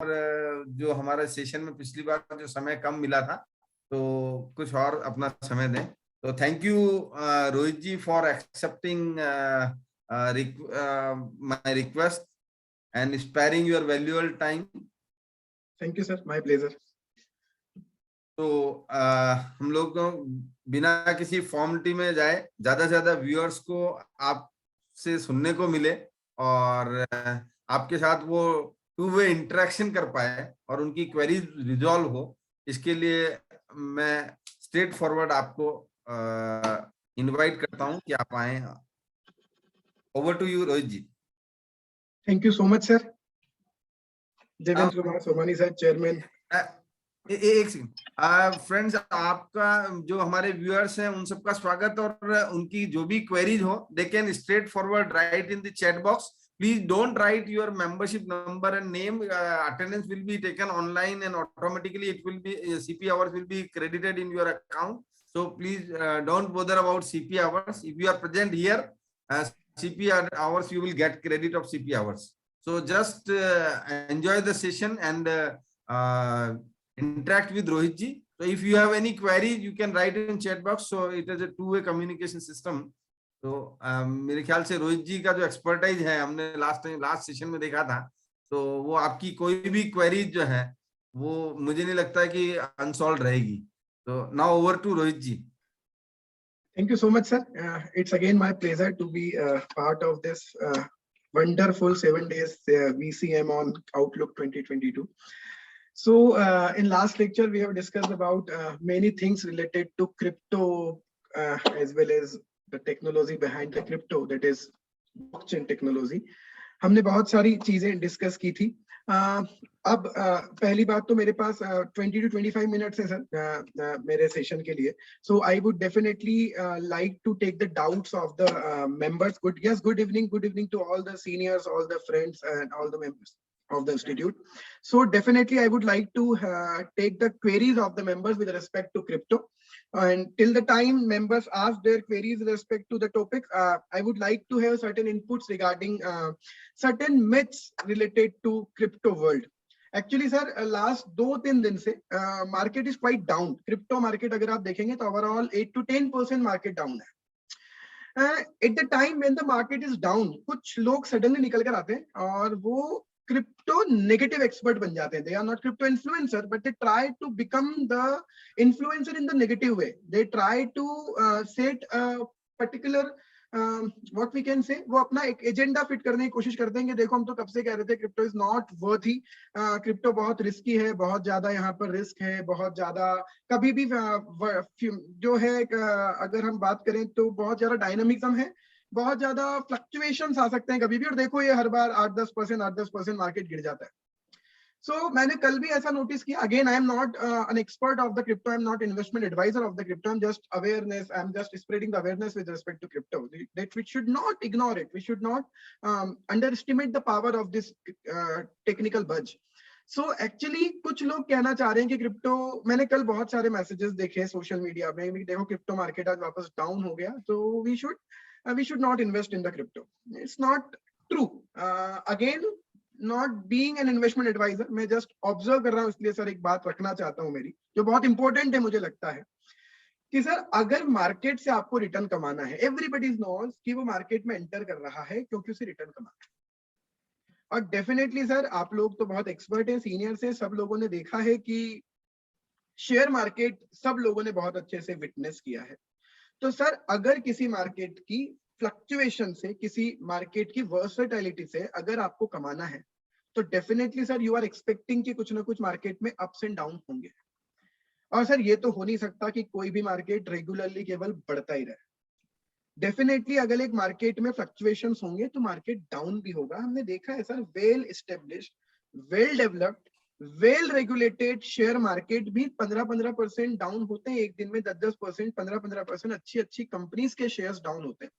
जो हमारे सेशन में पिछली बार जो समय कम मिला था, तो कुछ और अपना समय दें। तो thank you Rohit ji for accepting my request and spearing your valuable time. Thank you sir, my pleasure. तो हम लोग को बिना किसी फॉर्मेलिटी में जाए, ज्यादा से ज्यादा व्यूअर्स को आपसे सुनने को मिले और आपके साथ वो टू वे इंटरेक्शन कर पाए और उनकी क्वेरीज रिजॉल्व हो, इसके लिए मैं स्ट्रेट फॉरवर्ड आपको इनवाइट करता हूं कि आप आए। Over to you Rohit ji. Thank you so much sir. Devendra Kumar Somani sir, chairman. एक सेकंड फ्रेंड्स, आपका जो हमारे व्यूअर्स हैं उन सबका स्वागत, और उनकी जो भी क्वेरीज हो they can straight forward right in the chat box. Please don't write your membership number and name. Attendance will be taken online and automatically it will be CP hours will be credited in your account. So please don't bother about CP hours. If you are present here, CP hours you will get credit of CP hours. So just enjoy the session and interact with Rohit ji. So if you have any queries, you can write in chat box. So it is a two-way communication system. तो मेरे ख्याल से रोहित जी का जो expertise है, हमने last session में देखा था, तो वो आपकी कोई भी क्वेरीज जो है वो मुझे नहीं लगता है कि अनसॉल्व रहेगी। तो now over to Rohit ji. Thank you so much, sir. It's again my pleasure to be part of this wonderful 7 days VCM on Outlook 2022. So in last lecture, we have discussed about many things related to crypto as well as the technology behind the crypto, that is blockchain technology. हमने बहुत सारी चीजें discuss की थी। अब पहली बात तो मेरे पास 20 to 25 मिनट्स है सर मेरे सेशन के लिए। So I would definitely like to take the doubts of the members. Good evening to all the seniors, all the friends and all the members of the institute. So definitely I would like to take the queries of the members with respect to crypto, and till the time members ask their queries with respect to the topic, I would like to have certain inputs regarding certain myths related to crypto world. Actually sir, last 2-3 दिन से market is quite down. Crypto market अगर आप देखेंगे तो overall 8 to 10% market down है। At the time when the market is down, कुछ लोग suddenly निकल कर आते हैं और वो क्रिप्टो नेगेटिव एक्सपर्ट बन जाते हैं। They are not crypto influencer, but they try to become the influencer in the negative way. They try to set particular what we can say, वो अपना एक एजेंडा फिट करने की कोशिश करते हैं कि देखो हम तो कब से कह रहे थे crypto is not worthy, crypto बहुत रिस्की है, बहुत ज्यादा यहाँ पर रिस्क है, बहुत ज्यादा कभी भी जो है अगर हम बात करें तो बहुत ज्यादा डायनामिज्म है, बहुत ज्यादा फ्लक्चुएशंस आ सकते हैं कभी भी, और देखो ये हर बार 8-10% मार्केट गिर जाता है। सो मैंने कल भी ऐसा नोटिस किया। Again I am not an expert of the crypto, I am not investment advisor of the crypto, I am just awareness, I am just spreading the awareness with respect to crypto, that we should not ignore it, we should not underestimate the power of this technical buzz. So actually कुछ लोग कहना चाह रहे हैं कि crypto, मैंने कल बहुत सारे मैसेजेस देखे सोशल मीडिया में, देखो क्रिप्टो मार्केट आज वापस डाउन हो गया, तो we should not invest in the crypto. It's not true. Again, not being an investment advisor, मैं just observe कर रहा हूँ, इसलिए सर एक बात रखना चाहता हूँ मेरी, जो बहुत इंपॉर्टेंट है मुझे लगता है कि सर अगर मार्केट से आपको रिटर्न कमाना है, एवरीबडी नोज कि वो मार्केट में एंटर कर रहा है क्योंकि उसे रिटर्न कमाना है। और डेफिनेटली सर आप लोग तो बहुत एक्सपर्ट हैं, सीनियर्स हैं, सब लोगों ने देखा है कि शेयर मार्केट सब लोगों ने बहुत अच्छे से विटनेस किया है। तो सर अगर किसी मार्केट की फ्लक्चुएशन से, किसी मार्केट की वर्सेटिलिटी से अगर आपको कमाना है, तो definitely sir you are expecting कि कुछ ना कुछ मार्केट में अप्स एंड डाउन होंगे। और सर ये तो हो नहीं सकता कि कोई भी मार्केट रेगुलरली केवल बढ़ता ही रहे। डेफिनेटली अगर एक मार्केट में फ्लक्चुएशंस होंगे तो मार्केट डाउन भी होगा। हमने देखा है sir well established, well developed, well regulated share market भी 15% डाउन होते हैं एक दिन में, 10-10%, 15% अच्छी कंपनीज के शेयर्स डाउन होते हैं।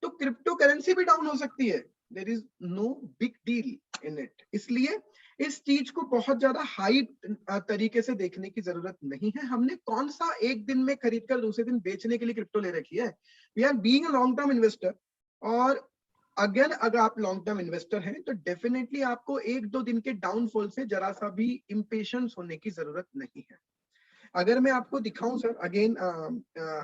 तो क्रिप्टो करेंसी भी डाउन हो सकती है, there is no big deal in it. इसलिए इस चीज को बहुत ज्यादा हाई तरीके से देखने की जरूरत नहीं है। हमने कौन सा एक दिन में खरीद कर दूसरे दिन बेचने के लिए क्रिप्टो ले रखी है। We are being a long term investor, और अगर आप लॉन्ग टर्म इन्वेस्टर हैं तो डेफिनेटली आपको 1-2 दिन के डाउनफॉल से जरा सा भी इम्पेशेंस होने की जरूरत नहीं है। अगर मैं आपको दिखाऊं सर, अगेन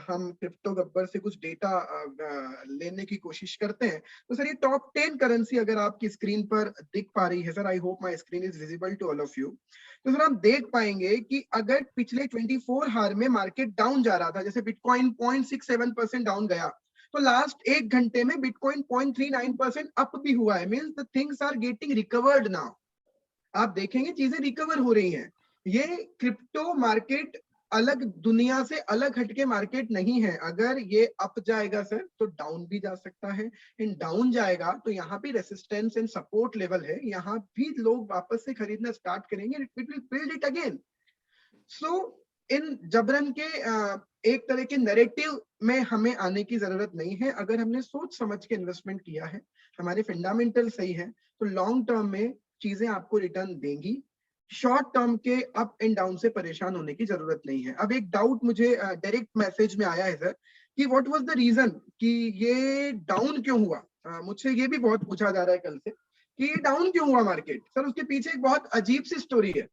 हम क्रिप्टो गब्बर से कुछ डेटा लेने की कोशिश करते हैं। तो सर ये टॉप 10 करेंसी अगर आपकी स्क्रीन पर दिख पा रही है sir, I hope my screen is visible to all of you. तो सर हम देख पाएंगे कि अगर पिछले 24 हार में मार्केट डाउन जा रहा था, जैसे बिटकॉइन 0.67% डाउन गया, तो लास्ट 1 घंटे में बिटकॉइन 0.39% अप भी हुआ है। Means the things are getting recovered now. आप देखेंगे चीजें रिकवर हो रही हैं। ये क्रिप्टो मार्केट अलग दुनिया से अलग हटके मार्केट नहीं है। अगर ये अप जाएगा सर तो डाउन भी जा सकता है, इन डाउन जाएगा तो यहाँ भी रेसिस्टेंस एंड सपोर्ट लेवल है, यहाँ भी लोग वापस से खरीदना स्टार्ट करेंगे, it will build it again. So in जबरन के एक तरह के नैरेटिव में हमें आने की जरूरत नहीं है। अगर हमने सोच समझ के इन्वेस्टमेंट किया है, हमारे फंडामेंटल सही है, तो लॉन्ग टर्म में चीजें आपको रिटर्न देंगी। शॉर्ट टर्म के अप एंड डाउन से परेशान होने की जरूरत नहीं है। अब एक डाउट मुझे डायरेक्ट मैसेज में आया है सर कि व्हाट वाज द रीजन कि ये डाउन क्यों हुआ। मुझसे ये भी बहुत पूछा जा रहा है कल से कि ये डाउन क्यों हुआ मार्केट। सर उसके पीछे एक बहुत अजीब सी स्टोरी है।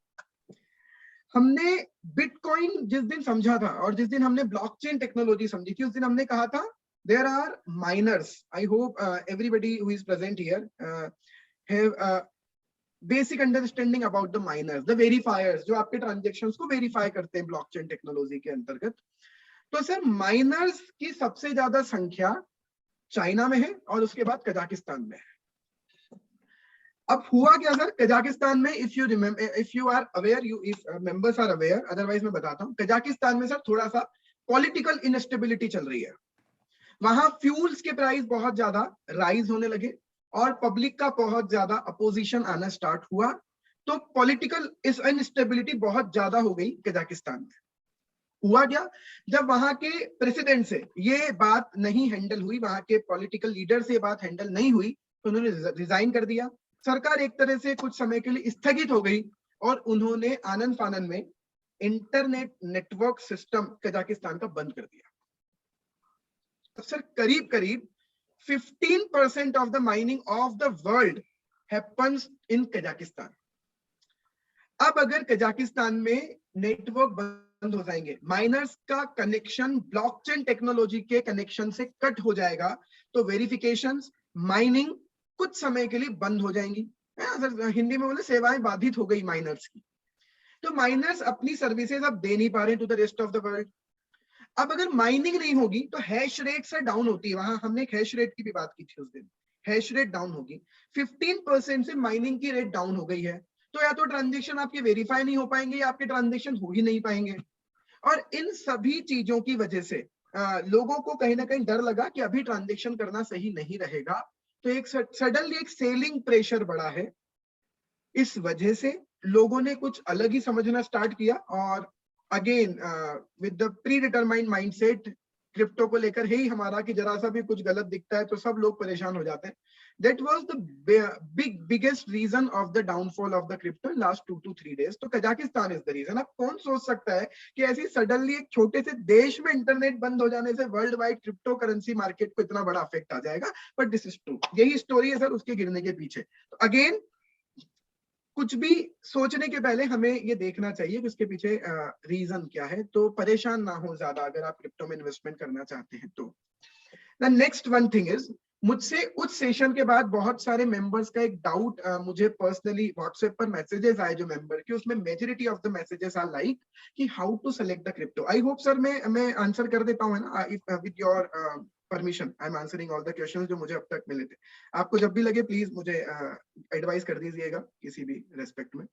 हमने बिटकॉइन जिस दिन समझा था और जिस दिन हमने ब्लॉकचेन टेक्नोलॉजी समझी थी, उस दिन हमने कहा था there are miners. I hope everybody who is present here have basic understanding about the miners, the verifiers, जो आपके ट्रांजेक्शंस को वेरीफाई करते हैं ब्लॉकचेन टेक्नोलॉजी के अंतर्गत। तो सर माइनर्स की सबसे ज्यादा संख्या चाइना में है और उसके बाद कजाकिस्तान में है। अब हुआ क्या सर, कजाकिस्तान में if you remember, if you are aware, you if members are aware, otherwise मैं बताता हूँ। कजाकिस्तान में सर थोड़ा सा पॉलिटिकल इनस्टेबिलिटी चल रही है। वहां फ्यूल्स के प्राइस बहुत ज्यादा राइज होने लगे और पब्लिक का बहुत ज्यादा अपोजिशन आना स्टार्ट हुआ। तो पॉलिटिकल इनस्टेबिलिटी बहुत ज्यादा हो गई कजाकिस्तान में। हुआ क्या, जब वहां के प्रेसिडेंट से ये बात नहीं हैंडल हुई, वहां के पॉलिटिकल लीडर से ये बात हैंडल नहीं हुई, तो उन्होंने रिजाइन कर दिया। सरकार एक तरह से कुछ समय के लिए स्थगित हो गई और उन्होंने आनन फानन में इंटरनेट नेटवर्क सिस्टम कजाकिस्तान का बंद कर दिया। सर करीब करीब 15% of the mining of the world happens in Kazakhstan. अब अगर कजाकिस्तान में नेटवर्क बंद हो जाएंगे, माइनर्स का कनेक्शन ब्लॉकचेन टेक्नोलॉजी के कनेक्शन से कट हो जाएगा, तो वेरिफिकेशंस, माइनिंग कुछ समय के लिए बंद हो जाएंगी। हिंदी में बोले सेवाएं बाधित हो गई माइनर्स की। तो माइनर्स अपनी सर्विसेज अब दे नहीं पा रहे to the rest of the world. अब अगर माइनिंग नहीं होगी तो हैश रेट से डाउन होती है। वहां हमने एक हैश रेट की भी बात की थी उस दिन। हैश रेट डाउन होगी, 15% से माइनिंग की रेट डाउन हो गई है। तो या तो ट्रांजेक्शन आपके वेरीफाई नहीं हो पाएंगे या आपके ट्रांजेक्शन हो ही नहीं पाएंगे। और इन सभी चीजों की वजह से लोगों को कहीं ना कहीं डर लगा कि अभी ट्रांजेक्शन करना सही नहीं रहेगा। तो एक सडनली एक सेलिंग प्रेशर बढ़ा है। इस वजह से लोगों ने कुछ अलग ही समझना स्टार्ट किया और again with the pre determined mindset crypto को लेकर ही हमारा कि जरा सा भी कुछ गलत दिखता है तो सब लोग परेशान हो जाते हैं। That was the biggest reason of the downfall of the crypto last 2 to 3 days। तो कजाकिस्तान इज द रीजन। अब कौन सोच सकता है कि ऐसी सडनली एक छोटे से देश में इंटरनेट बंद हो जाने से world wide crypto currency market को इतना बड़ा अफेक्ट आ जाएगा। बट दिस इज ट्रू, यही स्टोरी है सर उसके गिरने के पीछे। तो अगेन कुछ भी सोचने के पहले हमें ये देखना चाहिए कि उसके पीछे रीजन क्या है। तो परेशान ना हो ज्यादा अगर आप क्रिप्टो में इन्वेस्टमेंट करना चाहते हैं तो। The next one thing is, मुझसे उस सेशन के बाद बहुत सारे मेंबर्स का एक डाउट मुझे पर्सनली व्हाट्सएप पर मैसेजेस आए जो मेंबर के, उसमें majority of the messages are like कि how to select the crypto. I hope sir मैं आंसर कर देता हूँ ना, with your permission I am answering all the questions जो मुझे अब तक मिले थे। आपको जब भी लगे प्लीज मुझे एडवाइस कर दीजिएगा किसी भी रेस्पेक्ट में।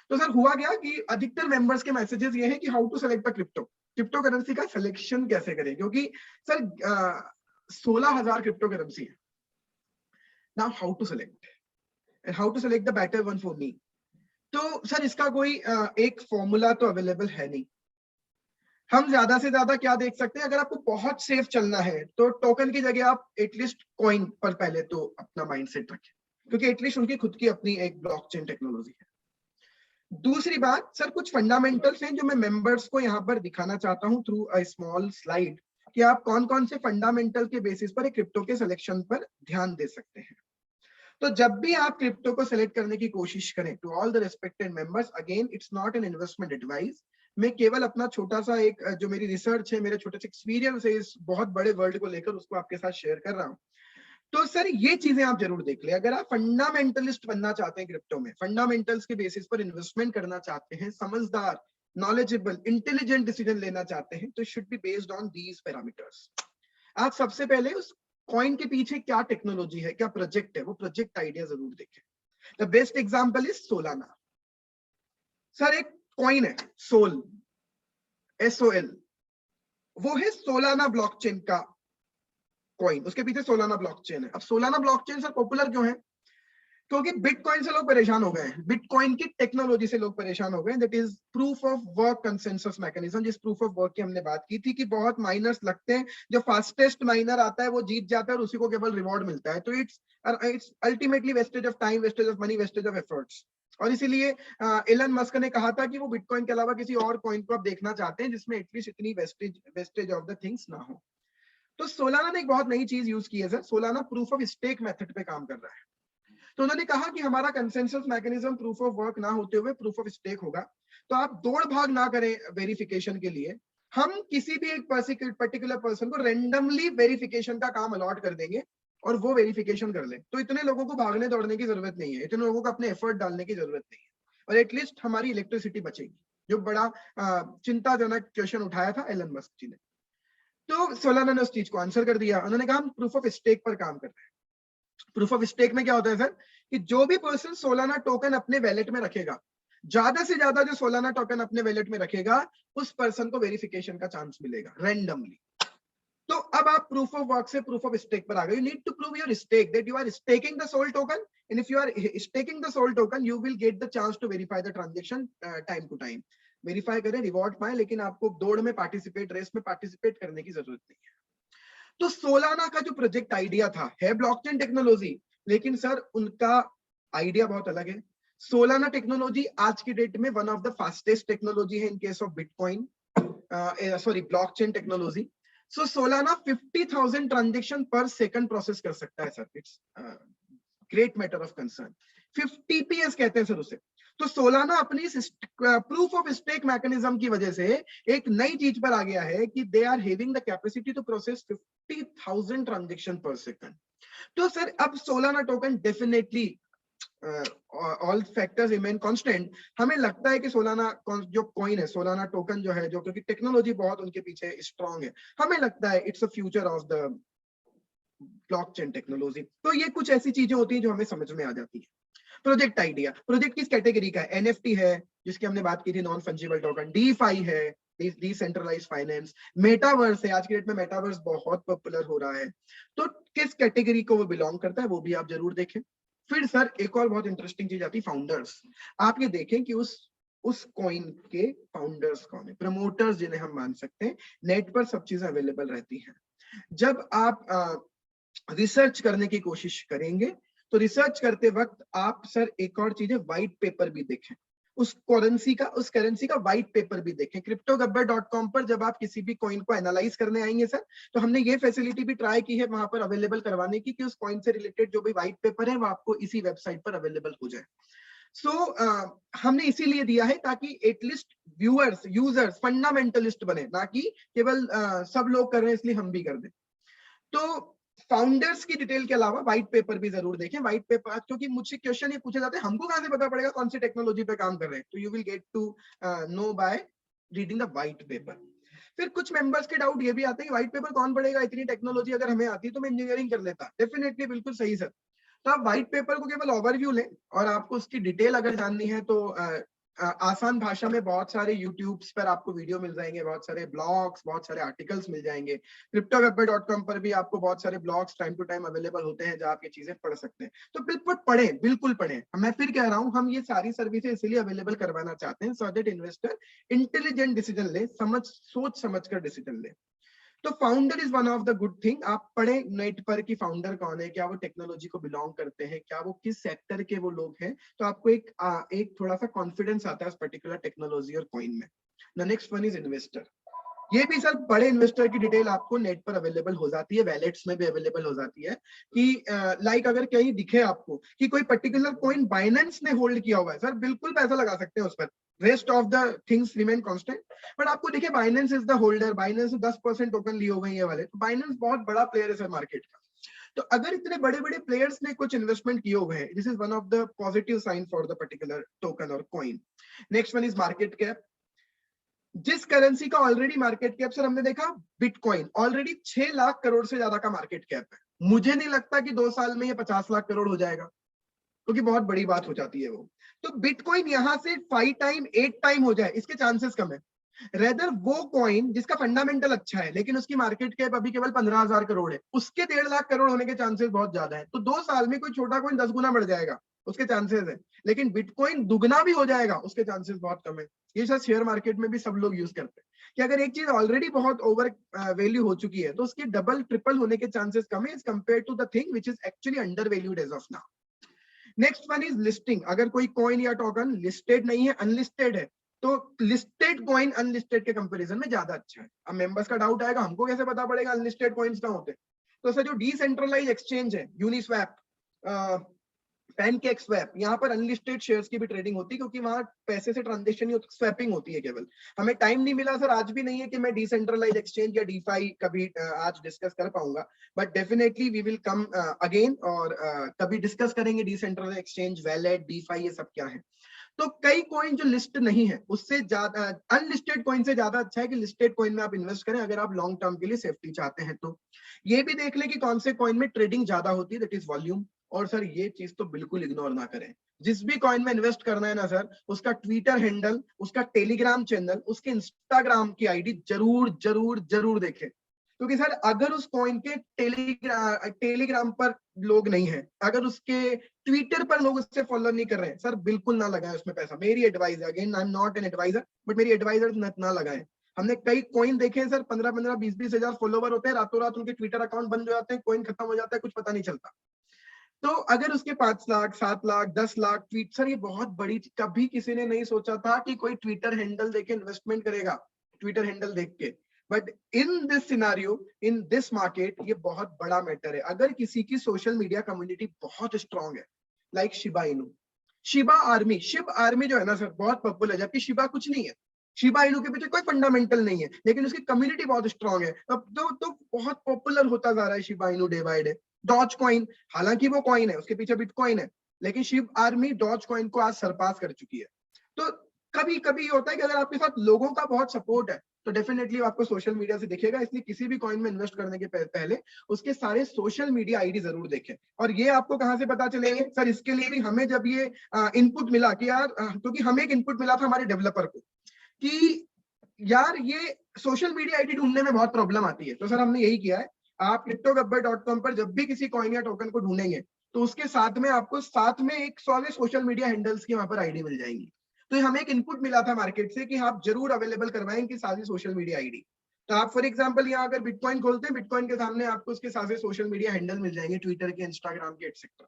तो सर हुआ क्या कि अधिकतर मेंबर्स के मैसेजेस ये है कि how to select the crypto currency का सिलेक्शन कैसे करें, क्योंकि सर 16,000 क्रिप्टो करेंसी है। Now how to select and how to select the better one for me. तो सर इसका कोई एक फॉर्मूला तो अवेलेबल है नहीं। हम ज्यादा से ज्यादा क्या देख सकते हैं, अगर आपको बहुत सेफ चलना है तो टोकन की जगह आप एटलीस्ट कॉइन पर पहले तो अपना माइंडसेट रखें, क्योंकि एटलीस्ट उनकी खुद की अपनी एक ब्लॉकचेन टेक्नोलॉजी है। दूसरी बात सर, कुछ फंडामेंटल्स हैं जो मैं मेंबर्स को यहाँ पर दिखाना चाहता हूँ थ्रू अ स्मॉल स्लाइड कि आप कौन कौन से फंडामेंटल के बेसिस पर एक क्रिप्टो के सिलेक्शन पर ध्यान दे सकते हैं। तो जब भी आप क्रिप्टो को सिलेक्ट करने की कोशिश करें, to all the respected members, again it's not an investment advice. मैं केवल अपना छोटा सा एक जो मेरी रिसर्च है, मेरे छोटे से एक्सपीरियंस है इस बहुत बड़े वर्ल्ड को लेकर, उसको आपके साथ शेयर कर रहा हूँ। तो सर ये चीजें आप जरूर देख ले, अगर आप फंडामेंटलिस्ट बनना चाहते हैं क्रिप्टो में, फंडामेंटल्स के बेसिस पर इन्वेस्टमेंट करना चाहते हैं, समझदार, नॉलेजेबल, इंटेलिजेंट डिसीजन लेना चाहते हैं, तो should be based on these parameters. आप सबसे पहले उस कॉइन के पीछे क्या टेक्नोलॉजी है, क्या प्रोजेक्ट है, वो प्रोजेक्ट आइडिया जरूर देखें। The best example is Solana. Sir एक कॉइन है सोल, SOL, वो है सोलाना ब्लॉकचेन का कॉइन, उसके पीछे सोलाना ब्लॉकचेन है। अब सोलाना ब्लॉकचेन सर पॉपुलर क्यों है? क्योंकि बिटकॉइन से लोग परेशान हो गए हैं, बिटकॉइन की टेक्नोलॉजी से लोग परेशान हो गए हैं। That is proof of work consensus mechanism. जिस प्रूफ ऑफ वर्क की हमने बात की थी कि बहुत माइनर्स लगते हैं, जो फास्टेस्ट माइनर आता है वो जीत जाता है और उसी को केवल रिवॉर्ड मिलता है। तो it's ultimately wastage of time, wastage of money, wastage of efforts. और इसीलिए एलन मस्क ने कहा था कि वो बिटकॉइन के अलावा किसी और कॉइन को आप देखना चाहते हैं जिसमें एटलीस्ट इतनी वेस्टेज ऑफ द थिंग्स ना हो। तो सोलाना ने एक बहुत नई चीज यूज की है sir. Solana proof of stake method पे काम कर रहा है। तो उन्होंने कहा कि हमारा consensus mechanism proof of work ना होते हुए प्रूफ ऑफ स्टेक होगा। तो आप दौड़ भाग ना करें वेरिफिकेशन के लिए, हम किसी भी एक पर्टिकुलर पर्सन को रेंडमली वेरिफिकेशन का काम अलॉट कर देंगे और वो वेरिफिकेशन कर ले। तो इतने लोगों को भागने दौड़ने की जरूरत नहीं है, इतने लोगों को अपने एफर्ट डालने की जरूरत नहीं है, और एटलीस्ट हमारी इलेक्ट्रिसिटी बचेगी, जो बड़ा चिंताजनक क्वेश्चन उठाया था एलन मस्क जी ने। तो सोलाना ने उस चीज को आंसर कर दिया। उन्होंने कहा हम प्रूफ ऑफ स्टेक पर काम कर रहे हैं। प्रूफ ऑफ स्टेक में क्या होता है सर, कि जो भी पर्सन सोलाना टोकन अपने वैलेट में रखेगा, ज्यादा से ज्यादा जो सोलाना टोकन अपने वैलेट में रखेगा, उस पर्सन को वेरिफिकेशन का चांस मिलेगा रैंडमली। तो अब आप प्रूफ ऑफ वर्क से प्रूफ ऑफ स्टेक पर आ गए। You need to prove your stake, that you are staking the SOL token, and if you are staking the SOL token you will get the chance to verify the transaction time to time. Verify करें, reward पाए, लेकिन आपको दौड़ में participate, race में participate करने की जरूरत नहीं है। तो सोलाना का जो प्रोजेक्ट आइडिया था, है ब्लॉकचेन टेक्नोलॉजी, लेकिन सर उनका आइडिया बहुत अलग है। सोलाना टेक्नोलॉजी आज की डेट में one of the fastest technology है in case of bitcoin, sorry blockchain technology. So Solana 50,000 transaction per second process कर सकता है sir. It's great matter of concern. 50 PS कहते हैं सर उसे। तो सोलाना अपनी प्रूफ ऑफ स्टेक मैकेनिज्म की वजह से एक नई चीज पर आ गया है कि they are having the capacity to process 50,000 transaction per second. तो सर अब Solana token definitely all factors remain constant, हमें लगता है कि सोलाना जो कॉइन है, सोलाना टोकन जो है, जो क्योंकि टेक्नोलॉजी बहुत उनके पीछे स्ट्रांग है, हमें लगता है it's a future of the blockchain technology. तो ये कुछ ऐसी चीजें होती हैं जो हमें समझ में आ जाती है। प्रोजेक्ट आइडिया, प्रोजेक्ट किस कैटेगरी का है? NFT है, जिसकी हमने बात की थी, नॉन फंजिबल टोकन। DeFi है, डिसेंट्रलाइज फाइनेंस। मेटावर्स है, आज के डेट में मेटावर्स बहुत पॉपुलर हो रहा है। तो किस कैटेगरी को वो बिलोंग करता है वो भी आप जरूर देखें। फिर सर एक और बहुत इंटरेस्टिंग चीज आती है, फाउंडर्स। आप ये देखें कि उस कॉइन के फाउंडर्स कौन है, प्रमोटर्स जिन्हें हम मान सकते हैं। नेट पर सब चीजें अवेलेबल रहती हैं। जब आप रिसर्च करने की कोशिश करेंगे तो रिसर्च करते वक्त आप सर एक और चीज है, व्हाइट पेपर भी देखें। उस करेंसी का व्हाइट पेपर भी देखें। cryptogabbar.com पर जब आप किसी भी कॉइन को एनालाइज करने आएंगे सर, तो हमने ये फैसिलिटी भी ट्राई की है वहां पर अवेलेबल करवाने की, कि उस कॉइन से रिलेटेड जो भी व्हाइट पेपर है वो आपको इसी वेबसाइट पर अवेलेबल हो जाए। हमने इसीलिए दिया है ताकि एटलीस्ट व्यूअर्स, यूजर्स फंडामेंटलिस्ट बने, ना कि केवल सब लोग कर रहे हैं इसलिए हम भी कर दें। तो फाउंडर्स की डिटेल के अलावा व्हाइट पेपर भी जरूर देखें। व्हाइट पेपर, क्योंकि मुझसे क्वेश्चन ये पूछे जाते हैं, हमको कहां से पता पड़ेगा कौन सी टेक्नोलॉजी पे काम कर रहे हैं? तो you will get to know by reading the white paper. फिर कुछ मेंबर्स के डाउट ये भी आते हैं कि व्हाइट पेपर कौन पढ़ेगा, इतनी टेक्नोलॉजी अगर हमें आती तो मैं इंजीनियरिंग कर लेता। डेफिनेटली, बिल्कुल सही सर। तो आप व्हाइट पेपर को केवल ओवरव्यू लें, और आपको उसकी डिटेल अगर जाननी है तो आसान भाषा में बहुत सारे यूट्यूब्स पर आपको वीडियो मिल जाएंगे, बहुत सारे ब्लॉग्स, बहुत सारे आर्टिकल्स मिल जाएंगे। cryptogabbar.com पर भी आपको बहुत सारे blogs time to time available होते हैं जहाँ आप ये चीजें पढ़ सकते हैं। तो बिल्कुल पढ़ें, बिल्कुल पढ़ें। मैं फिर कह रहा हूँ, हम ये सारी सर्विसेज इसलिए अवेलेबल करवाना चाहते हैं so that investor intelligent decision ले, सोच समझ कर डिसीजन ले। तो founder is one of the good thing. आप पढ़ें नेट पर कि फाउंडर कौन है, क्या वो टेक्नोलॉजी को बिलोंग करते हैं, क्या वो किस सेक्टर के वो लोग हैं। तो आपको एक थोड़ा सा कॉन्फिडेंस आता है उस पर्टिकुलर टेक्नोलॉजी और कॉइन में। The next one is investor. ये भी सर बड़े इन्वेस्टर की डिटेल आपको नेट पर अवेलेबल हो जाती है, वैलेट्स में भी अवेलेबल हो जाती है कि लाइक अगर कहीं दिखे आपको कि कोई पर्टिकुलर कॉइन बाइनेंस ने होल्ड किया हुआ है, सर बिल्कुल पैसा लगा सकते हैं उस पर, rest of the things remain constant, but आपको दिखे Binance is the holder, Binance 10% token लिए हुए हैं ये वाले, तो बाइनेंस बहुत बड़ा प्लेयर है सर मार्केट का। तो अगर इतने बड़े बड़े प्लेयर्स ने कुछ इन्वेस्टमेंट किए हुए हैं, this is one of the positive sign for the particular token और coin. Next one is market cap. जिस करेंसी का ऑलरेडी मार्केट कैप, सर हमने देखा बिटकॉइन ऑलरेडी 6 लाख करोड़ से ज्यादा का मार्केट कैप है। मुझे नहीं लगता कि 2 साल में ये 50 लाख करोड़ हो जाएगा, क्योंकि बहुत बड़ी बात हो जाती है वो। तो बिटकॉइन यहां से 5 टाइम 8 टाइम हो जाए, इसके चांसेस कम है। रेदर वो कॉइन जिसका फंडामेंटल अच्छा है लेकिन उसकी मार्केट कैप अभी केवल 15,000 करोड़ है, उसके 1.5 लाख करोड़ होने के चांसेस बहुत ज्यादा है। तो 2 साल में कोई छोटा कॉइन 10 गुना बढ़ जाएगा, उसके चांसेस है, लेकिन बिटकॉइन दुगना भी हो जाएगा, उसके चांसेस बहुत कम है। ये शायद शेयर मार्केट में भी सब लोग यूज करते हैं कि अगर एक चीज ऑलरेडी बहुत ओवर वैल्यू हो चुकी है तो उसकी डबल ट्रिपल होने के चांसेस कम है as compare to the thing which is actually under valued as of now. Next one is listing. अगर कोई कॉइन या टोकन लिस्टेड नहीं है, अनलिस्टेड है, तो लिस्टेड कॉइन अनलिस्टेड के कंपैरिजन में ज्यादा अच्छा है। अब मेंबर्स का डाउट आएगा, हमको कैसे पता पड़ेगा अनलिस्टेड कॉइन्स कहां होते हैं? तो सर जो डिसेंट्रलाइज एक्सचेंज है, यूनिस्वैप, पैनकेक स्वैप, यहाँ पर अनलिस्टेड शेयर्स की भी ट्रेडिंग होती है, क्योंकि वहां पैसे से ट्रांजेक्शन नहीं, स्वैपिंग होती है केवल। हमें टाइम नहीं मिला सर, आज भी नहीं है कि मैं डिसेंट्रलाइज एक्सचेंज या डीफाई कभी आज डिस्कस कर पाऊंगा, but definitely we will come again, और कभी डिस्कस करेंगे डिसेंट्रलाइज एक्सचेंज, वैलेट, डीफाई, ये सब क्या है। तो कई कॉइन जो लिस्ट नहीं है, उससे ज्यादा अनलिस्टेड कॉइन से ज्यादा अच्छा है कि लिस्टेड कॉइन में आप इन्वेस्ट करें, अगर आप लॉन्ग टर्म के लिए सेफ्टी चाहते हैं तो। ये भी देख लें कि कौन से कॉइन में ट्रेडिंग ज्यादा होती है, दैट इज वॉल्यूम। और सर ये चीज तो बिल्कुल इग्नोर ना करें, जिस भी कॉइन में इन्वेस्ट करना है ना सर, उसका ट्विटर हैंडल, उसका टेलीग्राम चैनल, उसके इंस्टाग्राम की आईडी जरूर जरूर जरूर देखें। क्योंकि सर अगर उस कॉइन के टेलीग्राम पर लोग नहीं है, अगर उसके ट्विटर पर लोग उससे फॉलो नहीं कर रहे हैं, सर बिल्कुल ना लगाएं उसमें पैसा। मेरी एडवाइस है, again I am not an advisor, but मेरी एडवाइजर ना लगाएं। हमने कई कॉइन देखे हैं सर, 15-15, 20-20 हजार फॉलोवर होते हैं, रातों रात उनके ट्विटर अकाउंट बंद हो जाते हैं, कॉइन खत्म हो जाता है, कुछ पता नहीं चलता। तो अगर उसके 5 लाख, 7 लाख, 10 लाख ट्वीट, सर ये बहुत बड़ी, कभी किसी ने नहीं सोचा था कि कोई ट्विटर हैंडल देके इन्वेस्टमेंट करेगा, ट्विटर हैंडल देख के। But in this scenario, in this market, ये बहुत बड़ा मैटर है। अगर किसी की सोशल मीडिया कम्युनिटी बहुत स्ट्रांग है, like Shiba Inu, Shiba army, Shiv army जो है ना सर बहुत पॉपुलर है, जबकि शिबा कुछ नहीं है, शिबा इनू के पीछे कोई फंडामेंटल नहीं है, लेकिन उसकी कम्युनिटी बहुत स्ट्रांग है। अब तो बहुत पॉपुलर होता जा रहा है Shiba Inu day by day. Doge coin, हालांकि वो कॉइन है, उसके पीछे बिटकॉइन है, लेकिन शिब आर्मी डॉज कॉइन को आज सरपास कर चुकी है। तो कभी कभी होता है कि अगर आपके साथ लोगों का बहुत सपोर्ट है तो डेफिनेटली आपको सोशल मीडिया से दिखेगा। इसलिए किसी भी कॉइन में इन्वेस्ट करने के पहले उसके सारे सोशल मीडिया आईडी जरूर देखें। और ये आपको कहां से पता चलेंगे सर? इसके लिए भी हमें जब ये इनपुट मिला कि यार, क्योंकि हमें एक इनपुट मिला था हमारे डेवलपर को कि यार ये सोशल मीडिया आईडी ढूंढने में बहुत प्रॉब्लम आती है, तो सर हमने यही किया है। आप cryptogabbar.com पर जब भी किसी कॉइन या टोकन को ढूंढेंगे तो उसके साथ में आपको साथ में एक सारे सोशल मीडिया हैंडल्स की वहां पर आईडी मिल जाएंगी। तो हमें एक इनपुट मिला था मार्केट से कि आप जरूर अवेलेबल करवाएं कि सारी सोशल मीडिया आईडी। तो आप फॉर एग्जांपल यहाँ अगर बिटकॉइन खोलते हैं, बिटकॉइन के सामने आपको उसके सारे सोशल मीडिया हैंडल मिल जाएंगे, ट्विटर के, इंस्टाग्राम के, एटसेट्रा।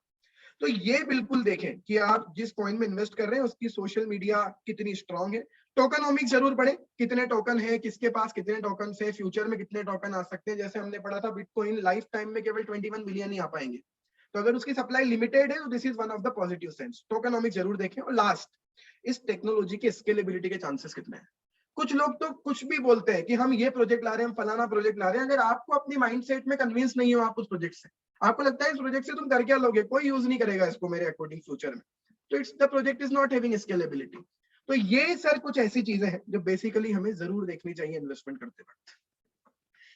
तो ये बिल्कुल देखें कि आप जिस कॉइन में इन्वेस्ट कर रहे हैं उसकी सोशल मीडिया कितनी स्ट्रांग है। टोकनोमिक्स जरूर पढ़े, कितने टोकन है, किसके पास कितने टोकन है, फ्यूचर में कितने टोकन आ सकते हैं। जैसे हमने पढ़ा था बिटकॉइन लाइफ टाइम में केवल 21 मिलियन ही आ पाएंगे, तो अगर उसकी सप्लाई लिमिटेड है तो this is one of the positive sense. Tokenomics जरूर देखें। और लास्ट, इस टेक्नोलॉजी के स्केलेबिलिटी के चांसेस कितने हैं। कुछ लोग तो कुछ भी बोलते हैं कि हम ये प्रोजेक्ट ला रहे हैं, हम फलाना प्रोजेक्ट ला रहे हैं, अगर आपको अपनी माइंडसेट में कन्विंस नहीं हो आप उस प्रोजेक्ट से, आपको लगता है इस प्रोजेक्ट से तुम कर क्या लोगे, कोई यूज नहीं करेगा इसको मेरे अकॉर्डिंग फ्यूचर में, तो it's the project is not having scalability. तो ये सर कुछ ऐसी चीजें हैं जो बेसिकली हमें जरूर देखनी चाहिए इन्वेस्टमेंट करते वक्त।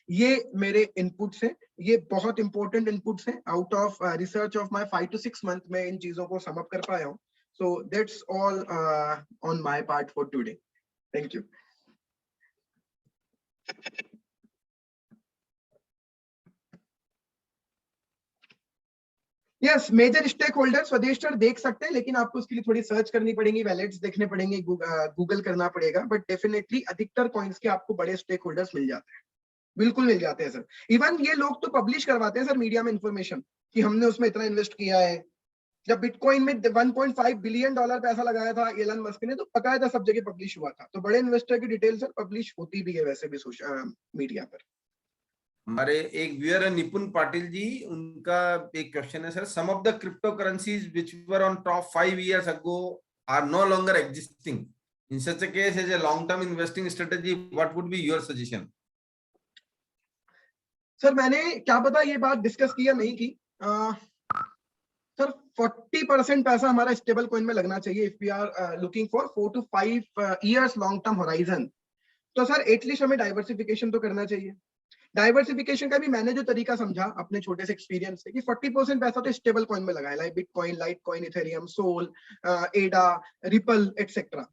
ये मेरे इनपुट्स हैं, ये बहुत इंपॉर्टेंट इनपुट्स हैं। Out of research of my 5 to 6 month में इन चीजों को सम अप कर पाया हूं। So that's all on my part for today. Thank you. Yes, major stake holder Swadesh sir देख सकते हैं, लेकिन आपको उसके लिए थोड़ी सर्च करनी पड़ेगी, वैलेट्स देखने पड़ेंगे, गूगल करना पड़ेगा, बट डेफिनेटली अधिकतर कॉइन्स के आपको बड़े स्टेक होल्डर्स मिल जाते हैं, बिल्कुल मिल जाते हैं सर। इवन ये लोग तो पब्लिश करवाते हैं सर मीडिया में इंफॉर्मेशन कि हमने उसमें इतना इन्वेस्ट किया है, जब बिटकॉइन में 1.5 बिलियन डॉलर पैसा लगाया था एलन मस्क ने, तो बकायदा सब जगह पब्लिश हुआ था। तो बड़े इन्वेस्टर की डिटेल सर पब्लिश होती भी है वैसे भी सोशल मीडिया पर। हमारे एक व्यूअर है निपुण पाटिल जी, उनका एक क्वेश्चन है sir, some of the crypto currencies which were on top 5 years ago are no longer existing. In such a case, as a long term investing strategy, what would be your suggestion? Sir मैंने क्या पता ये बात discuss किया नहीं की sir 40% पैसा हमारा स्टेबल कॉइन में लगना चाहिए if we are looking for 4 to 5 years long term horizon. तो सर एटलीस्ट हमें डाइवर्सिफिकेशन तो करना चाहिए। डाइवर्सिफिकेशन का भी मैंने जो तरीका समझा अपने छोटे से एक्सपीरियंस से कि 40% पैसा तो स्टेबल कॉइन में लगाए, like bitcoin, Litecoin, ethereum, SOL, ADA, ripple etcetera.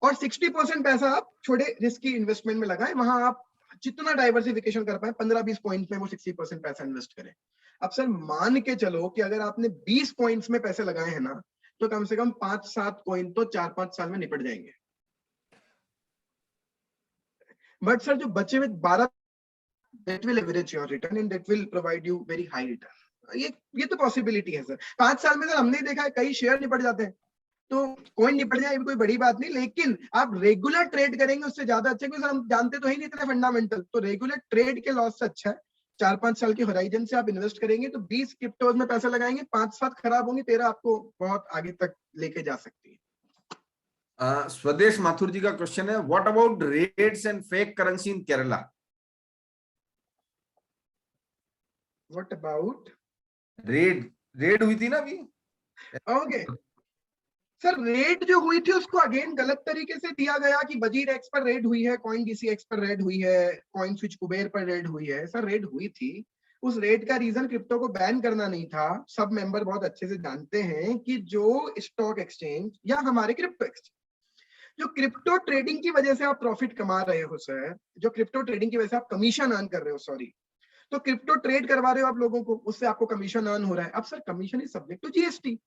और 60% पैसा आप छोटे रिस्की इन्वेस्टमेंट में लगाएं, वहां आप जितना डाइवर्सिफिकेशन कर पाए 15-20 पॉइंट में वो 60% पैसा इन्वेस्ट करें। अब सर मान के चलो कि अगर आपने 20 पॉइंट्स में पैसे लगाए हैं ना, तो कम से कम 5-7 कॉइन तो 4-5 साल में निपट जाएंगे। बट सर जो बचे हुए 12 that will average your return and that will provide you very high return। ये तो पॉसिबिलिटी है सर। 5 साल में सर हमने देखा है कई शेयर निपट जाते हैं, तो कोई निपट जाए कोई बड़ी बात नहीं, लेकिन आप रेगुलर ट्रेड करेंगे उससे ज्यादा अच्छा, क्योंकि सर हम जानते तो ही नहीं इतने फंडामेंटल। तो रेगुलर ट्रेड के लॉस से अच्छा है 4-5 साल के होराइजन से आप इन्वेस्ट करेंगे, तो 20 क्रिप्टोज में पैसा लगाएंगे, 5-7 खराब होंगे, 13 आपको बहुत आगे तक लेके जा सकती है। स्वदेश माथुर जी का क्वेश्चन है, what about raids and fake currency in Kerala? What about raid हुई थी ना अभी? ओके सर, रेड जो हुई थी उसको अगेन गलत तरीके से दिया गया कि वजीर एक्स पर रेड हुई है, कॉइन डीसी एक्स पर रेड हुई है, कॉइन स्विच कुबेर पर रेड हुई है। सर रेड हुई थी, उस रेड का रीजन क्रिप्टो को बैन करना नहीं था। सब मेंबर बहुत अच्छे से जानते हैं कि जो स्टॉक एक्सचेंज या हमारे क्रिप्टो एक्सचेंज, जो क्रिप्टो ट्रेडिंग की वजह से आप प्रॉफिट कमा रहे हो सर, जो क्रिप्टो ट्रेडिंग की वजह से आप कमीशन अर्न कर रहे हो, सॉरी, तो क्रिप्टो ट्रेड करवा रहे हो आप लोगों को, उससे आपको कमीशन अर्न हो रहा है। अब sir commission is subject to GST,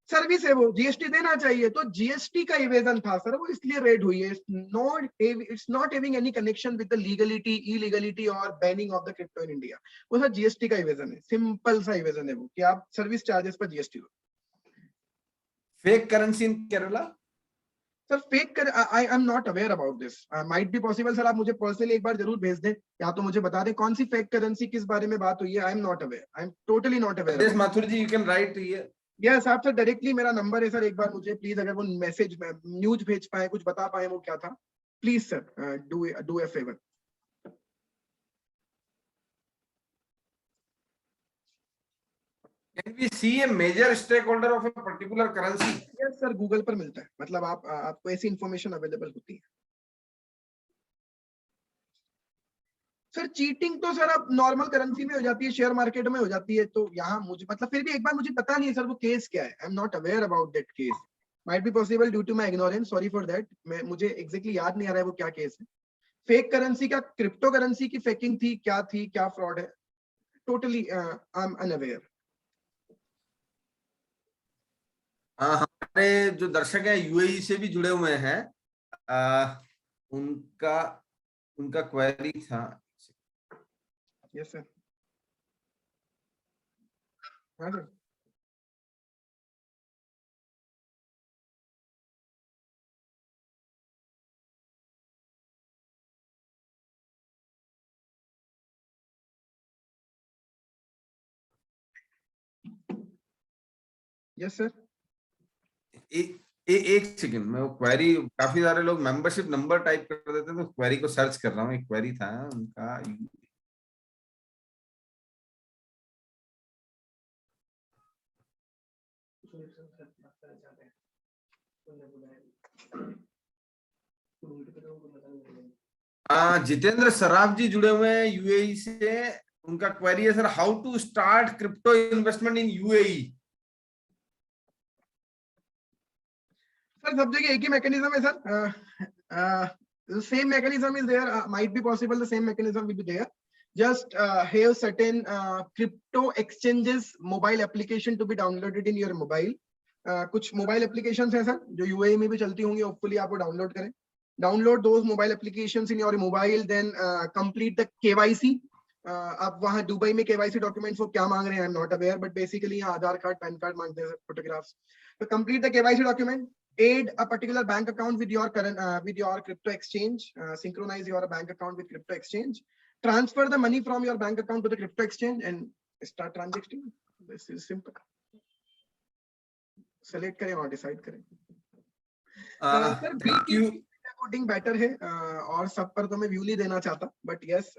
service है वो, जीएसटी देना चाहिए। तो जीएसटी का इवेजन था सर, वो इसलिए रेड हुई है। It's not having any connection with the legality, illegality और banning of the crypto in India. वो सर जीएसटी का इवेजन है, सिंपल सा इवेजन है वो कि आप सर्विस चार्जेस पर जीएसटी दो। Fake currency in Kerala? Sir fake I am not aware about this, might be possible. Sir आप मुझे पर्सनली एक बार जरूर भेज दें, या तो मुझे बता दें कौन सी फेक करेंसी किस बारे में बात हुई है। I am not aware, I am totally not aware. Swadesh Mathur ji, you can write here. Yes आप सर डायरेक्टली, मेरा नंबर है सर, एक बार मुझे प्लीज अगर वो मैसेज न्यूज भेज पाए, कुछ बता पाए वो क्या था, please sir do a favour. Can we see a major stakeholder of a particular currency? Yes sir Google पर मिलता है, मतलब आपको ऐसी इंफॉर्मेशन अवेलेबल होती है। सर चीटिंग तो सर अब नॉर्मल करेंसी में हो जाती है, शेयर मार्केट में हो जाती है, तो यहाँ मुझे मतलब फिर भी एक बार मुझे पता नहीं है सर वो केस क्या है। I am not aware about that case, might be possible due to my ignorance, sorry for that. मुझे एग्जैक्टली याद नहीं आ रहा है वो क्या केस है। फेक करेंसी का, क्रिप्टो करेंसी की फेकिंग थी, क्या फ्रॉड है, टोटली आई एम अनअवेयर। हमारे जो दर्शक हैं यूएई से भी जुड़े हुए हैं, उनका क्वेरी था। यस सर, हाँ सर। यस सर, एक सेकंड में, वो क्वेरी, काफी सारे लोग मेंबरशिप नंबर टाइप कर देते हैं, तो क्वेरी को सर्च कर रहा हूँ। एक क्वेरी था उनका, जितेंद्र सराफ जी जुड़े हुए हैं यूएई से। उनका क्वेरी है sir, how to start crypto investment in UAE? Sir सब जगह एक ही मैकेनिज्म है sir, same mechanism is there, might be possible the same mechanism will be there, just have certain crypto exchanges mobile application to be downloaded in your mobile। कुछ mobile applications हैं sir जो UAE में भी चलती होंगी, hopefully आप वो download करें। Download those mobile applications in your mobile, then complete the KYC, आप वहाँ दुबई में केवाईसी डॉक्यूमेंट्स वो क्या मांग रहे हैं, आई am not aware, but basically यहाँ आधार कार्ड, पैन कार्ड मांगते हैं, फोटोग्राफ्स. तो complete the KYC document, aid a particular bank account with your current with your crypto exchange, synchronize your bank account with crypto exchange, transfer the money from your bank account to the crypto exchange and start transacting. This is simple. Select करें और decide करें. Sir Thank you. Coding better है, और सब पर तो मैं view नहीं देना चाहता, बट यस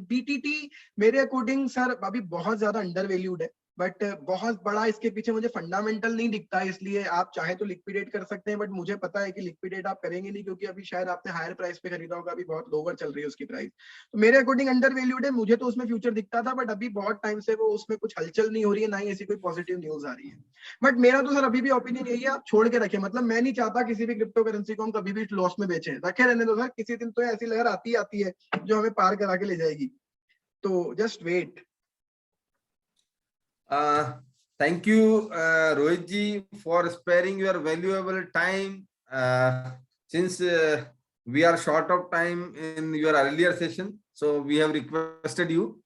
बीटीटी मेरे अकॉर्डिंग सर अभी बहुत ज्यादा अंडर वैल्यूड है, बट बहुत बड़ा इसके पीछे मुझे फंडामेंटल नहीं दिखता है, इसलिए आप चाहे तो लिक्विडेट कर सकते हैं, बट मुझे पता है कि लिक्विडेट आप करेंगे नहीं, क्योंकि अभी शायद आपने हायर प्राइस पे खरीदा होगा, अभी बहुत लोअर चल रही है उसकी प्राइस. तो मेरे अकॉर्डिंग अंडर वैल्यूड है, मुझे तो उसमें फ्यूचर दिखता था, बट अभी बहुत टाइम से वो उसमें कुछ हलचल नहीं हो रही है, ना ही ऐसी कोई पॉजिटिव न्यूज आ रही है. बट मेरा तो सर अभी भी ओपिनियन यही है, आप छोड़ के रखें. मतलब मैं नहीं चाहता किसी भी क्रिप्टो करेंसी को हम कभी भी लॉस में बेचें, रखे रहने दो सर, किसी दिन तो ऐसी लहर आती है जो हमें पार करा के ले जाएगी. तो just wait. Thank you, Rohit ji, for sparing your valuable time. Since we are short of time in your earlier session, so we have requested you.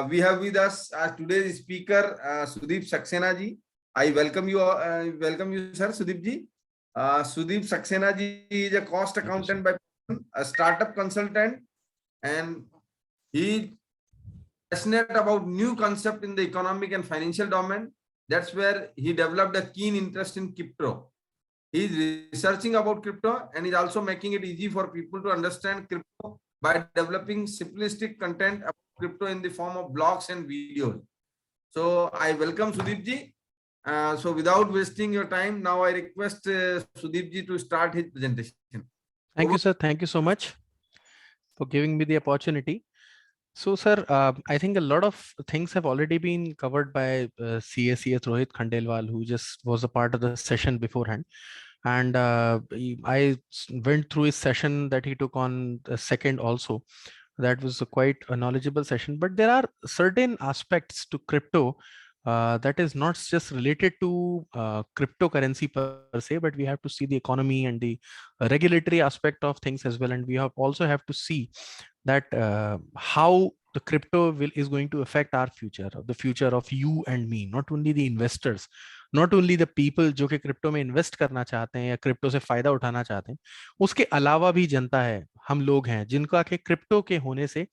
We have with us today's speaker, Sudeep Saxena ji. I welcome you, sir, Sudeep ji. Sudeep Saxena ji is a cost accountant by a startup consultant, and he passionate about new concept in the economic and financial domain. That's where he developed a keen interest in crypto. He is researching about crypto and is also making it easy for people to understand crypto by developing simplistic content about crypto in the form of blogs and videos. So I welcome Sudeep ji. So without wasting your time, now I request Sudeep ji to start his presentation. Thank you, sir. Thank you so much for giving me the opportunity. So, sir, I think a lot of things have already been covered by CACS Rohit Khandelwal, who just was a part of the session beforehand. And I went through his session that he took on the second also. That was quite a knowledgeable session. But there are certain aspects to crypto that is not just related to cryptocurrency per se, but we have to see the economy and the regulatory aspect of things as well. And we have also have to see that how the crypto is going to affect our future, the future of you and me, not only the investors, not only the people जो कि crypto में invest करना चाहते हैं या crypto से फायदा उठाना चाहते हैं, उसके अलावा भी जनता है, हम लोग हैं जिनका कि क्रिप्टो के होने से,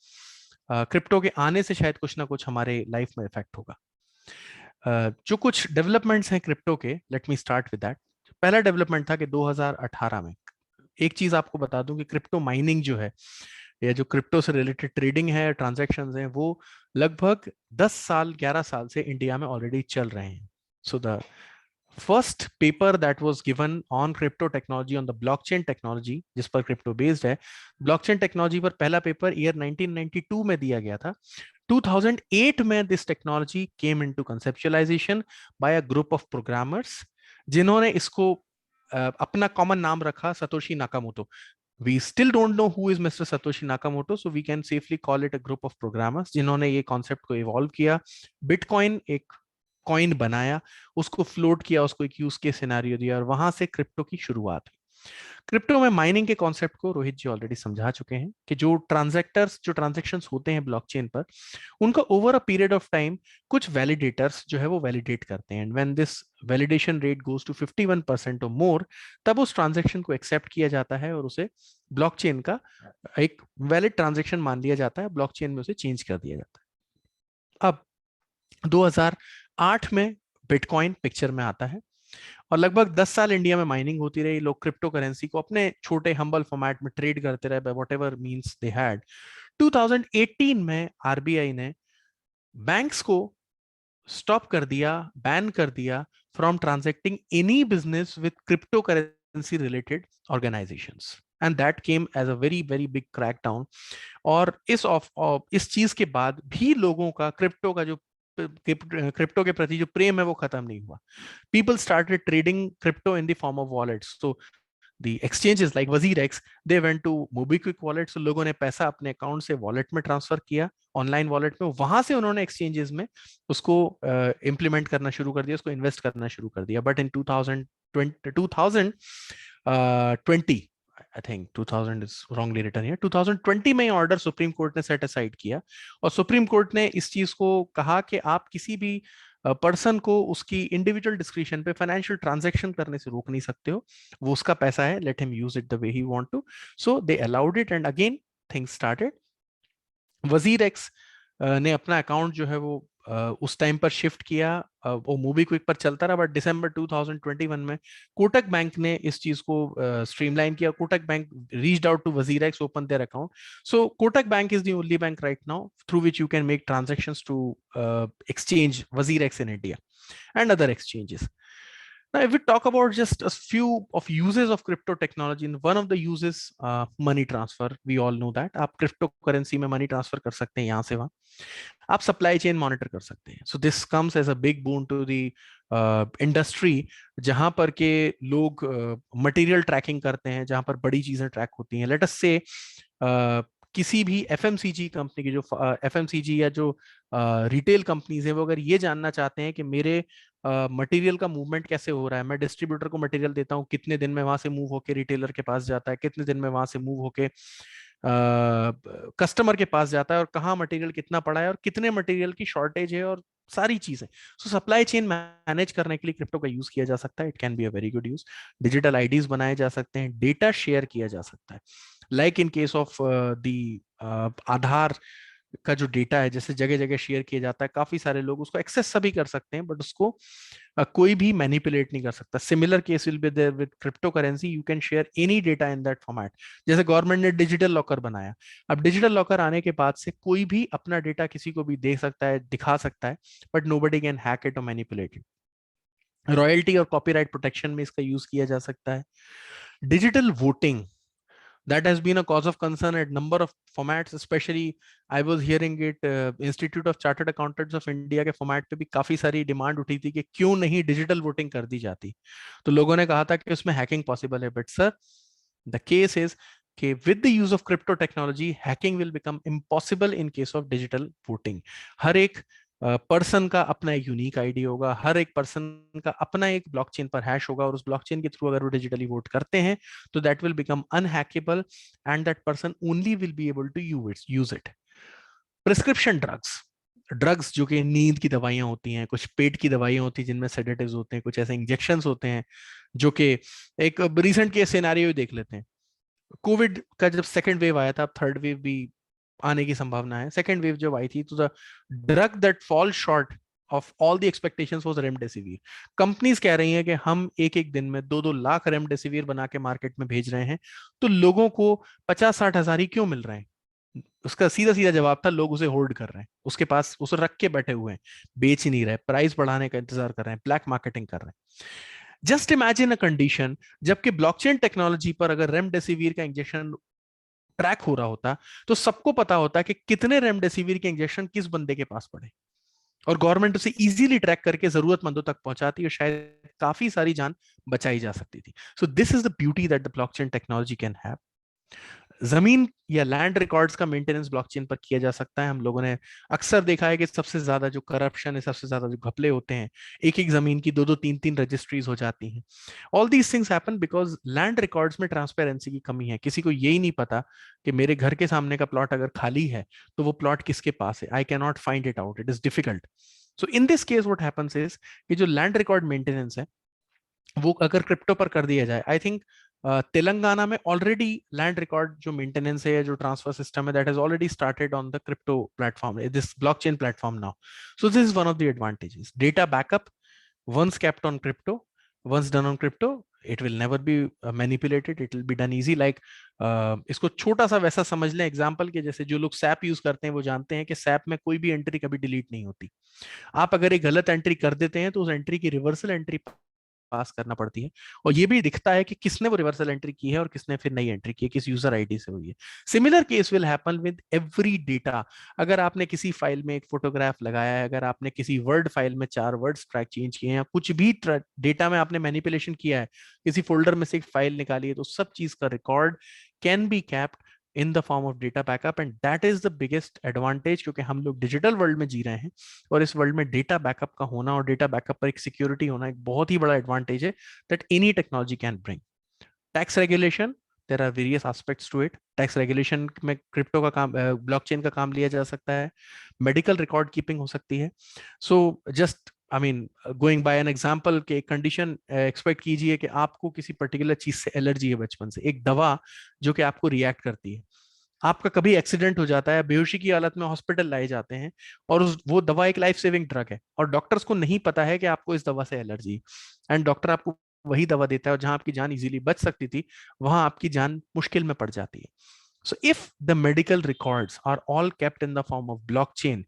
क्रिप्टो के आने से शायद कुछ ना कुछ हमारे लाइफ में इफेक्ट होगा. जो कुछ डेवलपमेंट्स हैं क्रिप्टो के, let me start with that. पहला डेवलपमेंट था कि 2018 में, एक चीज आपको बता दूं कि क्रिप्टो माइनिंग जो है या जो क्रिप्टो से रिलेटेड ट्रेडिंग है, ट्रांजैक्शंस हैं, वो लगभग 10 साल 11 साल से इंडिया में ऑलरेडी चल रहे हैं. So the first paper that was given on crypto technology, on the blockchain technology, जिस पर क्रिप्टो बेस्ड है, ब्लॉकचेन टेक्नोलॉजी पर पहला पेपर ईयर 1992 में दिया गया था. 2008 में this technology came into conceptualization by a group of programmers, जिन्होंने इसको अपना कॉमन नाम रखा Satoshi Nakamoto. We still don't know who is Mr. Satoshi Nakamoto, so we can safely call it a group of programmers जिन्होंने ये concept को evolve किया, bitcoin एक कॉइन बनाया, उसको फ्लोट किया, उसको एक यूज केस सिनेरियो दिया, और वहां से क्रिप्टो की शुरुआत हुई. क्रिप्टो में माइनिंग के कॉन्सेप्ट को रोहित जी ऑलरेडी समझा चुके हैं कि जो ट्रांजैक्शंस होते हैं ब्लॉकचेन पर, उनका over a period of time कुछ वैलिडेटर्स जो है वो वैलिडेट करते हैं, and when this validation rate goes to 51% और मोर, तब उस ट्रांजैक्शन को एक्सेप्ट किया जाता है और उसे ब्लॉकचेन का एक वैलिड ट्रांजैक्शन मान लिया जाता है, ब्लॉकचेन में उसे चेंज कर दिया जाता है. अब 2008 में बिटकॉइन पिक्चर में आता है और लगभग 10 साल इंडिया में माइनिंग होती रही. लोग क्रिप्टो करेंसी को अपने छोटे हम्बल फॉर्मेट में ट्रेड करते रहे, by whatever means they had. 2018 में आरबीआई ने बैंक्स को स्टॉप कर दिया, बैन कर दिया from transacting any business with crypto currency related organizations, and that came as a very very big crackdown. और इस चीज के बाद भी लोगों का क्रिप्टो के प्रति जो प्रेम है वो खत्म नहीं हुआ. People started trading crypto in the form of wallets. So the exchanges like WazirX, they went to MobiKwik wallet. So लोगों ने पैसा अपने अकाउंट से वॉलेट में ट्रांसफर किया, ऑनलाइन वॉलेट में, वहां से उन्होंने एक्सचेंजेस में उसको इम्प्लीमेंट करना शुरू कर दिया, उसको इन्वेस्ट करना शुरू कर दिया. But in 2020 I think 2000 is wrongly written here, 2020 में ऑर्डर सुप्रीम कोर्ट ने सेट असाइड किया और सुप्रीम कोर्ट ने इस चीज को कहा कि आप किसी भी पर्सन को उसकी इंडिविजुअल डिस्क्रिप्शन पे फाइनेंशियल ट्रांजैक्शन करने से रोक नहीं सकते हो, वो उसका पैसा है, let him use it the way he want to. So they allowed it and again things started. WazirX ने अपना अकाउंट जो है वो उस टाइम पर शिफ्ट किया, वो मूवी क्विक पर चलता रहा, बट दिसंबर 2021 में कोटक बैंक ने इस चीज को स्ट्रीमलाइन किया। Kotak bank reached out to WazirX, open their account. So Kotak bank is the only bank right now through which you can make transactions to exchange WazirX in India and other exchanges. Now, if we talk about just a few of uses of crypto technology, and one of the uses, money transfer, we all know that आप cryptocurrency में money transfer कर सकते हैं यहाँ से वहाँ, आप supply chain monitor कर सकते हैं। So this comes as a big boon to the industry, जहां पर के लोग मटेरियल ट्रैकिंग करते हैं, जहां पर बड़ी चीजें ट्रैक होती हैं। लेट अस से किसी भी एफएमसीजी कंपनी की, जो एफएमसीजी या जो रिटेल कंपनीज है, वो अगर ये जानना चाहते हैं कि मेरे मटेरियल का मूवमेंट कैसे हो रहा है, मैं डिस्ट्रीब्यूटर को मटेरियल देता हूँ, कितने दिन में वहां से मूव होके रिटेलर के पास जाता है, कितने दिन में वहां से मूव होके कस्टमर के पास जाता है, और कहाँ मटेरियल कितना पड़ा है, और कितने मटेरियल की शॉर्टेज है, और सारी चीजें। सो सप्लाई चेन मैनेज करने के लिए क्रिप्टो का यूज किया जा सकता है। It can be a very good use. Digital IDs बनाए जा सकते हैं, डेटा शेयर किया जा सकता है, like in case of the Aadhaar का जो डेटा है, जैसे जगह जगह शेयर किया जाता है, काफी सारे लोग उसको एक्सेस सभी कर सकते हैं, बट उसको कोई भी मैनिपुलेट नहीं कर सकता। Similar case will be there with crypto currency, you can share any data in that format. जैसे गवर्नमेंट ने डिजिटल लॉकर बनाया, अब डिजिटल लॉकर आने के बाद से कोई भी अपना डेटा किसी को भी दे सकता है, दिखा सकता है, but nobody can hack it और मैनिपुलेट इट। रॉयल्टी और कॉपीराइट प्रोटेक्शन में इसका यूज किया जा सकता है। Digital voting, that has been a cause of concern at number of formats, especially I was hearing it, Institute of Chartered Accountants of India के format पे भी काफी सारी डिमांड उठी थी कि क्यों नहीं डिजिटल वोटिंग कर दी जाती। तो लोगों ने कहा था कि उसमें हैकिंग पॉसिबल है, but sir the case is कि with the use of crypto technology, hacking will become impossible in case of digital voting. हर एक पर्सन का अपना एक यूनिक आईडी होगा, हर एक पर्सन का अपना एक ब्लॉकचेन पर हैश होगा, और उस ब्लॉकचेन के थ्रू अगर वो डिजिटली वोट करते हैं तो that will become unhackable and that person only will be able to use it. Prescription drugs जो कि नींद की दवाइयां होती हैं, कुछ पेट की दवाइयां होती हैं जिनमें सेडेटिव्स होते हैं, कुछ ऐसे इंजेक्शंस होते हैं, जो कि एक रिसेंट केस सिनेरियो देख लेते हैं। कोविड का जब सेकेंड वेव आया था, अब थर्ड वेव भी आने की संभावना है। सेकेंड वेव जब आई थी तो the drug that fall short of all the expectations was remdesivir. Companies कह रही हैं कि हम एक एक दिन में 2-2 लाख रेमडेसिविर बना के मार्केट में भेज रहे हैं, तो लोगों को 50-60 हजार ही क्यों मिल रहे हैं? उसका सीधा सीधा जवाब था, लोग उसे होल्ड कर रहे हैं, उसके पास उसे रख के बैठे हुए हैं, बेच नहीं रहे, प्राइस बढ़ाने का इंतजार कर रहे हैं, ब्लैक मार्केटिंग कर रहे हैं। जस्ट इमेजिन अ कंडीशन जबकि ब्लॉकचेन टेक्नोलॉजी पर अगर रेमडेसिविर का इंजेक्शन ट्रैक हो रहा होता तो सबको पता होता कि कितने रेमडेसिविर के इंजेक्शन किस बंदे के पास पड़े, और गवर्नमेंट उसे इजीली ट्रैक करके जरूरतमंदों तक पहुंचाती और शायद काफी सारी जान बचाई जा सकती थी। सो this is the beauty that the blockchain technology can have. जमीन या लैंड रिकॉर्ड्स का मेंटेनेंस ब्लॉकचेन पर किया जा सकता है। हम लोगों ने अक्सर देखा है कि सबसे ज्यादा जो करप्शन है, सबसे ज्यादा जो घपले होते हैं, एक एक जमीन की 2-2 3-3 रजिस्ट्रीज हो जाती हैं। All these things happen because land records में ट्रांसपेरेंसी की कमी है। किसी को यही नहीं पता कि मेरे घर के सामने का प्लॉट अगर खाली है तो वो प्लॉट किसके पास है। आई can not find it out, it is difficult. So in this case what happens is कि जो लैंड रिकॉर्ड मेंटेनेंस है वो अगर क्रिप्टो पर कर दिया जाए, आई थिंक तेलंगाना में ऑलरेडी लैंड रिकॉर्ड जो मेंटेनेंस है, जो ट्रांसफर सिस्टम है, that has already started on the crypto platform, this blockchain platform now. So this is one of the advantages. Data backup once kept on crypto, once done on crypto, it will never be manipulated, it will be done easy, like इसको छोटा सा वैसा समझ लें example के, जैसे जो लोग सैप यूज करते हैं वो जानते हैं कि सैप में कोई भी एंट्री कभी डिलीट नहीं होती। आप अगर एक गलत एंट्री कर देते हैं तो उस एंट्री की रिवर्सल एंट्री पास करना पड़ती है, और ये भी दिखता है कि किसने वो रिवर्सल एंट्री की है और किसने फिर नई एंट्री की है, किस यूजर आईडी से हुई है। Similar case will happen with every data. अगर आपने किसी फाइल में एक फोटोग्राफ लगाया है, अगर आपने किसी वर्ड फाइल में 4 वर्ड्स ट्रैक चेंज किए हैं, या कुछ भी डेटा में आपने मैनिपुलेशन किया है, किसी फोल्डर में से एक फाइल निकाली है, तो सब चीज का record can be capped in the form of data backup, and that is the biggest advantage, क्योंकि हम लोग डिजिटल वर्ल्ड में जी रहे हैं, और इस वर्ल्ड में डेटा बैकअप का होना और डेटा बैकअप पर एक सिक्योरिटी होना एक बहुत ही बड़ा एडवांटेज है that any technology can bring. Tax regulation, there are various aspects to it. Tax regulation में क्रिप्टो का काम, ब्लॉकचेन का काम लिया जा सकता है। मेडिकल रिकॉर्ड कीपिंग हो सकती है। So just I mean going by an example के एक कंडीशन एक्सपेक्ट कीजिए कि आपको किसी पर्टिकुलर चीज से एलर्जी है बचपन से, एक दवा जो कि आपको रिएक्ट करती है। आपका कभी एक्सीडेंट हो जाता है, बेहोशी की हालत में हॉस्पिटल लाए जाते हैं, और वो दवा एक लाइफ सेविंग ड्रग है और डॉक्टर्स को नहीं पता है कि आपको इस दवा से एलर्जी, एंड डॉक्टर आपको वही दवा देता है और जहां आपकी जान इजीली बच सकती थी वहां आपकी जान मुश्किल में पड़ जाती है। So if the medical records are all kept in the form of blockchain,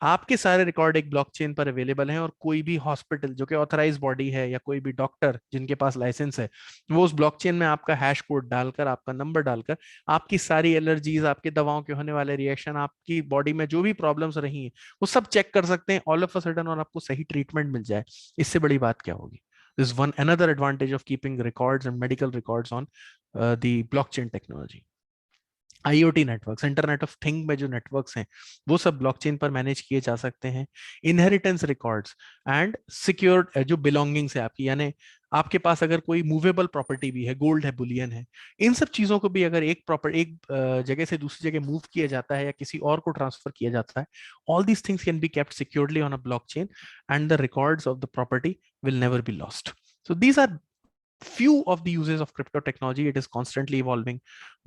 आपके सारे रिकॉर्ड एक ब्लॉकचेन पर अवेलेबल हैं, और कोई भी हॉस्पिटल जो कि ऑथराइज बॉडी है या कोई भी डॉक्टर जिनके पास लाइसेंस है, वो उस ब्लॉकचेन में आपका हैश कोड डालकर, आपका नंबर डालकर, आपकी सारी एलर्जीज, आपके दवाओं के होने वाले रिएक्शन, आपकी बॉडी में जो भी प्रॉब्लम्स रही हैं, वो सब चेक कर सकते हैं ऑल ऑफ अ सडन, और आपको सही ट्रीटमेंट मिल जाए। इससे बड़ी बात क्या होगी? This one another advantage of keeping records and medical records on the blockchain technology. IoT networks, internet of thing में जो नेटवर्क्स हैं वो सब ब्लॉकचेन पर मैनेज किए जा सकते हैं। इनहेरिटेंस रिकॉर्ड्स एंड सिक्योर्ड जो बिलोंगिंग्स है आपकी, यानी आपके पास अगर कोई मूवेबल प्रॉपर्टी भी है, गोल्ड है, बुलियन है, इन सब चीजों को भी अगर एक जगह से दूसरी जगह मूव किया जाता है या किसी और को ट्रांसफर किया जाता है, all these things can be kept securely on a blockchain and the records of the property will never be lost. So these are few of the uses of crypto technology. It is constantly evolving.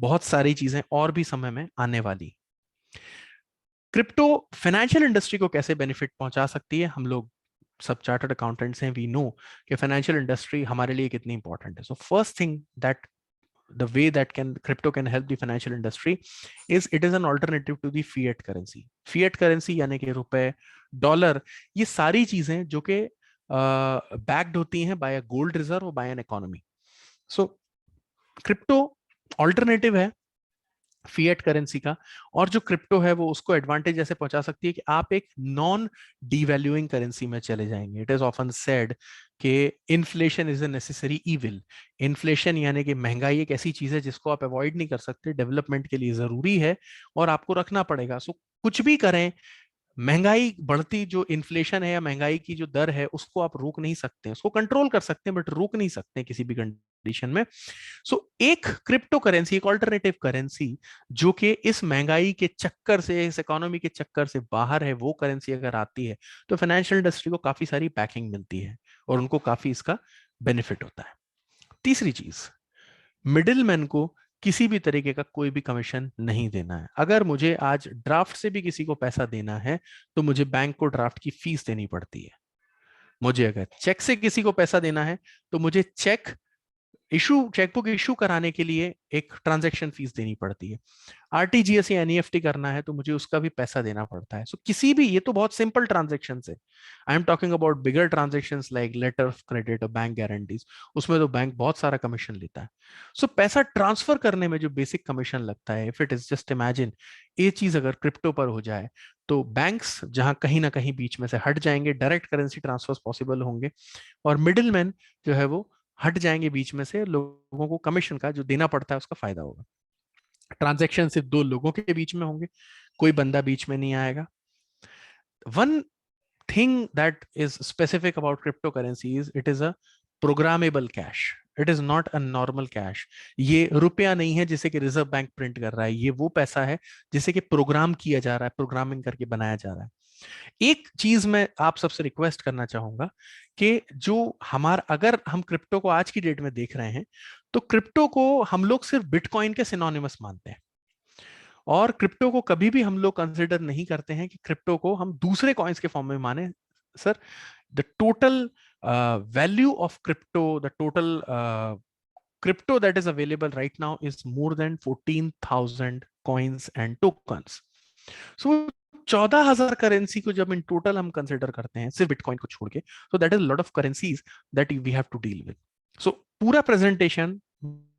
बहुत सारी चीजें और भी समय में आने वाली। Crypto financial industry को कैसे बेनिफिट पहुंचा सकती है? हम लोग सब चार्टर्ड अकाउंटेंट्स हैं, वी नो कि फाइनेंशियल इंडस्ट्री हमारे लिए कितनी इंपॉर्टेंट है। So first thing that the way that crypto can help the financial industry is it is an alternative to the fiat currency. Fiat currency यानी कि रुपए, dollar, ये सारी चीजें जो कि बैक्ड होती हैं बाय अ गोल्ड रिजर्व और by an economy. So crypto alternative है फिएट करेंसी का, और जो क्रिप्टो है वो उसको एडवांटेज ऐसे पहुंचा सकती है कि आप एक नॉन डीवैल्यूइंग करेंसी में चले जाएंगे। इट इज ऑफन सेड कि inflation is a necessary evil. Inflation यानी कि महंगाई एक ऐसी चीज है जिसको आप अवॉइड नहीं कर सकते, डेवलपमेंट के लिए जरूरी है और आपको रखना पड़ेगा। सो कुछ भी करें, महंगाई बढ़ती जो इन्फ्लेशन है या महंगाई की जो दर है उसको आप रोक नहीं सकते, उसको कंट्रोल कर सकते हैं बट रोक नहीं सकते किसी भी कंडीशन में। सो एक क्रिप्टो करेंसी, एक ऑल्टरनेटिव करेंसी जो कि इस महंगाई के चक्कर से, इस इकोनॉमी के चक्कर से बाहर है, वो करेंसी अगर आती है तो फाइनेंशियल इंडस्ट्री को काफी सारी बैकिंग मिलती है और उनको काफी इसका बेनिफिट होता है। तीसरी चीज, मिडिलमैन को किसी भी तरीके का कोई भी कमीशन नहीं देना है। अगर मुझे आज ड्राफ्ट से भी किसी को पैसा देना है तो मुझे बैंक को ड्राफ्ट की फीस देनी पड़ती है। मुझे अगर चेक से किसी को पैसा देना है तो मुझे चेकबुक इशू कराने के लिए एक ट्रांजैक्शन फीस देनी पड़ती है। आरटीजीएस या एनईएफटी करना है तो मुझे उसका भी पैसा देना पड़ता है। सो किसी भी, ये तो बहुत सिंपल ट्रांजैक्शन है। I am talking about bigger transaction like letter of credit और बैंक गारंटीज, उसमें तो बैंक बहुत सारा कमीशन लेता है। सो पैसा ट्रांसफर करने में जो बेसिक कमीशन लगता है, if it is just imagine, ये चीज अगर क्रिप्टो पर हो जाए तो बैंक्स जहां कहीं ना कहीं बीच में से हट जाएंगे, डायरेक्ट करेंसी ट्रांसफर पॉसिबल होंगे और मिडिलमैन जो है वो हट जाएंगे बीच में से, लोगों को कमीशन का जो देना पड़ता है उसका फायदा होगा। ट्रांजैक्शन सिर्फ दो लोगों के बीच में होंगे, कोई बंदा बीच में नहीं आएगा। One thing that is specific about crypto currency is it is a programmable cash. It is not a normal cash. ये रुपया नहीं है जिसे कि रिजर्व बैंक प्रिंट कर रहा है, ये वो पैसा है जिसे कि प्रोग्राम किया जा रहा है, प्रोग्रामिंग करके बनाया जा रहा है। एक चीज मैं आप सबसे रिक्वेस्ट करना चाहूंगा कि जो हमारा, अगर हम क्रिप्टो को आज की डेट में देख रहे हैं तो क्रिप्टो को हम लोग सिर्फ बिटकॉइन के सिनोनिमस मानते हैं और क्रिप्टो को कभी भी हम लोग कंसिडर नहीं करते हैं कि क्रिप्टो को हम दूसरे कॉइन्स के फॉर्म में माने। Sir, the total value of crypto, the total crypto that is available right now is more than 14,000 coins and tokens. So 14,000 currency को जब इन टोटल हम कंसिडर करते हैं सिर्फ बिटकॉइन को छोड़ के, so that is a lot of currencies that we have to deal with. So पूरा प्रेजेंटेशन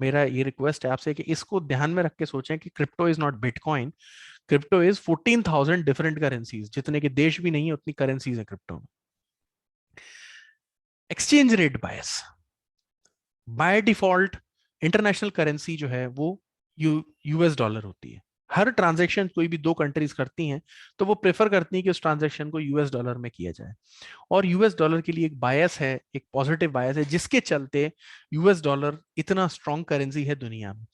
मेरा ये रिक्वेस्ट है आपसे कि इसको ध्यान में रख के सोचें कि crypto is not bitcoin, crypto is 14,000 different currencies, जितने के देश भी नहीं है उतनी करेंसीज है क्रिप्टो में। Exchange rate bias, by default international currency जो है वो यूएस डॉलर होती है। हर ट्रांजैक्शन कोई भी दो कंट्रीज करती हैं तो वो प्रेफर करती हैं कि उस ट्रांजैक्शन को यूएस डॉलर में किया जाए, और यूएस डॉलर के लिए एक बायस है, एक पॉजिटिव बायस है, जिसके चलते यूएस डॉलर इतना स्ट्रॉन्ग करेंसी है दुनिया में।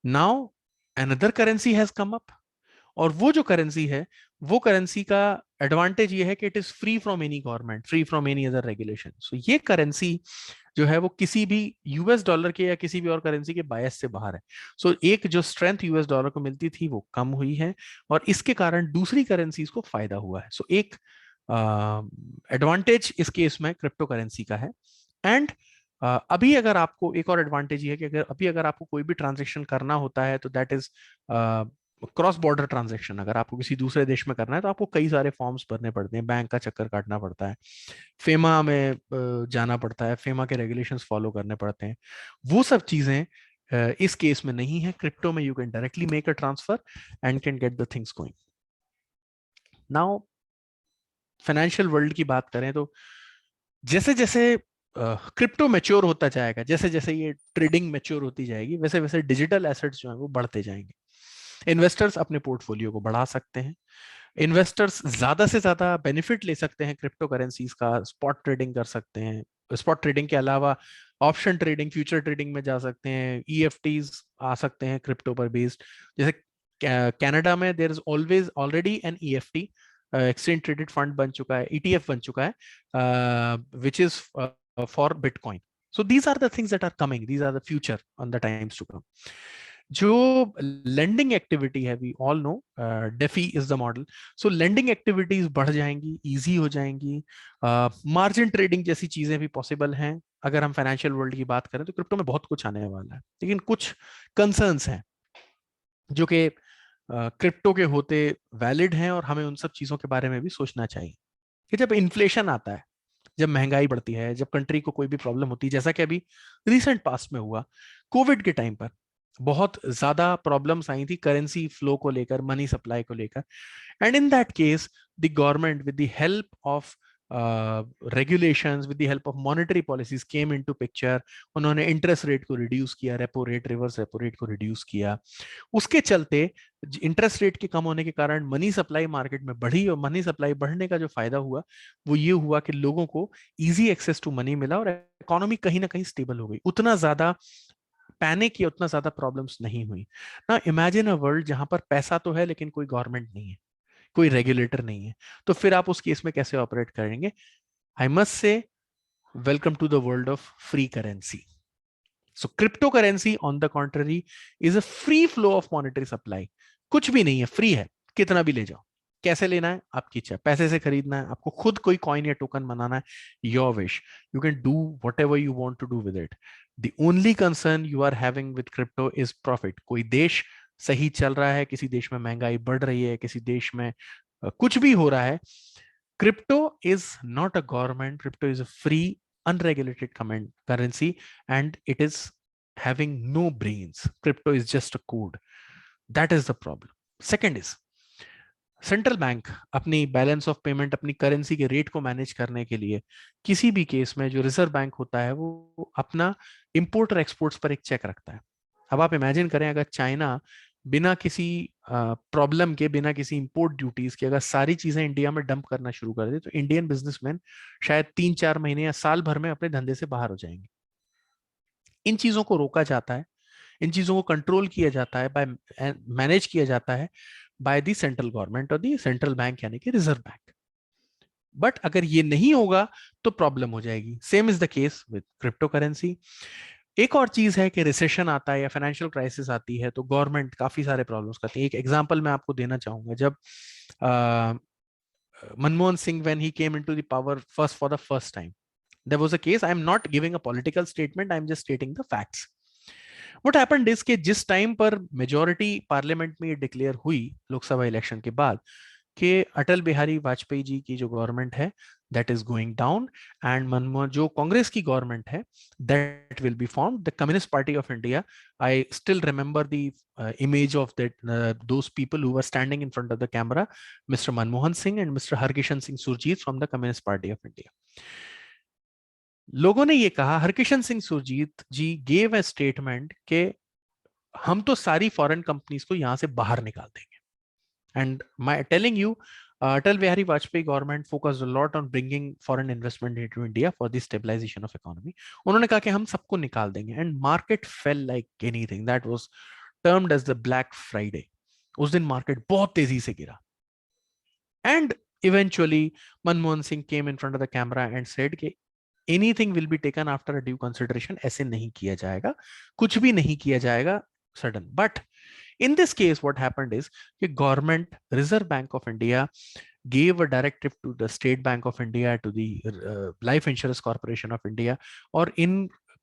Now another currency has come up, और वो जो करेंसी है, वो करेंसी का एडवांटेज ये है कि it is free from any government, free from any other regulation. So ये करेंसी जो है वो किसी भी यूएस डॉलर के या किसी भी और करेंसी के बायस से बाहर है। सो एक जो स्ट्रेंथ यूएस डॉलर को मिलती थी वो कम हुई है, और इसके कारण दूसरी करेंसीज को फायदा हुआ है। सो एक एडवांटेज इस केस में क्रिप्टो करेंसी का है। एंड अभी अगर आपको एक और एडवांटेज ये है कि अगर आपको कोई भी ट्रांजेक्शन करना होता है तो that is cross border transaction. अगर आपको किसी दूसरे देश में करना है तो आपको कई सारे फॉर्म्स भरने पड़ते हैं, बैंक का चक्कर काटना पड़ता है, फेमा में जाना पड़ता है, फेमा के रेगुलेशंस फॉलो करने पड़ते हैं। वो सब चीजें इस केस में नहीं है। क्रिप्टो में you can directly make a transfer and can get the things going. Now financial world की बात करें तो जैसे जैसे क्रिप्टो मैच्योर होता जाएगा, जैसे जैसे ये ट्रेडिंग मैच्योर होती जाएगी, वैसे वैसे डिजिटल एसेट्स जो है वो बढ़ते जाएंगे। इन्वेस्टर्स अपने पोर्टफोलियो को बढ़ा सकते हैं, इन्वेस्टर्स ज्यादा से ज्यादा बेनिफिट ले सकते हैं क्रिप्टो करेंसीज का, स्पॉट ट्रेडिंग कर सकते हैं। स्पॉट ट्रेडिंग के अलावा ऑप्शन ट्रेडिंग, फ्यूचर ट्रेडिंग में जा सकते हैं, ईएफटीज आ सकते हैं क्रिप्टो पर बेस्ड। जैसे कनाडा में there is always already an EFT, exchange traded fund बन चुका है, ईटीएफ बन चुका है, which is for bitcoin. So these are the things that are coming, these are the future on the times to come. जो lending activity है, we all know DeFi is the model. So lending activities बढ़ जाएंगी, easy हो जाएंगी, margin trading जैसी चीजें भी possible हैं। अगर हम फाइनेंशियल वर्ल्ड की बात करें तो क्रिप्टो में बहुत कुछ आने वाला है, लेकिन कुछ कंसर्न्स हैं जो कि क्रिप्टो के होते वैलिड हैं, और हमें उन सब चीजों के बारे में भी सोचना चाहिए कि जब इन्फ्लेशन आता है, जब महंगाई बढ़ती है, जब कंट्री को कोई भी प्रॉब्लम होती है, जैसा कि अभी रिसेंट पास्ट में हुआ कोविड के टाइम पर, बहुत ज्यादा प्रॉब्लम्स आई थी करेंसी फ्लो को लेकर, मनी सप्लाई को लेकर। And in that case the government with the help of regulations, with the help of monetary policies came into picture। उन्होंने इंटरेस्ट रेट को रिड्यूस किया, repo rate, reverse repo rate को reduce किया। उसके चलते interest rate के कम होने के कारण मनी सप्लाई मार्केट में बढ़ी, और मनी सप्लाई बढ़ने का जो फायदा हुआ वो ये हुआ कि लोगों को इजी एक्सेस टू मनी मिला, और इकोनॉमी कहीं ना कहीं स्टेबल हो गई। उतना ज्यादा पैनिक या उतना ज्यादा प्रॉब्लम्स नहीं हुई ना। इमेजिन अ वर्ल्ड जहां पर पैसा तो है लेकिन कोई गवर्नमेंट नहीं है, कोई रेगुलेटर नहीं है, तो फिर आप उस केस में कैसे ऑपरेट करेंगे? I must say welcome to the world of free currency. So crypto currency on the contrary is a free flow of monetary supply. कुछ भी नहीं है, फ्री है, कितना भी ले जाओ। कैसे लेना है आपकी इच्छा, पैसे से खरीदना है, आपको खुद कोई कॉइन या टोकन बनाना है, your wish, you can do whatever you want to do with it. The only concern you are having with crypto is profit. कोई देश सही चल रहा है, किसी देश में महंगाई बढ़ रही है, किसी देश में कुछ भी हो रहा है, crypto is not a government, crypto is a free unregulated currency, and it is having no brains. Crypto is just a code. That is the problem. Second is central bank अपनी बैलेंस ऑफ पेमेंट, अपनी currency के rate को manage करने के लिए किसी भी case में जो रिजर्व बैंक होता है वो अपना इंपोर्ट और एक्सपोर्ट्स पर एक चेक रखता है। अब आप इमेजिन करें अगर चाइना बिना किसी प्रॉब्लम के, बिना किसी इंपोर्ट ड्यूटीज के अगर सारी चीजें इंडिया में डंप करना शुरू कर दे, तो इंडियन बिजनेसमैन शायद 3-4 महीने या साल भर में अपने धंधे से बाहर हो जाएंगे। इन चीजों को रोका जाता है, इन चीजों को कंट्रोल किया जाता है, बाय मैनेज किया जाता है बाय द सेंट्रल गवर्नमेंट और द सेंट्रल बैंक यानी कि रिजर्व बैंक। बट अगर ये नहीं होगा तो प्रॉब्लम हो जाएगी। Same is the case with crypto currency. एक और चीज है कि रिसेशन आता है या फाइनेंशियल क्राइसिस आती है तो गवर्नमेंट काफी सारे प्रॉब्लम्स करती है। एक एग्जांपल मैं आपको देना चाहूंगा, जब Manmohan Singh when he came into the power first for the first time, there was a case, I am not giving a political statement, I am just stating the facts. What happened is कि जिस time पर majority parliament में ये declare हुई Lok Sabha election के बाद कि अटल बिहारी वाजपेयी जी की जो गवर्नमेंट है that is going down, and Manmohan जो कांग्रेस की गवर्नमेंट है that will be formed, the communist party of India. I still remember the image of that those people who were standing in front of the camera, mister Manmohan Singh and mister Harkishan Singh Surjeet from the communist party of India. लोगों ने ये कहा, Harkishan Singh Surjeet ji gave a statement के हम तो सारी foreign companies को यहां से बाहर निकाल देंगे। And my telling you, Atal Bihari Vajpayee government focused a lot on bringing foreign investment into India for the stabilization of economy. उन्होंने कहा कि हम सबको निकाल देंगे, and market fell like anything. That was termed as the Black Friday. उस दिन market बहुत तेजी से गिरा, and eventually Manmohan Singh came in front of the camera and said कि anything will be taken after a due consideration. ऐसे नहीं किया जाएगा, कुछ भी नहीं किया जाएगा sudden. But in this case, what happened is the government, Reserve Bank of India, gave a directive to the State Bank of India, to the Life Insurance Corporation of India, or in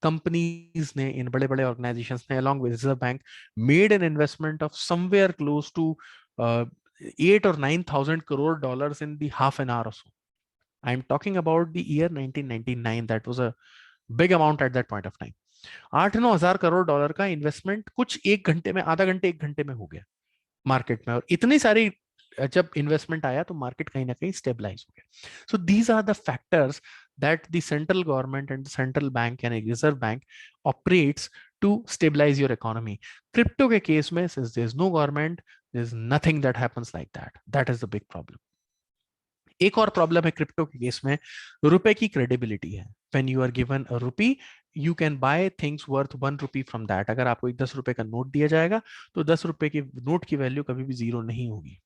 companies ne, in bade bade organizations ne, along with Reserve Bank, made an investment of somewhere close to 8 or 9,000 crore dollars in the half an hour or so. I'm talking about the year 1999. That was a big amount at that point of time. 8-9 हजार crore dollar का investment कुछ एक घंटे में, आधा घंटे एक घंटे में हो गया मार्केट में, और इतनी सारी जब इन्वेस्टमेंट आया तो मार्केट कहीं ना कहीं स्टेबलाइज हो गया. So these are the factors that the central government and central bank यानी reserve bank operates to stabilize your economy. Crypto के केस में since there is no government, there is nothing that happens like that. That is the big problem. एक और problem है crypto के case में, रुपए की क्रेडिबिलिटी है. When you are given a rupee, you can buy things worth 1 rupee from that. अगर आपको एक 10 रुपए का नोट दिया जाएगा तो 10 रुपए के नोट की वैल्यू कभी भी जीरो नहीं होगी.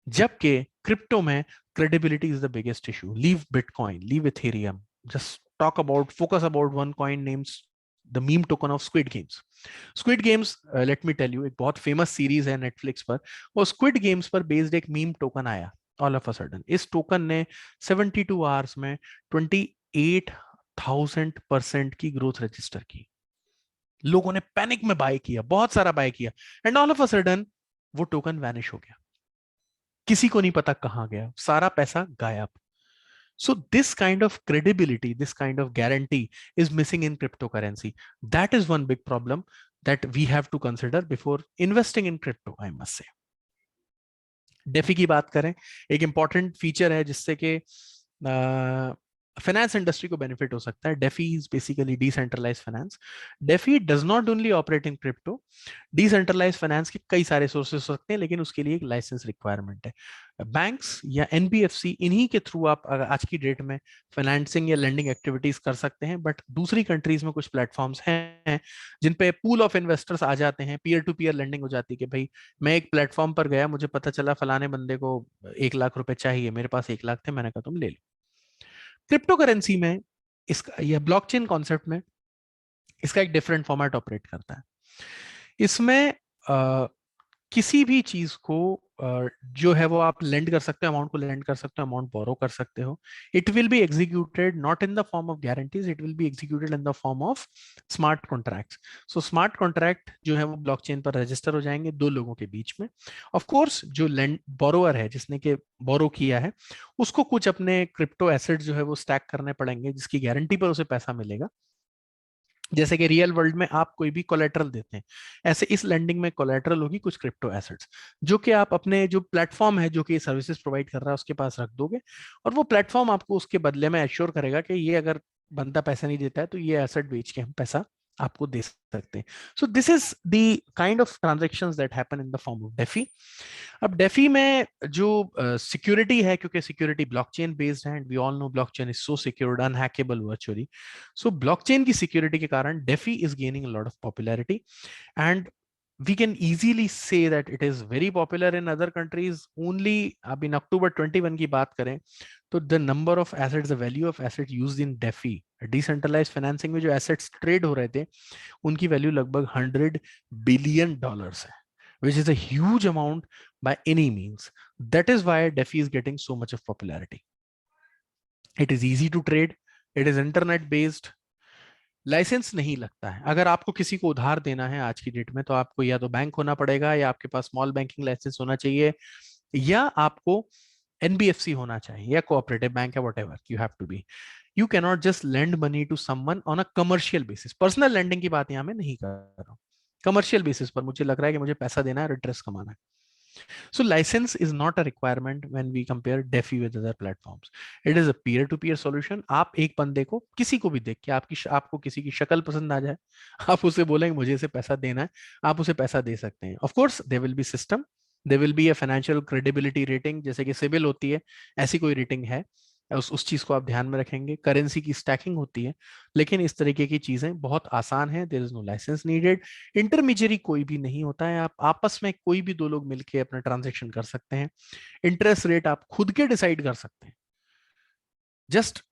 जबकि क्रिप्टो में credibility is the biggest issue. Leave bitcoin, leave ethereum, just talk about, focus about one coin names the meme token of squid games. Squid games, let me tell you, एक बहुत famous series है Netflix पर. वो squid games पर based एक meme token आया all of a sudden. इस token ने 72 आवर्स में 28,000% की ग्रोथ रजिस्टर की. लोगों ने पैनिक में बाय किया, बहुत सारा बाय किया, and all of a sudden वो टोकन वैनिश हो गया. किसी को नहीं पता कहां गया, सारा पैसा गायब. So this kind of credibility, this kind of guarantee is missing in cryptocurrency. That is one big problem that we have to consider before investing in crypto, I must say. DeFi की बात करें, एक important feature है जिससे कि finance industry को benefit हो सकता है. DeFi is basically decentralize finance. DeFi does not only operate in crypto. Decentralize finance के कई सारे सोर्सेस हो सकते हैं, लेकिन उसके लिए एक लाइसेंस रिक्वायरमेंट है. बैंक्स या एनबीएफसी, इन्हीं के थ्रू आप आज की डेट में फाइनेंसिंग या लेंडिंग एक्टिविटीज कर सकते हैं. बट दूसरी कंट्रीज में कुछ प्लेटफॉर्म्स हैं जिन पे पूल ऑफ इन्वेस्टर्स आ जाते हैं, पीयर टू पीयर लेंडिंग हो जाती है कि भाई मैं एक प्लेटफॉर्म पर गया, मुझे पता चला फलाने बंदे को 1 लाख रुपए चाहिए, मेरे पास 1 लाख थे, मैंने कहा तुम ले लो. क्रिप्टो करेंसी में इसका, यह ब्लॉकचेन कॉन्सेप्ट में इसका एक डिफरेंट फॉर्मेट ऑपरेट करता है. इसमें किसी भी चीज को जो है वो आप लेंड कर सकते हो, अमाउंट को लेंड कर सकते हो, अमाउंट बोरो कर सकते हो. It will be executed not in the form of guarantees, it will be executed in the form of smart contracts. So smart contract जो है वो ब्लॉकचेन पर रजिस्टर हो जाएंगे दो लोगों के बीच में. ऑफ कोर्स जो लेंड बोरोअर है, जिसने के बोरो किया है, उसको कुछ अपने क्रिप्टो एसेट जो है वो स्टैक करने पड़ेंगे, जिसकी गारंटी पर उसे पैसा मिलेगा. जैसे कि रियल वर्ल्ड में आप कोई भी कोलेटरल देते हैं, ऐसे इस लेंडिंग में कोलेटरल होगी कुछ क्रिप्टो एसेट्स, जो कि आप अपने जो प्लेटफॉर्म है जो कि सर्विसेज प्रोवाइड कर रहा है उसके पास रख दोगे, और वो प्लेटफॉर्म आपको उसके बदले में एश्योर करेगा कि ये अगर बंदा पैसा नहीं देता है तो ये एसेट बेच के हम पैसा आपको दे सकते हैं. So this is the kind of transactions that happen in the form of DeFi. अब डेफी में जो सिक्योरिटी है, क्योंकि सिक्योरिटी ब्लॉकचेन बेस्ड है, and we all know blockchain is so secured, unhackable virtually. So blockchain की security के कारण DeFi is gaining a lot of popularity, and we can easily say that it is very popular in other countries. Only अब in October 21 की बात करें तो the number of assets, the value of assets used in DeFi, decentralized financing में जो assets trade हो रहे थे, उनकी value लगभग $100 billion है, which is a huge amount by any means. That is why DeFi is getting so much of popularity. It is easy to trade, it is internet based. Licence नहीं लगता है. अगर आपको किसी को उधार देना है आज की डेट में, तो आपको या तो बैंक होना पड़ेगा, या आपके पास स्मॉल बैंकिंग लाइसेंस होना चाहिए, या आपको एनबीएफसी होना चाहिए, या कोऑपरेटिव बैंक है, whatever you have to be. You can not just lend money to someone on a commercial basis. Personal lending की बात यहां मैं नहीं कर रहा हूं. कमर्शियल बेसिस पर मुझे लग रहा है कि मुझे पैसा देना है और इंटरेस्ट कमाना है, So license is not a requirement when we compare DeFi with other platforms. It is a peer-to-peer solution. आप एक बंदे को किसी को भी देख के आपको किसी की शक्ल पसंद आ जाए, आप उसे बोलेंगे मुझे इसे पैसा देना है, आप उसे पैसा दे सकते हैं. Of course, there will be system, there will be a financial credibility rating, जैसे कि सिबिल होती है, ऐसी कोई रेटिंग है. उस चीज को आप ध्यान में रखेंगे. करेंसी की स्टैकिंग होती है, लेकिन इस तरीके की चीजें बहुत आसान है. There is no licence needed. Intermediary कोई भी नहीं होता है. आप आपस में कोई भी दो लोग मिलके अपना ट्रांजेक्शन कर सकते हैं. इंटरेस्ट रेट आप खुद के डिसाइड कर सकते हैं. जस्ट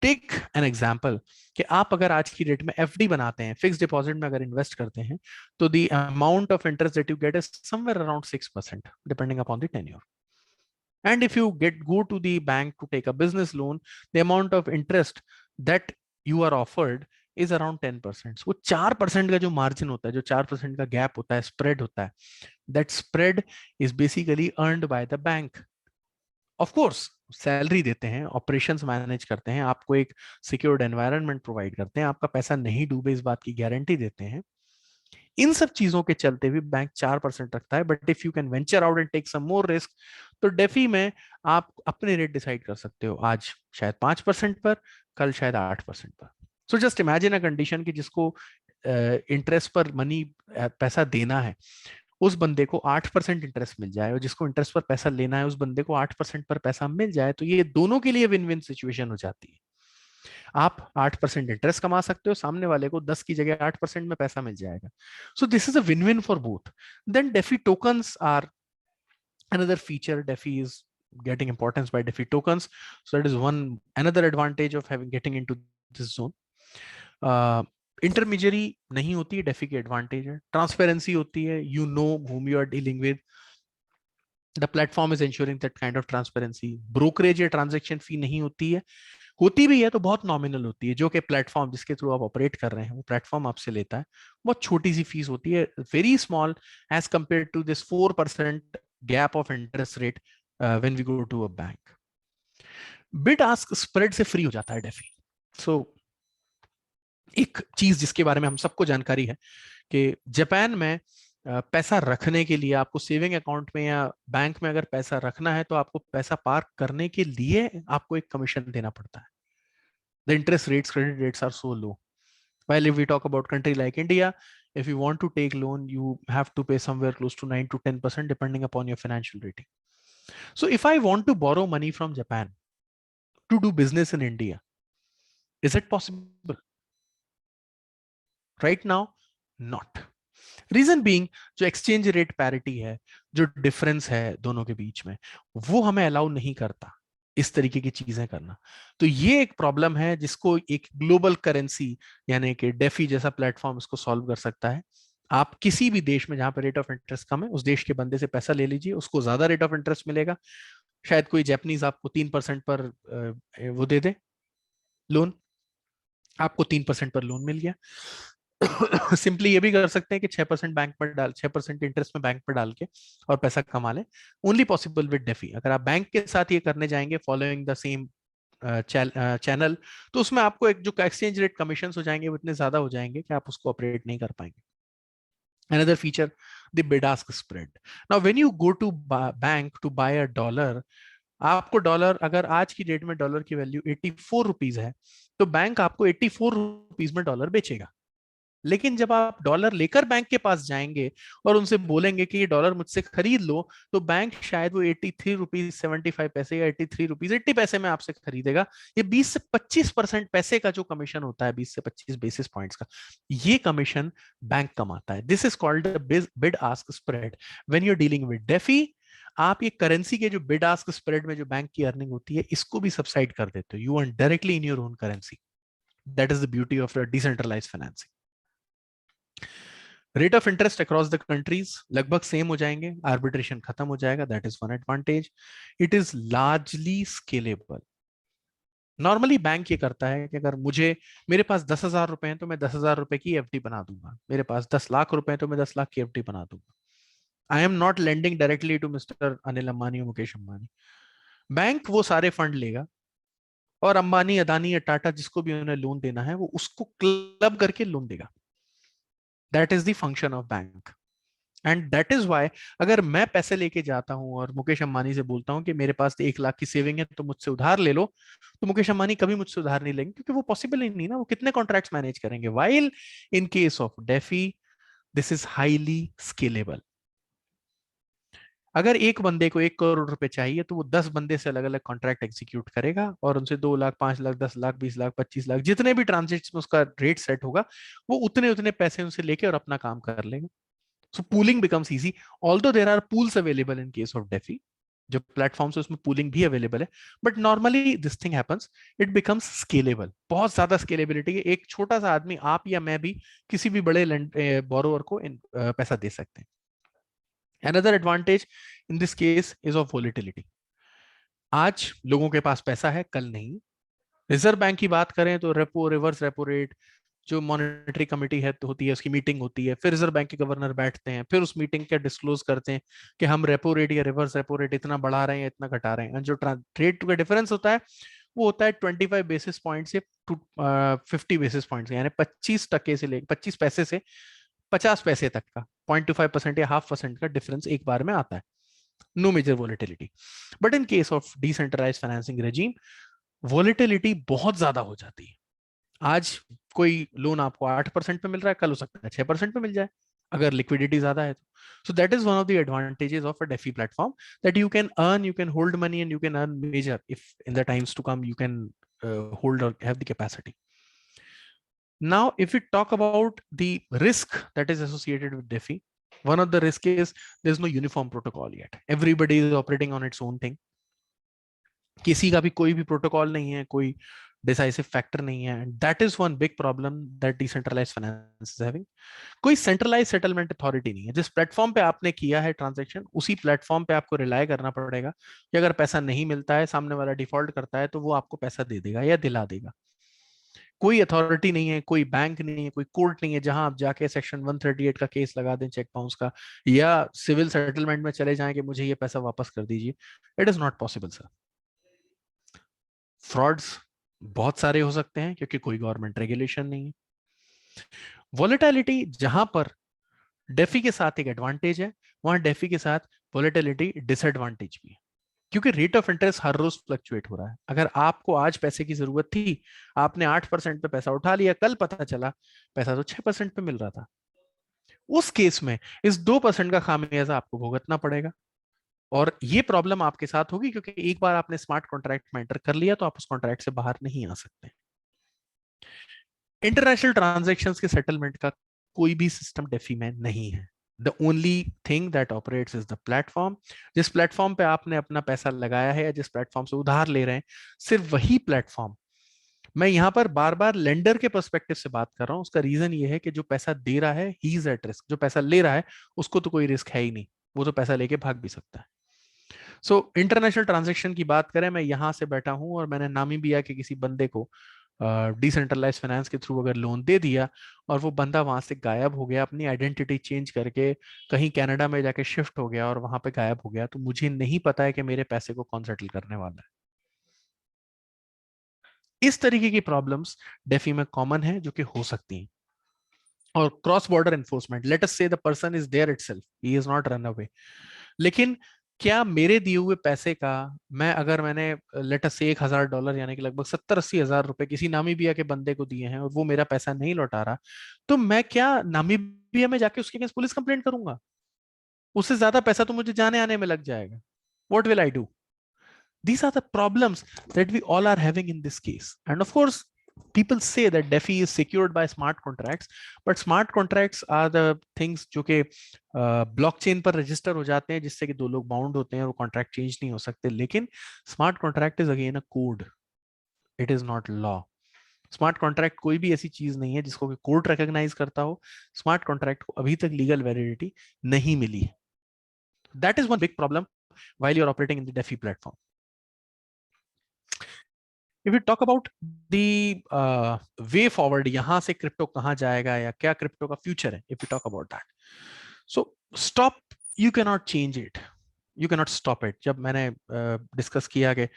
टेक एन एग्जाम्पल कि आप अगर आज की डेट में एफडी बनाते हैं, फिक्स डिपॉजिट में अगर इन्वेस्ट करते हैं, तो the amount of interest that you get is somewhere around 6% depending upon the tenure. And if you go to the bank to take a business loan, the amount of interest that you are offered is around 10%. वो 4% का जो margin होता है, जो 4% का gap होता है, spread होता है, that spread is basically earned by the bank. Of course, salary देते हैं, ऑपरेशंस मैनेज करते हैं, आपको एक सिक्योर्ड एनवायरनमेंट प्रोवाइड करते हैं, आपका पैसा नहीं डूबे इस बात की गारंटी देते हैं. इन सब चीजों के चलते भी बैंक 4% रखता है. But if you can venture out and take some more risk, तो डेफी में आप अपने रेट डिसाइड कर सकते हो. आज शायद 5% पर, कल शायद 8% पर. So just imagine a condition कि जिसको इंटरेस्ट पर मनी पैसा देना है, उस बंदे को 8% इंटरेस्ट मिल जाए, और जिसको इंटरेस्ट पर पैसा लेना है उस बंदे को 8% पर पैसा मिल जाए, तो ये दोनों के लिए विन विन सिचुएशन हो जाती है. आप 8% इंटरेस्ट कमा सकते हो, सामने वाले को 10 की जगह 8% में पैसा मिल जाएगा. So this is a win win for both. Then DeFi tokens are another feature. DeFi is getting importance by DeFi tokens, so that is another advantage of getting into this zone. Intermediary नहीं होती है, DeFi की advantage है. Transparency होती है, you know whom you are dealing with. The platform is ensuring that kind of transparency. Brokerage या transaction fee नहीं होती है, होती भी है तो बहुत नॉमिनल होती है, जो कि प्लेटफॉर्म जिसके थ्रू आप ऑपरेट कर रहे हैं वो प्लेटफॉर्म आपसे लेता है. बहुत छोटी सी फीस होती है, very small as compare to this 4% gap of interest rate when we go to a bank. Bid ask spread से फ्री हो जाता है डेफी. सो एक चीज जिसके बारे में हम सबको जानकारी है कि जापान में पैसा रखने के लिए आपको सेविंग अकाउंट में या बैंक में अगर पैसा रखना है, तो आपको पैसा पार्क करने के लिए आपको एक कमीशन देना पड़ता है. The interest rates, credit rates are so low. While if we talk about country like India, if you want to take loan, you have to pay somewhere close to 9 to 10% depending upon your financial rating. So if I want to borrow money from Japan to do business in India, is it possible? Right now, not. Reason being, जो exchange rate parity है, जो difference है दोनों के बीच में, वो हमें allow नहीं करता इस तरीके की चीजें करना. तो ये एक प्रॉब्लम है जिसको एक ग्लोबल करेंसी यानी कि डेफी जैसा प्लेटफॉर्म इसको सॉल्व कर सकता है. आप किसी भी देश में जहां पर रेट ऑफ इंटरेस्ट कम है, उस देश के बंदे से पैसा ले लीजिए, उसको ज्यादा रेट ऑफ इंटरेस्ट मिलेगा. शायद कोई जैपनीज आपको 3% पर वो दे दे लोन, आपको 3% पर लोन मिल गया. सिंपली ये भी कर सकते हैं कि 6% बैंक पर 6% इंटरेस्ट में बैंक पर डाल के और पैसा कमा ले. Only possible with DeFi. अगर आप बैंक के साथ ये करने जाएंगे फॉलोइंग द सेम चैनल, तो उसमें आपको एक जो एक्सचेंज रेट कमीशन हो जाएंगे वो इतने ज्यादा हो जाएंगे कि आप उसको ऑपरेट नहीं कर पाएंगे. Another feature, the bid ask spread. Now when you go to bank to buy a dollar, आपको डॉलर, अगर आज की डेट में डॉलर की वैल्यू 84 रुपीज है, तो बैंक आपको 84 रुपीज में डॉलर बेचेगा. लेकिन जब आप डॉलर लेकर बैंक के पास जाएंगे और उनसे बोलेंगे कि ये डॉलर मुझसे खरीद लो, तो बैंक शायद वो 83 रुपीज 75 पैसे या 83 रुपीज 80 पैसे में आपसे खरीदेगा. ये 20 से 25% पैसे का जो कमीशन होता है, 20 से 25 बेसिस पॉइंट्स का, ये कमीशन बैंक कमाता है. This is called bid ask spread. When you are dealing with DeFi, आप ये करेंसी के जो बिड आस्क स्प्रेड में जो बैंक की अर्निंग होती है, इसको भी सब्साइड कर देते हो. You earn directly in your own currency. That is the beauty of decentralized financing. Rate of interest across the countries लगभग सेम हो जाएंगे, आर्बिट्रेशन खत्म हो जाएगा. That is one advantage. It is largely scalable. Normally bank ये करता है कि अगर मेरे पास 10,000 रुपए हैं तो मैं 10,000 रुपए की एफडी बना दूंगा. मेरे पास 10 लाख रुपए हैं तो मैं 10 लाख की एफडी बना दूंगा. I am not lending directly to mister Anil Ambani और मुकेश अंबानी. बैंक वो सारे फंड लेगा और अंबानी, अदानी या टाटा जिसको भी उन्हें लोन देना है, वो उसको क्लब करके लोन देगा. That is the function of bank. And that is why अगर मैं पैसे लेके जाता हूं और मुकेश अंबानी से बोलता हूं कि मेरे पास 1 लाख की सेविंग है तो मुझसे उधार ले लो, तो मुकेश अंबानी कभी मुझसे उधार नहीं लेंगे, क्योंकि वो पॉसिबल ही नहीं ना, वो कितने कॉन्ट्रैक्ट्स मैनेज करेंगे। While in case of DeFi this is highly scalable. अगर एक बंदे को 1 करोड़ रुपए चाहिए तो वो 10 बंदे से अलग अलग कॉन्ट्रैक्ट एग्जीक्यूट करेगा और उनसे 2 लाख, 5 लाख, 10 लाख, 20 लाख, 25 लाख, जितने भी ट्रांजेक्शन में उसका रेट सेट होगा, वो उतने उतने पैसे उनसे लेके और अपना काम कर लेगा। So pooling becomes easy, although there are pools available in case of DeFi, जो प्लेटफॉर्म है उसमें पूलिंग भी अवेलेबल है, but normally this thing happens, it becomes scalable. बहुत ज्यादा स्केलेबिलिटी है, एक छोटा सा आदमी, आप या मैं भी किसी भी बड़े बोरोवर को पैसा दे सकते हैं। Another advantage in this case is of volatility. आज लोगों के पास पैसा है, कल नहीं। रिजर्व बैंक की बात करें तो रेपो, रिवर्स रेपो रेट, जो मॉनेटरी कमेटी है तो होती है, उसकी मीटिंग होती है, फिर रिजर्व बैंक के गवर्नर बैठते हैं, फिर उस मीटिंग के डिस्क्लोज करते हैं कि हम रेपो रेट या रिवर्स रेपो रेट इतना बढ़ा रहे हैं या इतना घटा रहे हैं। जो रेट का डिफरेंस होता है वो होता है 25 बेसिस पॉइंट से 50 बेसिस पॉइंट से, यानी 25% से लेकर 25 पैसे से 50 पैसे तक का 0.25% या 0.5% का डिफरेंस एक बार में आता है। No major volatility. But in case of decentralized financing regime volatility बहुत ज्यादा हो जाती है। आज कोई लोन आपको 8% पे मिल रहा है, कल हो सकता है 6% पे मिल जाए अगर लिक्विडिटी ज्यादा है तो। So that is one of the advantages of a DeFi platform, that you can earn, you can hold money and you can earn major if in the times to come you can hold or have the capacity. Now, if we talk about the risk that is associated with DeFi, one of the risk is there's no uniform protocol yet. Everybody is operating on its own thing. किसी का भी कोई भी protocol नहीं है, कोई decisive factor नहीं है, and that is one big problem that decentralized finance is having. कोई सेंट्रलाइज सेटलमेंट अथॉरिटी नहीं है। जिस प्लेटफॉर्म पे आपने किया है ट्रांजैक्शन, उसी प्लेटफॉर्म पे आपको रिलाय करना पड़ेगा कि अगर पैसा नहीं मिलता है, सामने वाला डिफॉल्ट करता है, तो वो आपको पैसा दे देगा या दिला देगा। कोई अथॉरिटी नहीं है, कोई बैंक नहीं है, कोई कोर्ट नहीं है जहां आप जाके सेक्शन 138 का केस लगा दें चेक बाउंस का, या सिविल सेटलमेंट में चले जाएं कि मुझे ये पैसा वापस कर दीजिए। It is not possible sir. Frauds बहुत सारे हो सकते हैं क्योंकि कोई गवर्नमेंट रेगुलेशन नहीं है। वॉलेटिलिटी जहां पर डेफी के साथ एक एडवांटेज है, वहां डेफी के साथ वॉलेटिलिटी डिसएडवांटेज भी है, क्योंकि रेट ऑफ इंटरेस्ट हर रोज फ्लक्चुएट हो रहा है। अगर आपको आज पैसे की जरूरत थी, आपने 8% पे पैसा उठा लिया, कल पता चला पैसा तो 6% पे मिल रहा था, उस केस में इस 2% का खामियाजा आपको भुगतना पड़ेगा। और ये प्रॉब्लम आपके साथ होगी क्योंकि एक बार आपने स्मार्ट कॉन्ट्रैक्ट में एंटर कर लिया तो आप उस कॉन्ट्रैक्ट से बाहर नहीं आ सकते। इंटरनेशनल ट्रांजैक्शंस के सेटलमेंट का कोई भी सिस्टम डेफी में नहीं है। The only thing that operates is the platform. जिस प्लेटफॉर्म पे आपने अपना पैसा लगाया है या जिस प्लेटफॉर्म से उधार ले रहे हैं, सिर्फ वही प्लेटफॉर्म। मैं यहां पर बार बार लेंडर के पर्सपेक्टिव से बात कर रहा हूं। उसका रीजन ये है कि जो पैसा दे रहा है ही इज एट रिस्क, जो पैसा ले रहा है उसको तो कोई रिस्क है ही नहीं, वो तो पैसा लेके भाग भी सकता है। सो इंटरनेशनल ट्रांजैक्शन की बात करें, मैं यहां से बैठा हूं और मैंने नामीबिया के किसी बंदे को डिसेंट्रलाइज फाइनेंस के थ्रू अगर लोन दे दिया और वो बंदा वहां से गायब हो गया, अपनी आइडेंटिटी चेंज करके कहीं कनाडा में जाके शिफ्ट हो गया और वहां पे गायब हो गया, तो मुझे नहीं पता है कि मेरे पैसे को कौन सेटल करने वाला है। इस तरीके की प्रॉब्लम्स डेफी में कॉमन है जो कि हो सकती हैं। और cross border enforcement, let us say the person is there itself, he is not run away, लेकिन क्या मेरे दिए हुए पैसे का, मैं अगर मैंने लेट अस से $1,000 यानी कि लगभग 70-80 हजार रुपए किसी नामीबिया के बंदे को दिए हैं और वो मेरा पैसा नहीं लौटा रहा, तो मैं क्या नामीबिया में जाके उसके अगेंस्ट पुलिस कंप्लेंट करूंगा? उससे ज्यादा पैसा तो मुझे जाने आने में लग जाएगा। What will I do? These are the problems that we all are having in this case. And of course, people say that DeFi is secured by smart contracts, but smart contracts are the things जो कि blockchain पर register हो जाते हैं, जिससे कि दो लोग bound होते हैं और वो contract change नहीं हो सकते। लेकिन smart contract is again a code. It is not law. Smart contract कोई भी ऐसी चीज नहीं है जिसको कि कोर्ट रिकॉग्नाइज करता हो। स्मार्ट कॉन्ट्रैक्ट को अभी तक लीगल वैलिडिटी नहीं मिली है। That is one big problem while you are operating in the DeFi platform. If we talk about the way forward, यहाँ से क्रिप्टो कहाँ जाएगा या क्या क्रिप्टो का फ्यूचर है, if we talk about that, so stop, you cannot change it, you cannot stop it। जब मैंने डिस्कस किया कि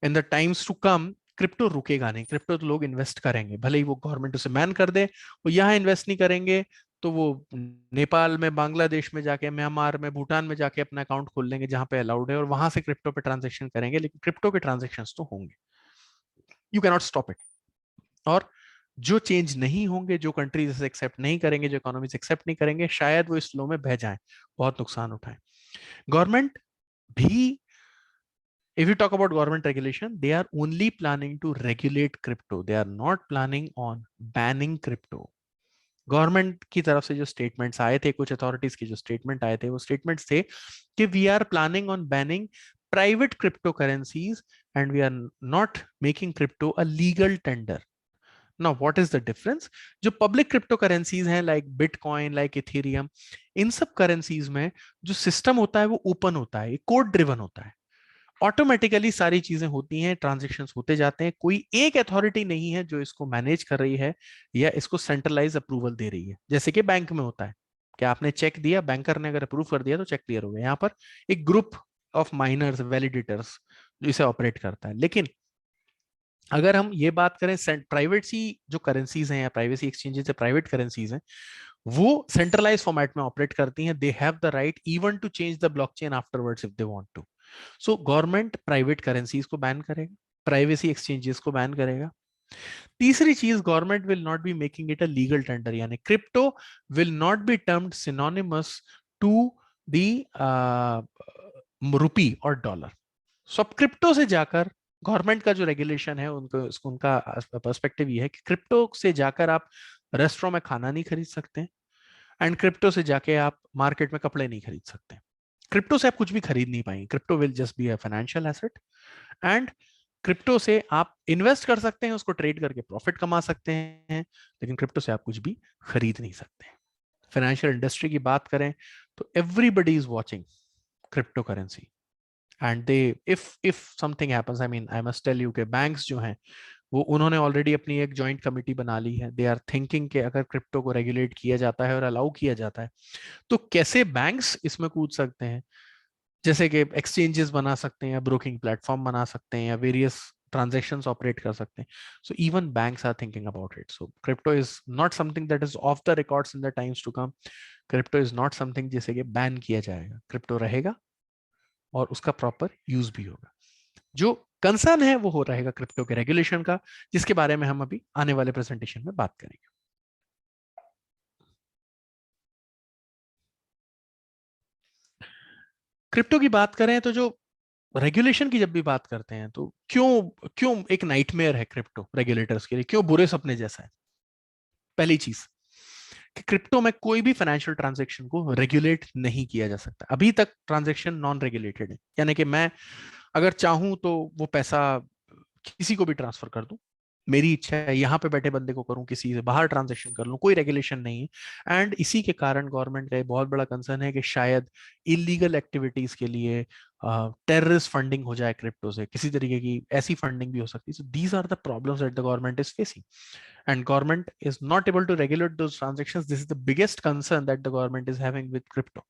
in the times to come crypto रुकेगा नहीं, क्रिप्टो तो लोग इन्वेस्ट करेंगे, भले ही वो गवर्नमेंट उसे बैन कर दे, वो यहाँ इन्वेस्ट नहीं करेंगे तो वो नेपाल में, बांग्लादेश में जाके, म्यांमार में, भूटान में जाके अपना अकाउंट खोल लेंगे जहां पे अलाउड है, और वहां से क्रिप्टो पे ट्रांजेक्शन करेंगे, लेकिन क्रिप्टो के ट्रांजेक्शन तो होंगे, यू कैनॉट स्टॉप इट। और जो चेंज नहीं होंगे, जो कंट्रीज इसे एक्सेप्ट नहीं करेंगे, जो इकोनॉमीज एक्सेप्ट नहीं करेंगे, शायद वो इस फ्लो में बह जाएं, बहुत नुकसान उठाएं। गवर्नमेंट भी, if you talk about government regulation, they are only planning to regulate crypto. They are not planning on banning crypto. Government की तरफ से जो स्टेटमेंट्स आए थे, कुछ अथॉरिटीज के जो स्टेटमेंट आए थे, वो स्टेटमेंट्स थे कि we are planning on banning private crypto currencies and we are not making crypto a legal tender. Now what is the difference? जो पब्लिक क्रिप्टो करेंसीज हैं, लाइक बिटकॉइन, लाइक इथेरियम, इन सब currencies में जो system होता है वो open होता है, कोड ड्रिवन होता है, ऑटोमेटिकली सारी चीजें होती हैं, ट्रांजेक्शन्स होते जाते हैं, कोई एक अथॉरिटी नहीं है जो इसको मैनेज कर रही है या इसको सेंट्रलाइज अप्रूवल दे रही है, जैसे कि बैंक में होता है कि आपने चेक दिया, बैंकर ने अगर अप्रूव कर दिया तो चेक क्लियर हो गया। यहाँ पर एक ग्रुप ऑफ माइनर्स, वैलिडेटर्स जो इसे ऑपरेट करता है। लेकिन अगर हम ये बात करें, प्राइवेसी जो करेंसीज हैं या प्राइवेसी एक्सचेंजेस, प्राइवेट करेंसीज हैं, वो सेंट्रलाइज फॉर्मेट में ऑपरेट करती हैं। They have the right even to change the blockchain afterwards if they want to. So government private currencies को बैन करेगा, प्राइवेसी एक्सचेंजेस को बैन करेगा। तीसरी चीज, government will not be making it a legal tender, यानी crypto will not be termed synonymous to the rupee और dollar. सो अब crypto से जाकर गवर्नमेंट का जो रेगुलेशन है, उनका पर्सपेक्टिव ये है कि क्रिप्टो से जाकर आप रेस्टोरेंट में खाना नहीं खरीद सकते, एंड क्रिप्टो से जाके आप मार्केट में कपड़े नहीं खरीद सकते। क्रिप्टो से आप कुछ भी खरीद नहीं पाएंगे। Crypto will just be a financial asset, and crypto से आप इन्वेस्ट कर सकते हैं, उसको ट्रेड करके प्रॉफिट कमा सकते हैं, लेकिन क्रिप्टो से आप कुछ भी खरीद नहीं सकते। फाइनेंशियल इंडस्ट्री की बात करें तो everybody is watching crypto currency, and they, if something happens, I mean I must tell you के बैंक्स जो हैं वो, उन्होंने ऑलरेडी अपनी एक जॉइंट कमिटी बना ली है। दे आर थिंकिंग कि अगर क्रिप्टो को रेगुलेट किया जाता है और अलाउ किया जाता है तो कैसे बैंक्स इसमें कूद सकते हैं, जैसे कि एक्सचेंजेस बना सकते हैं, ब्रोकिंग प्लेटफॉर्म बना सकते हैं, या वेरियस ट्रांजैक्शंस ऑपरेट कर सकते हैं। So even banks are thinking about it. So crypto is not something that is off the records in the times to come. Crypto is not something जिसे कि ban किया जाएगा। क्रिप्टो रहेगा और उसका प्रॉपर यूज भी होगा। जो कंसर्न है वो हो रहेगा क्रिप्टो के रेगुलेशन का, जिसके बारे में हम अभी आने वाले प्रेजेंटेशन में बात करेंगे। क्रिप्टो की बात करें तो जो रेगुलेशन की जब भी बात करते हैं तो क्यों क्यों एक नाइटमेयर है क्रिप्टो रेगुलेटर्स के लिए, क्यों बुरे सपने जैसा है? पहली चीज कि क्रिप्टो में कोई भी फाइनेंशियल ट्रांजैक्शन को रेगुलेट नहीं किया जा सकता। अभी तक ट्रांजैक्शन नॉन रेगुलेटेड है, यानी कि मैं अगर चाहूं तो वो पैसा किसी को भी ट्रांसफर कर दूं, मेरी इच्छा है यहाँ पे बैठे बंदे को करूं, किसी से बाहर ट्रांजैक्शन कर लूं, कोई रेगुलेशन नहीं है। एंड इसी के कारण गवर्नमेंट का एक बहुत बड़ा कंसर्न है कि शायद इलीगल एक्टिविटीज के लिए टेररिस्ट फंडिंग हो जाए क्रिप्टो से, किसी तरीके की ऐसी फंडिंग भी हो सकती है। So these are the problems that the government is facing, and government is not able to regulate those transactions. This is the biggest concern that the government is having with crypto.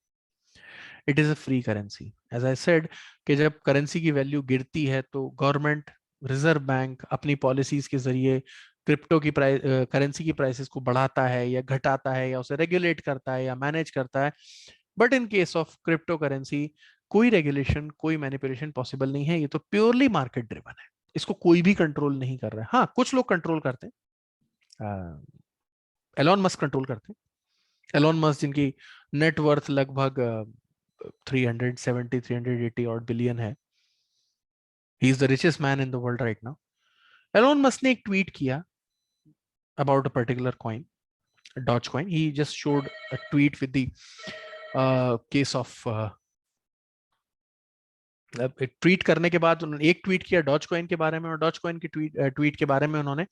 It is a free currency, as I said, कि जब currency की value गिरती है तो government, reserve bank अपनी policies के जरिए crypto की प्राइस, करेंसी की प्राइसेस को बढ़ाता है या घटाता है या उसे रेगुलेट करता है या मैनेज करता है। But in case of crypto currency कोई रेगुलेशन, कोई मैनिपुलेशन पॉसिबल नहीं है। ये तो प्योरली मार्केट ड्रिवन है, इसको कोई भी कंट्रोल नहीं कर रहा है। हाँ, कुछ लोग कंट्रोल करते हैं, एलॉन मस्क कंट्रोल करते हैं। एलॉन मस्क जिनकी नेटवर्थ लगभग 370 380 और बिलियन है, he is the richest man in the world right now. Elon Musk ने एक ट्वीट किया about a particular coin, Dogecoin. He just showed a tweet with the case of, tweet करने के बाद उन्होंने एक ट्वीट किया डॉज कॉइन के बारे में, और डॉज कॉइन की ट्वीट के बारे में उन्होंने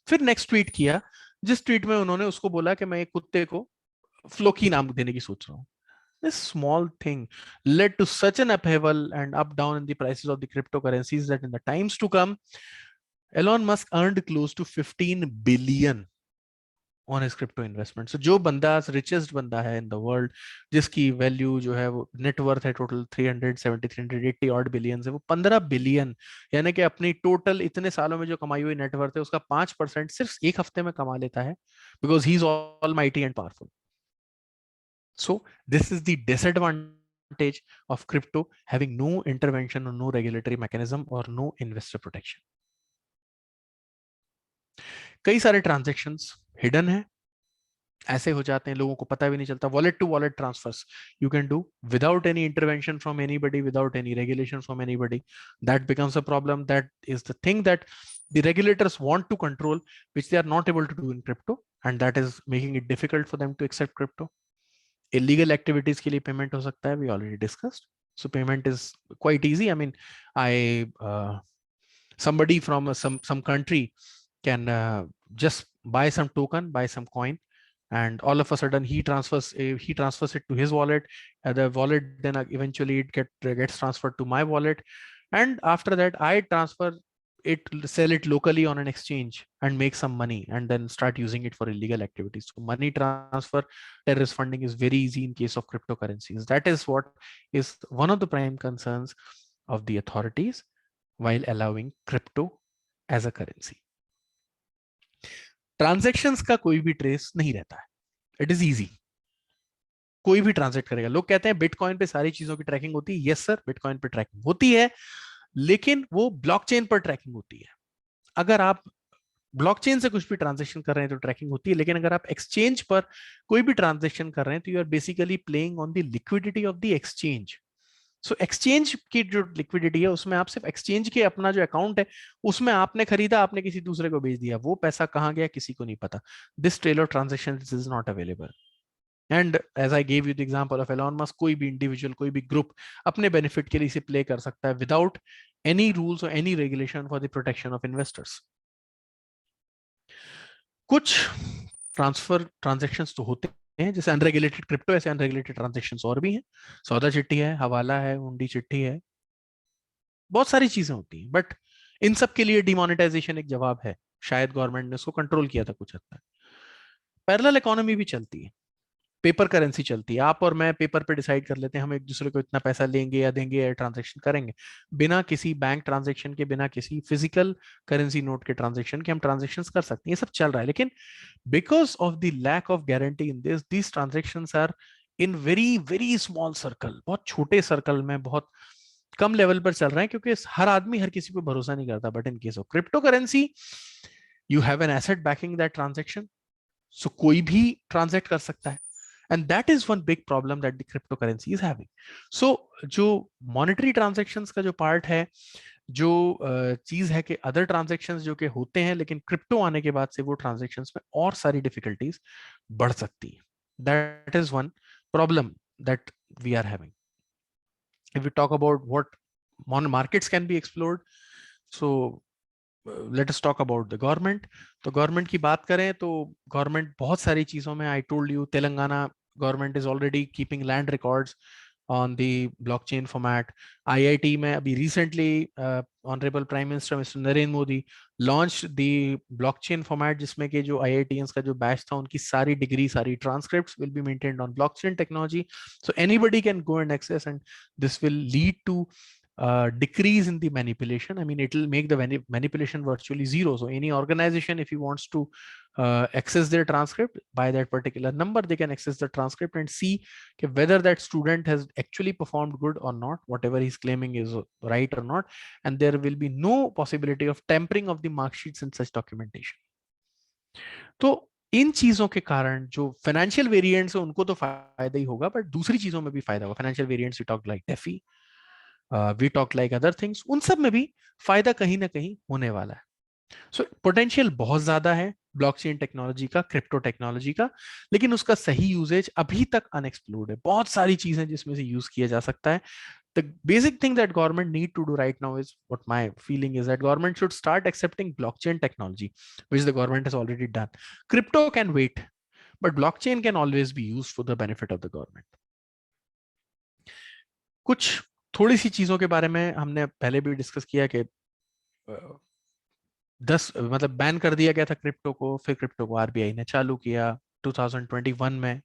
फिर नेक्स्ट ट्वीट किया, जिस ट्वीट में उन्होंने उसको बोला कि मैं एक कुत्ते को फ्लोकी नाम देने की सोच रहा हूँ। This small thing led to such an upheaval and up down in the prices of the cryptocurrencies that in the times to come, Elon Musk earned close to 15 billion on his crypto investment. So जो बंदा richest बंदा है in the world, जिसकी value जो है वो net worth है total 370 380 odd billion है, वो 15 बिलियन, यानी कि अपनी टोटल इतने सालों में जो कमाई हुई नेटवर्थ है उसका 5% सिर्फ एक हफ्ते में कमा लेता है, because he is all mighty and powerful. So this is the disadvantage of crypto having no intervention or no regulatory mechanism or no investor protection. कई सारे ट्रांजेक्शंस हिडन है, ऐसे हो जाते हैं, लोगों को पता भी नहीं चलता. Wallet to wallet transfers you can do without any intervention from anybody, without any regulation from anybody. That becomes a problem. That is the thing that the regulators want to control, which they are not able to do in crypto, and that is making it difficult for them to accept crypto. Illegal activities के लिए payment हो सकता है, we already discussed. So payment is quite easy. I mean, somebody from some country can just buy some token, buy some coin, and all of a sudden he transfers it to his wallet. The wallet then eventually it gets transferred to my wallet, and after that I transfer it, sell it locally on an exchange and make some money, and then start using it for illegal activities. So money transfer, terrorist funding is very easy in case of cryptocurrencies. That is what is one of the prime concerns of the authorities while allowing crypto as a currency. Transactions का कोई भी trace नहीं रहता है. It is easy. कोई भी ट्रांजेक्ट करेगा. लोग कहते हैं बिटकॉइन पे सारी चीजों की ट्रैकिंग होती है. यस सर, बिटकॉइन पे ट्रैकिंग होती है, लेकिन वो ब्लॉकचेन पर ट्रैकिंग होती है. अगर आप ब्लॉकचेन से कुछ भी ट्रांजेक्शन कर रहे हैं तो ट्रैकिंग होती है, लेकिन अगर आप एक्सचेंज पर कोई भी ट्रांजेक्शन कर रहे हैं तो you are basically playing on the liquidity of the exchange. So exchange की जो लिक्विडिटी है उसमें आप सिर्फ एक्सचेंज के अपना जो अकाउंट है उसमें आपने खरीदा, आपने किसी दूसरे को बेच दिया, वो पैसा कहाँ गया किसी को नहीं पता. This trail of transaction is not available. And as I gave you the example of Elon Musk, कोई भी इंडिविजुअल, कोई भी ग्रुप अपने बेनिफिट के लिए इसे प्ले कर सकता है विदाउट एनी रूल्स और any regulation for the protection of investors. कुछ ट्रांजेक्शंस तो होते हैं जैसे अनरेगुलेटेड क्रिप्टो, ऐसे अनरेगुलेटेड ट्रांजेक्शंस और भी हैं. सौदा चिट्ठी है, हवाला है, हुंडी चिट्ठी है, बहुत सारी चीजें होती हैं. बट इन सब के लिए डिमोनेटाइजेशन एक जवाब है. शायद गवर्नमेंट ने उसको कंट्रोल किया था कुछ हद तक. पैरेलल इकोनॉमी भी चलती है, पेपर करेंसी चलती है. आप और मैं पेपर पे डिसाइड कर लेते हैं हम एक दूसरे को इतना पैसा लेंगे या देंगे या ट्रांजैक्शन करेंगे, बिना किसी बैंक ट्रांजैक्शन के, बिना किसी फिजिकल करेंसी नोट के ट्रांजैक्शन के हम ट्रांजैक्शंस कर सकते हैं. ये सब चल रहा है, लेकिन because of the lack of guarantee in this transactions are in very very small circle. बहुत छोटे सर्कल में, बहुत कम लेवल पर चल रहे हैं, क्योंकि हर आदमी हर किसी पर भरोसा नहीं करता. But in case of crypto currency you have an asset backing that transaction, so कोई भी ट्रांजैक्ट कर सकता है. And that is one big problem that the cryptocurrency is having. So जो monetary transactions का जो part है, जो चीज है कि other transactions जो कि होते हैं, लेकिन crypto आने के बाद से वो transactions में और सारी difficulties बढ़ सकती है. That is one problem that we are having. If we talk about what markets can be explored, so let us talk about the government. तो गवर्नमेंट की बात करें तो गवर्नमेंट बहुत सारी चीजों में, I told you, Telangana government is already keeping land records on the blockchain format. IIT में अभी recently honorable Prime Minister Mr. Narendra Modi launched the blockchain format, जिसमें के जो IITians का जो batch था उनकी सारी degree, सारी transcripts will be maintained on blockchain technology, so anybody can go and access, and this will lead to decrease in the manipulation. I mean, it will make the manipulation virtually zero. So any organization, if he wants to access their transcript by that particular number, they can access the transcript and see whether that student has actually performed good or not, whatever he's claiming is right or not, and there will be no possibility of tampering of the mark sheets and such documentation. तो इन चीजों के कारण जो financial variants है उनको तो फायदा ही होगा, बट दूसरी चीजों में भी फायदा होगा. Financial variants we talk like DeFi, we talk like other things, उन सब में भी फायदा कहीं ना कहीं होने वाला है. सो पोटेंशियल बहुत ज्यादा है ब्लॉकचेन टेक्नोलॉजी का, क्रिप्टो टेक्नोलॉजी का, लेकिन उसका सही यूजेज अभी तक अनएक्सप्लोर्ड है. बहुत सारी चीजें जिसमें से यूज किया जा सकता है. The basic thing that government need to do right now is, what my feeling is, that government should start accepting blockchain technology, which the government has already done. Crypto can wait, but blockchain can always be used for the benefit of the government. कुछ थोड़ी सी चीजों के बारे में हमने पहले भी discuss किया कि 10 मतलब बैन कर दिया गया था क्रिप्टो को, फिर क्रिप्टो को आरबीआई ने चालू किया 2021 में.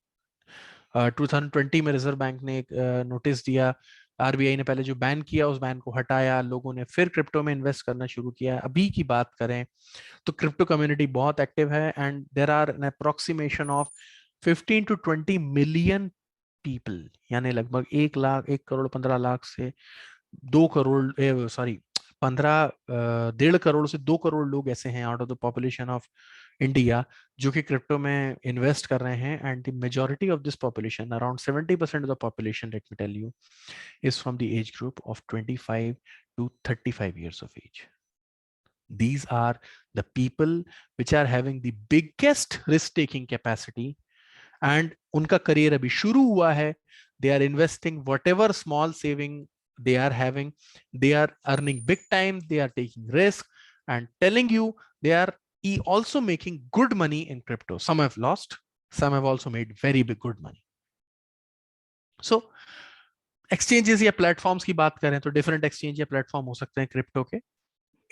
2020 में रिजर्व बैंक ने एक नोटिस दिया. आरबीआई ने पहले जो बैन किया उस बैन को हटाया, लोगों ने फिर क्रिप्टो में इन्वेस्ट करना शुरू किया. अभी की बात करें तो क्रिप्टो कम्युनिटी बहुत एक्टिव है, and there are an approximation of 15 to 20 million people, यानी लगभग 1 करोड़ से 2 करोड़, सॉरी 1.5 करोड़ से 2 करोड़ लोग ऐसे हैं out of the population of India जो कि क्रिप्टो में इन्वेस्ट कर रहे हैं. And the majority of this population, around 70% of the population, let me tell you, is from the age group of 25 to 35 years of age. These are the people which are having the biggest risk-taking capacity, and उनका career अभी शुरू हुआ है. They are investing whatever small saving they are having. They are earning big time. They are taking risk and telling you they are also making good money in crypto. Some have lost. Some have also made very big good money. So exchanges या platforms की बात करें तो different exchange या platform हो सकते हैं crypto के.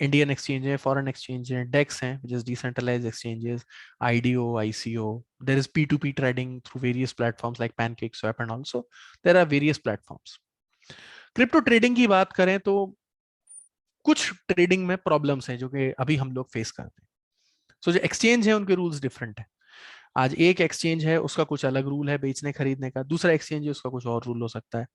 इंडियन एक्सचेंज है, फॉरेन एक्सचेंज है, डेक्स हैं which is decentralized exchanges, IDO, ICO. There is P2P trading through various platforms like PancakeSwap, and also there are various platforms. Crypto trading की बात करें तो कुछ ट्रेडिंग में प्रॉब्लम्स हैं जो कि अभी हम लोग फेस करते हैं. सो जो एक्सचेंज है उनके रूल्स डिफरेंट है. आज एक एक्सचेंज है उसका कुछ अलग रूल है बेचने खरीदने का, दूसरा एक्सचेंज है उसका कुछ और रूल हो सकता है.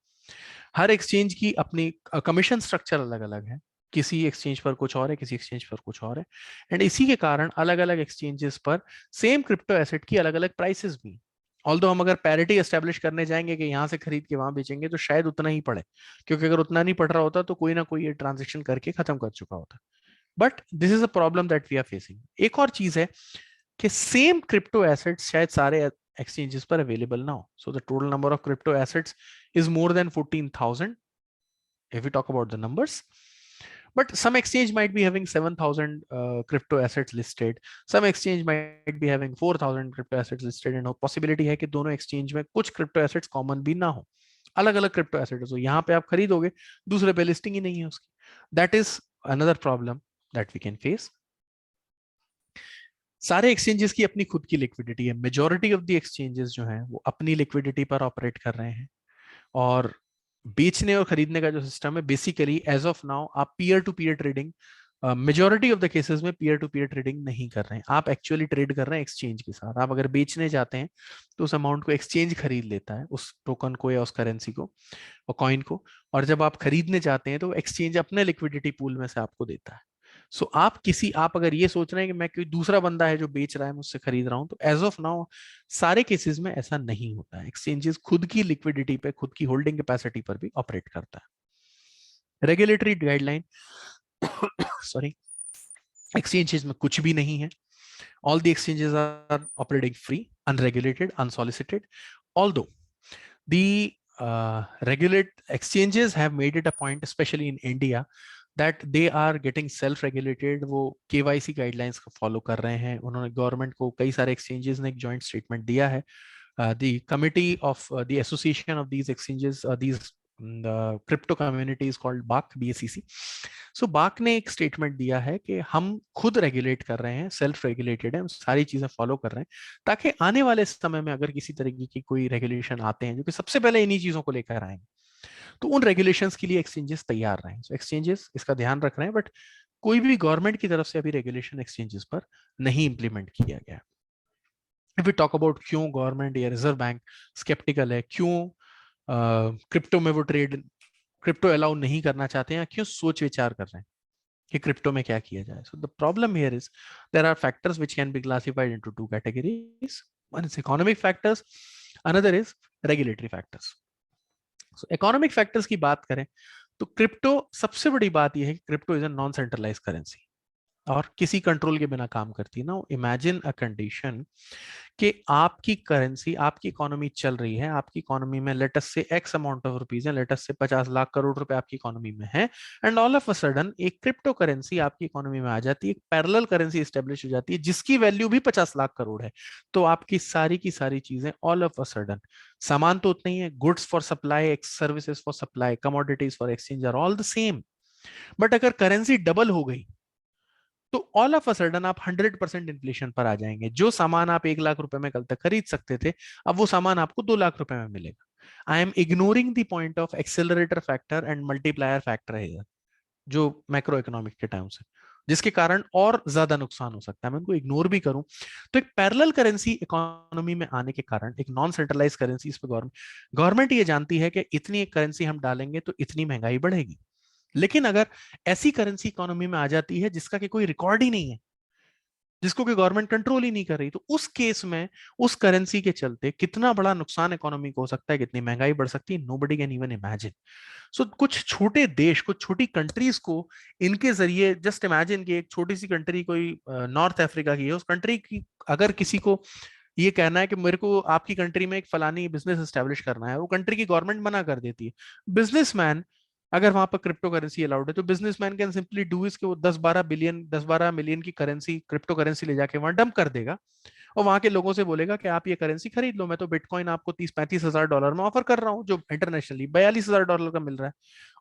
हर एक्सचेंज की अपनी कमीशन स्ट्रक्चर अलग अलग है. किसी एक्सचेंज पर कुछ और है, किसी एक्सचेंज पर कुछ और है. एंड इसी के कारण अलग अलग एक्सचेंजेस पर सेम क्रिप्टो एसेट की अलग अलग प्राइसेस भी. ऑल्दो हम अगर पैरिटी एस्टेब्लिश करने जाएंगे कि यहाँ से खरीद के वहां बेचेंगे तो शायद उतना ही पड़े, क्योंकि अगर उतना नहीं पड़ रहा होता तो कोई ना कोई ये ट्रांजेक्शन करके खत्म कर चुका होता. But this is a problem that we are facing. एक और चीज है कि सेम क्रिप्टो एसेट्स शायद सारे exchanges पर available now. So the total number of crypto assets is more than 14,000 if we talk about the numbers. But some exchange might be having 7,000 crypto assets listed. Some exchange might be having 4,000 crypto assets listed. And possibility है कि दोनों exchange में कुछ crypto assets common भी ना हो. अलग अलग crypto assets हो. यहाँ पे आप खरीदोगे, दूसरे पे listing ही नहीं है उसकी. That is another problem that we can face. सारे एक्सचेंजेस की अपनी खुद की लिक्विडिटी है. मेजॉरिटी ऑफ द एक्सचेंजेस जो हैं वो अपनी लिक्विडिटी पर ऑपरेट कर रहे हैं. और बेचने और खरीदने का जो सिस्टम है, बेसिकली एज ऑफ नाउ आप peer to peer trading, majority of the cases में पीयर टू पीयर ट्रेडिंग नहीं कर रहे हैं. आप एक्चुअली ट्रेड कर रहे हैं एक्सचेंज के साथ. आप अगर बेचने जाते हैं तो उस अमाउंट को एक्सचेंज खरीद लेता है, उस टोकन को या उस करेंसी को और कॉइन को. और जब आप खरीदने जाते हैं तो एक्सचेंज अपने लिक्विडिटी पूल में से आपको देता है. सो आप अगर ये सोच रहे हैं कि मैं कोई दूसरा बंदा है जो बेच रहा है मुझसे खरीद रहा हूं, तो एज ऑफ नाउ सारे केसेस में ऐसा नहीं होता है. एक्सचेंजेस खुद की लिक्विडिटी पे, खुद की होल्डिंग कैपेसिटी पर भी ऑपरेट करता है. रेगुलेटरी गाइडलाइन सॉरी, एक्सचेंजेस में कुछ भी नहीं है. All the exchanges are operating free, unregulated, unsolicited. Although the regulate exchanges have made it a point, especially in India, that they are getting self regulated. वो KYC guidelines को follow कर रहे हैं. उन्होंने गवर्नमेंट को, कई सारे exchanges ने एक joint statement दिया है. The committee of the association of these exchanges, these crypto community is called BAC, BACC. So BAC ने एक स्टेटमेंट दिया है कि हम खुद रेगुलेट कर रहे हैं, सेल्फ रेगुलेटेड है, हम सारी चीजें फॉलो कर रहे हैं, ताकि आने वाले समय में अगर किसी तरीके की कोई रेगुलेशन आते हैं जो कि सबसे पहले इन्हीं चीजों को लेकर आएंगे, तो उन रेगुलेशंस के लिए एक्सचेंजेस तैयार रहें. So एक्सचेंजेस इसका ध्यान रख रहे हैं, बट कोई भी गवर्नमेंट की तरफ से अभी रेगुलेशन एक्सचेंजेस पर नहीं इंप्लीमेंट किया गया. If we talk about क्यों गवर्नमेंट या रिजर्व बैंक स्केप्टिकल है, क्यों क्रिप्टो में वो ट्रेड, क्रिप्टो अलाउ नहीं करना चाहते हैं, क्यों सोच विचार कर रहे हैं कि क्रिप्टो में क्या किया जाए. So the problem here is there are factors which can be classified into two categories. One is economic factors, another is regulatory factors. So economic factors की बात करें तो क्रिप्टो, सबसे बड़ी बात यह है कि crypto is a non centralised currency और किसी कंट्रोल के बिना काम करती है. ना इमेजिन अ कंडीशन कि आपकी करेंसी, आपकी इकोनॉमी चल रही है, आपकी इकोनॉमी में let's say x amount of rupees है, लेटस से 50 लाख करोड़ रुपए आपकी इकोनॉमी में है, and all of a sudden एक क्रिप्टो करेंसी आपकी इकोनॉमी में आ जाती है, एक पैरेलल करेंसी एस्टेब्लिश हो जाती है जिसकी वैल्यू भी 50 लाख करोड़ है. तो आपकी सारी की सारी चीजें ऑल ऑफ अ सडन, सामान तो उतना ही है, goods for supply, services for supply, commodities for exchange are all the same. But अगर करेंसी डबल हो गई तो ऑल ऑफ अ सडन आप 100% इन्फ्लेशन पर आ जाएंगे. जो सामान आप 1 लाख रुपए में कल तक खरीद सकते थे, अब वो सामान आपको 2 लाख रुपए में मिलेगा. I am ignoring the point of accelerator factor and multiplier factor है जो मैक्रो इकोनॉमिक के टाइम से, जिसके कारण और ज्यादा नुकसान हो सकता है, मैं उनको इग्नोर भी करूं। तो एक पैरेलल करेंसी इकोनॉमी में आने के कारण, एक नॉन सेंट्रलाइज करेंसी पे गवर्नमेंट ये जानती है कि इतनी एक करेंसी हम डालेंगे तो इतनी महंगाई बढ़ेगी। लेकिन अगर ऐसी करेंसी इकोनॉमी में आ जाती है जिसका कि कोई रिकॉर्ड ही नहीं है, जिसको कि गवर्नमेंट कंट्रोल ही नहीं कर रही, तो उस केस में उस करेंसी के चलते कितना बड़ा नुकसान इकोनॉमी को हो सकता है, कितनी महंगाई बढ़ सकती है, नोबडी कैन इवन इमेजिन। सो कुछ छोटे देश, कुछ छोटी कंट्रीज को इनके जरिए, जस्ट इमेजिन कि एक छोटी सी कंट्री कोई नॉर्थ अफ्रीका की है, उस कंट्री की अगर किसी को ये कहना है कि मेरे को आपकी कंट्री में एक फलानी बिजनेस एस्टेब्लिश करना है, वो कंट्री की गवर्नमेंट मना कर देती है। बिजनेसमैन, अगर वहां पर क्रिप्टो करेंसी अलाउड है तो businessman can simply do is कि वो 10-12 मिलियन की करेंसी, क्रिप्टो करेंसी ले जाके वहां डंप कर देगा और वहां के लोगों से बोलेगा कि आप ये करेंसी खरीद लो, मैं तो बिटकॉइन आपको 30-35 हजार डॉलर में ऑफर कर रहा हूँ, जो इंटरनेशनली 42 हजार डॉलर का मिल रहा है।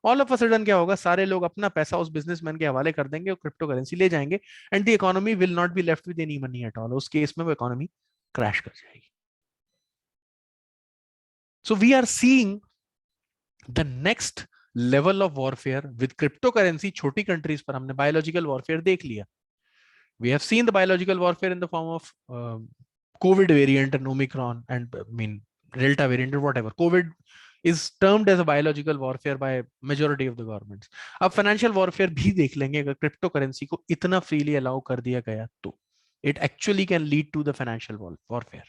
ऑल ऑफ अ सडन क्या होगा, सारे लोग अपना पैसा उस बिजनेसमैन के हवाले कर देंगे और क्रिप्टो करेंसी ले जाएंगे, and the economy will not be left with any money at all. उस केस में वो इकोनॉमी क्रैश कर जाएगी। So we are seeing the next level of warfare with crypto currency. छोटी कंट्रीज पर हमने बायोलॉजिकल वॉरफेयर देख लिया। We have seen the biological warfare in the form of COVID variant and Omicron and I mean Delta variant or whatever. COVID is termed as a biological warfare by majority of the governments. अब financial warfare भी देख लेंगे, अगर crypto currency को इतना freely allow कर दिया गया तो it actually can lead to the financial warfare.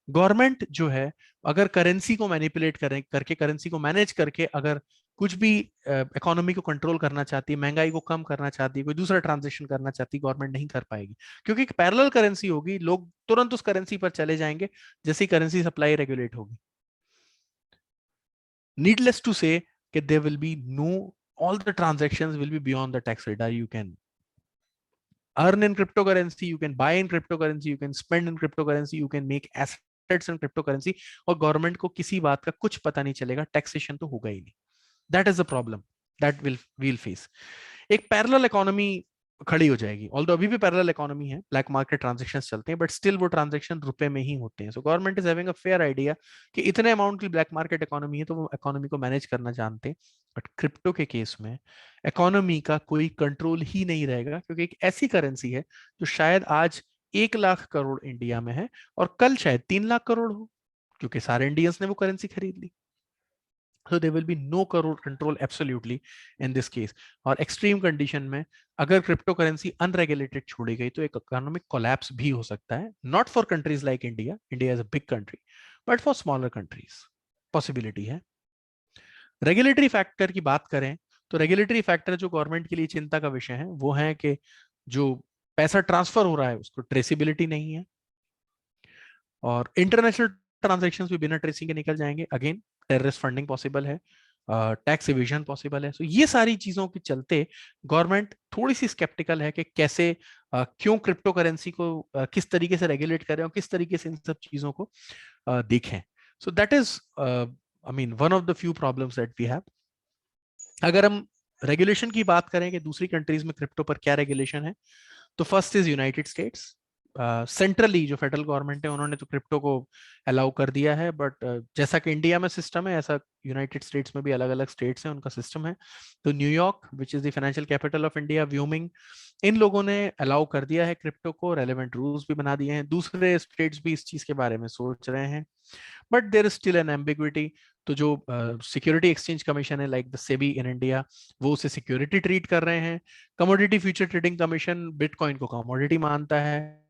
Government जो है अगर करेंसी को मैनिपुलेट करके करेंसी को मैनेज करके अगर कुछ भी इकोनॉमी को कंट्रोल करना चाहती है, महंगाई को कम करना चाहती है, कोई दूसरा ट्रांजेक्शन करना चाहती है, गवर्नमेंट नहीं कर पाएगी, क्योंकि एक पैरेलल करेंसी होगी, लोग तुरंत उस करेंसी पर चले जाएंगे जैसे ही करेंसी सप्लाई रेगुलेट होगी। नीडलेस टू से कि there will be no, all the transactions will be beyond the tax radar. You can earn in cryptocurrency, you can buy in cryptocurrency, you can spend in cryptocurrency, you can make assets in cryptocurrency, और government को किसी बात का कुछ पता नहीं चलेगा, taxation तो होगा ही नहीं। That is the problem that will face. एक पैरेलल इकोनॉमी खड़ी हो जाएगी, ऑल्दो अभी भी पैरेलल इकोनॉमी है, ब्लैक मार्केट ट्रांजैक्शंस चलते हैं, बट स्टिल वो ट्रांजैक्शन रुपए में ही होते हैं। So government is having a fair idea कि इतने अमाउंट की ब्लैक मार्केट इकोनॉमी है, तो वो इकोनॉमी को मैनेज करना जानते हैं। बट क्रिप्टो के केस में इकोनॉमी का कोई कंट्रोल ही नहीं रहेगा, क्योंकि एक ऐसी करेंसी है जो शायद आज 1 लाख करोड़ इंडिया में है और कल शायद 3 लाख करोड़ हो, क्योंकि सारे इंडियंस ने वो करेंसी खरीद ली। So there will be no control absolutely in this case. और एक्सट्रीम कंडीशन में अगर क्रिप्टो करेंसी अनरेगुलेटेड छोड़ी गई तो एक इकोनॉमिक कोलैप्स भी हो सकता है, not for countries like India, India is a big country, but for smaller countries possibility है। रेगुलेटरी फैक्टर की बात करें तो रेगुलेटरी फैक्टर जो गवर्नमेंट के लिए चिंता का विषय है वो है कि जो पैसा ट्रांसफर हो रहा है उसको ट्रेसिबिलिटी नहीं है, और इंटरनेशनल ट्रांजैक्शंस भी बिना ट्रेसिंग के निकल जाएंगे। अगेन टेररिस्ट फंडिंग पॉसिबल है, टैक्स इवेजन पॉसिबल है। सो ये सारी चीजों के चलते गवर्नमेंट थोड़ी सी स्केप्टिकल है कि कैसे क्यों क्रिप्टो करेंसी को किस तरीके से रेगुलेट करें और किस तरीके से इन सब चीजों को देखें। So that is I mean one of the few problems that we have. अगर हम रेगुलेशन की बात करें कि दूसरी कंट्रीज में क्रिप्टो पर क्या रेगुलेशन है, तो first is United states. Centrally जो फेडरल गवर्नमेंट है उन्होंने तो क्रिप्टो को अलाउ कर दिया है, बट जैसा कि इंडिया में सिस्टम है ऐसा यूनाइटेड स्टेट्स में भी अलग अलग स्टेट्स हैं, उनका सिस्टम है। तो New York which is the financial capital of India, Wyoming, इन लोगों ने अलाउ कर दिया है क्रिप्टो को, रेलेवेंट रूल्स भी बना दिए हैं। दूसरे स्टेट्स भी इस चीज के बारे में सोच रहे हैं, but there is still an ambiguity. तो जो सिक्योरिटी एक्सचेंज कमीशन है like the SEBI in India, वो उसे सिक्योरिटी ट्रीट कर रहे हैं। Commodity future trading commission bitcoin को कमोडिटी मानता है,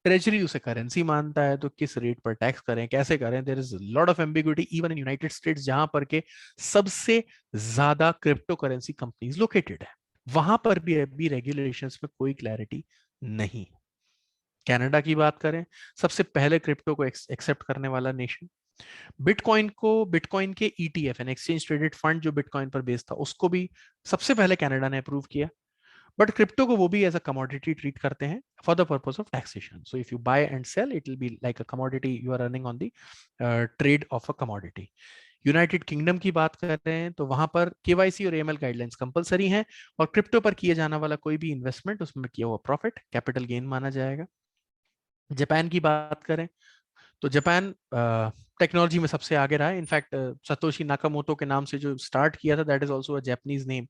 ट्रेजरी उसे करेंसी मानता है, तो किस रेट पर टैक्स करें, कैसे करें, there is lot of ambiguity even in United States, जहां पर के सबसे ज्यादा क्रिप्टो करेंसी कंपनीज लोकेटेड है, वहां पर भी अभी रेगुलेशंस में कोई क्लैरिटी नहीं। कनाडा की बात करें, सबसे पहले क्रिप्टो को एक्सेप्ट करने वाला नेशन, बिटकॉइन के ETF an exchange traded fund जो बिटकॉइन पर बेस्ड था उसको भी सबसे पहले कनाडा ने अप्रूव किया, बट क्रिप्टो को वो भी एज अ कमोडिटी ट्रीट करते हैं for the purpose of taxation. So if you buy and sell it will be like a commodity, you are earning on the trade of a commodity. United Kingdom की बात कर रहे हैं तो वहां पर KYC और AML गाइडलाइंस कंपलसरी हैं, और क्रिप्टो पर किए जाने वाला कोई भी इन्वेस्टमेंट उसमें किया हुआ प्रॉफिट कैपिटल गेन माना जाएगा। जापान की बात करें तो जापान टेक्नोलॉजी में सबसे आगे रहा है। इनफैक्ट सतोशी नाकामोटो के नाम से जो स्टार्ट किया था, that is also a Japanese name,